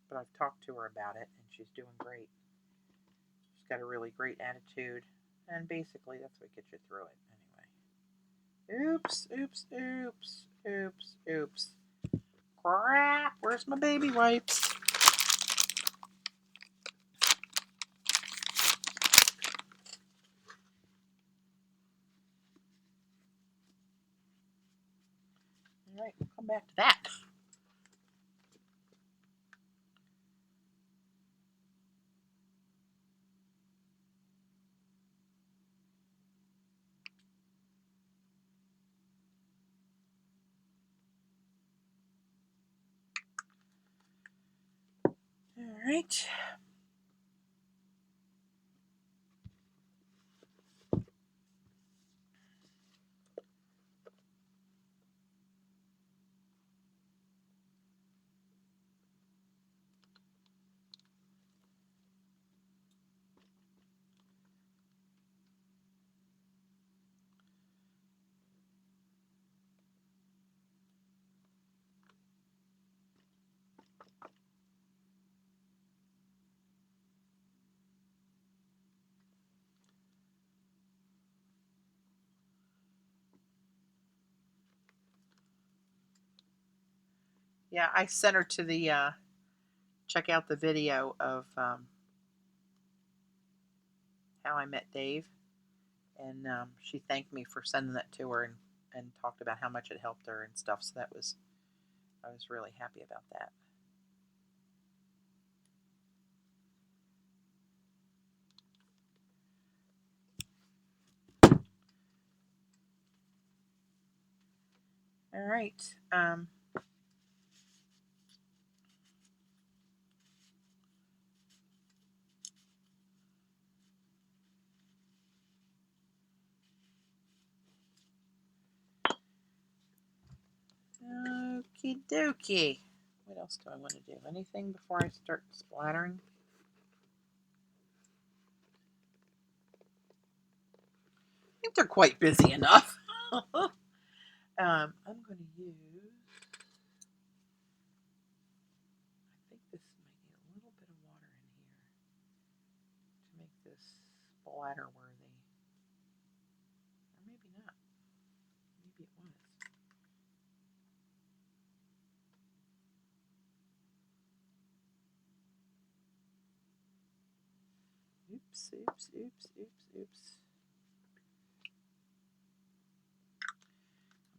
But I've talked to her about it and she's doing great. She's got a really great attitude. And basically that's what gets you through it anyway. Oops, oops, oops, oops, oops. Crap, where's my baby wipes? All right, we'll come back to that. All right. Yeah, I sent her to the check out the video of how I met Dave, and she thanked me for sending that to her and talked about how much it helped her and stuff. So I was really happy about that. All right. Okie dokie. What else do I want to do? Anything before I start splattering? I think they're quite busy enough. I'm going to use. I think this might need a little bit of water in here to make this splatter worthy. Or maybe not. Maybe it was. Oops, oops, oops, oops, oops.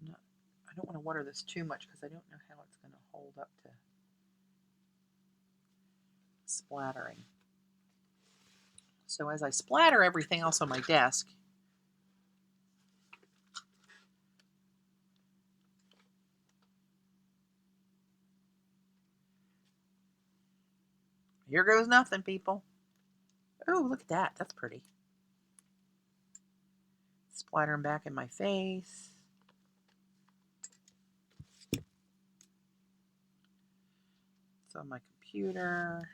I don't want to water this too much because I don't know how it's going to hold up to splattering. So as I splatter everything else on my desk, here goes nothing, people. Oh, look at that. That's pretty. Splattering back in my face. It's on my computer.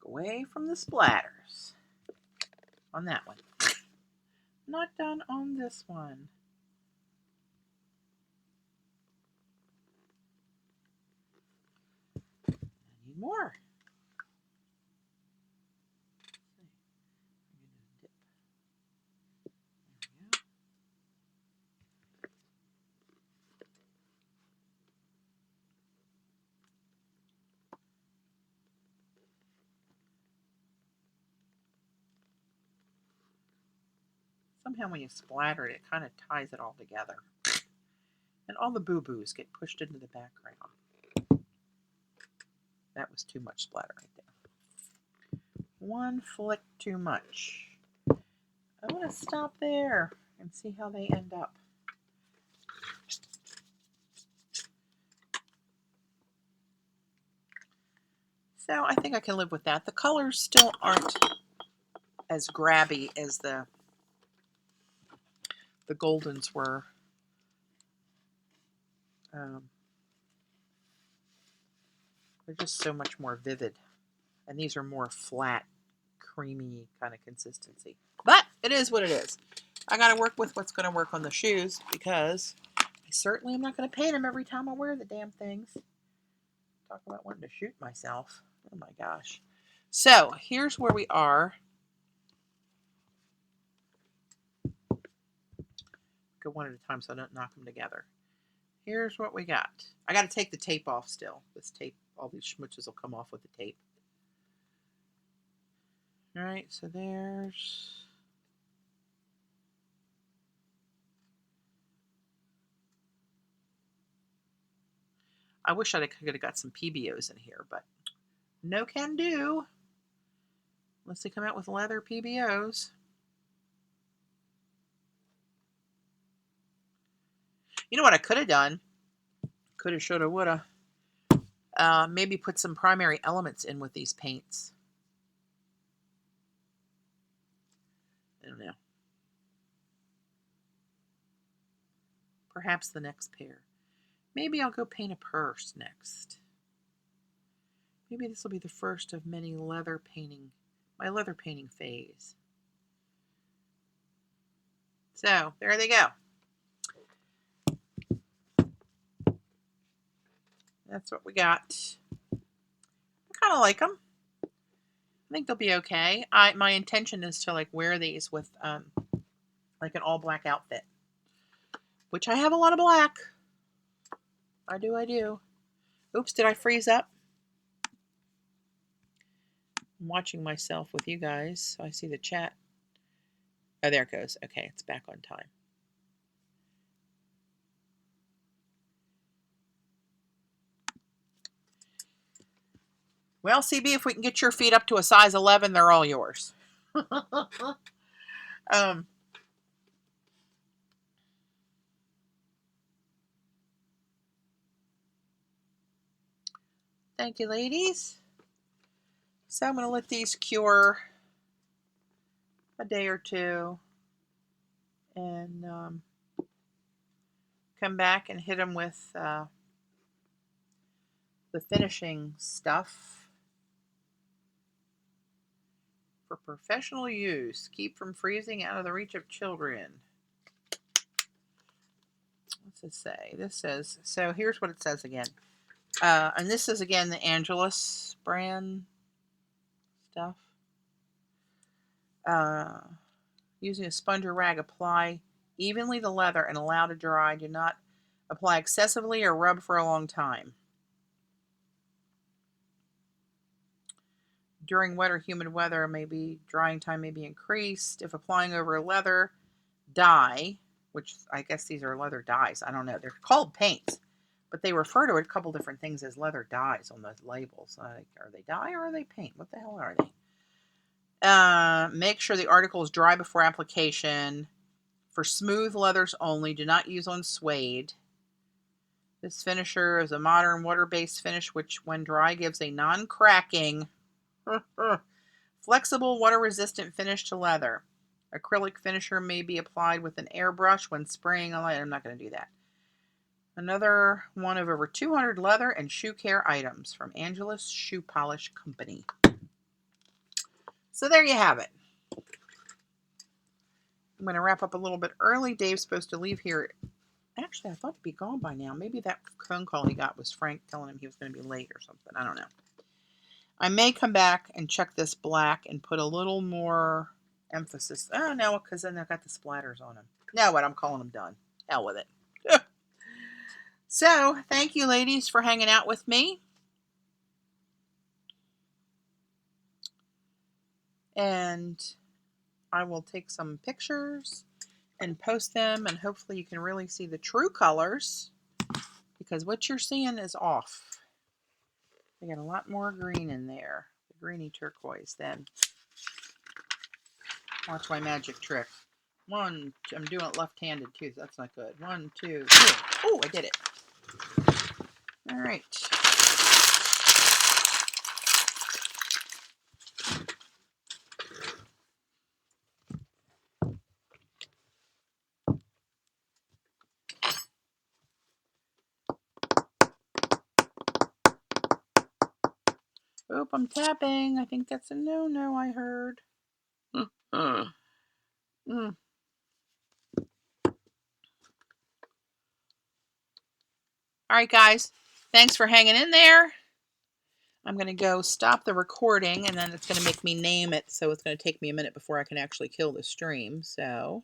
Away from the splatters on that one. Not done on this one. I need more. Somehow when you splatter it, it kind of ties it all together. And all the boo-boos get pushed into the background. That was too much splatter right there. One flick too much. I want to stop there and see how they end up. So I think I can live with that. The colors still aren't as grabby as the Goldens were. They're just so much more vivid. And these are more flat, creamy kind of consistency. But it is what it is. I got to work with what's going to work on the shoes because I certainly am not going to paint them every time I wear the damn things. Talk about wanting to shoot myself. Oh my gosh. So here's where we are. Go one at a time so I don't knock them together. Here's what we got. I got to take the tape off still. This tape, all these schmutches will come off with the tape. All right, so there's... I wish I could have got some PBOs in here, but no can do. Unless they come out with leather PBOs. You know what I could have done? Coulda, shoulda, woulda. Maybe put some primary elements in with these paints. I don't know. Perhaps the next pair. Maybe I'll go paint a purse next. Maybe this will be the first of many leather painting, my leather painting phase. So, there they go. That's what we got. I kind of like them. I think they'll be okay. My intention is to like wear these with like an all black outfit, which I have a lot of black. I do. Oops, did I freeze up? I'm watching myself with you guys. So I see the chat. Oh, there it goes. Okay, it's back on time. Well, CB, if we can get your feet up to a size 11, they're all yours. Thank you, ladies. So I'm going to let these cure a day or two and come back and hit them with the finishing stuff for professional use. Keep from freezing out of the reach of children. What's it say? This says, so here's what it says again. And this is again the Angelus brand stuff. Using a sponge or rag, apply evenly the leather and allow to dry. Do not apply excessively or rub for a long time. During wet or humid weather, drying time may be increased. If applying over a leather dye, which I guess these are leather dyes, I don't know. They're called paints, but they refer to a couple different things as leather dyes on the labels. Like, are they dye or are they paint? What the hell are they? Make sure the article is dry before application. For smooth leathers only, do not use on suede. This finisher is a modern water-based finish which, when dry, gives a non-cracking, flexible, water-resistant finish to leather. Acrylic finisher may be applied with an airbrush when spraying on light. I'm not going to do that. Another one of over 200 leather and shoe care items from Angelus Shoe Polish Company. So there you have it. I'm going to wrap up a little bit early. Dave's supposed to leave here. Actually, I thought he'd be gone by now. Maybe that phone call he got was Frank telling him he was going to be late or something. I don't know. I may come back and check this black and put a little more emphasis. Oh, no, because then I've got the splatters on them. Now what? I'm calling them done. Hell with it. So, thank you, ladies, for hanging out with me. And I will take some pictures and post them, and hopefully you can really see the true colors, because what you're seeing is off. I got a lot more green in there, the greeny turquoise. Then watch my magic trick. I'm doing it left-handed too, so that's not good. 1, 2, 3. Oh, I did it. All right. Oh, I'm tapping. I think that's a no-no, I heard. right, guys. Thanks for hanging in there. I'm going to go stop the recording, and then it's going to make me name it, so it's going to take me a minute before I can actually kill the stream. So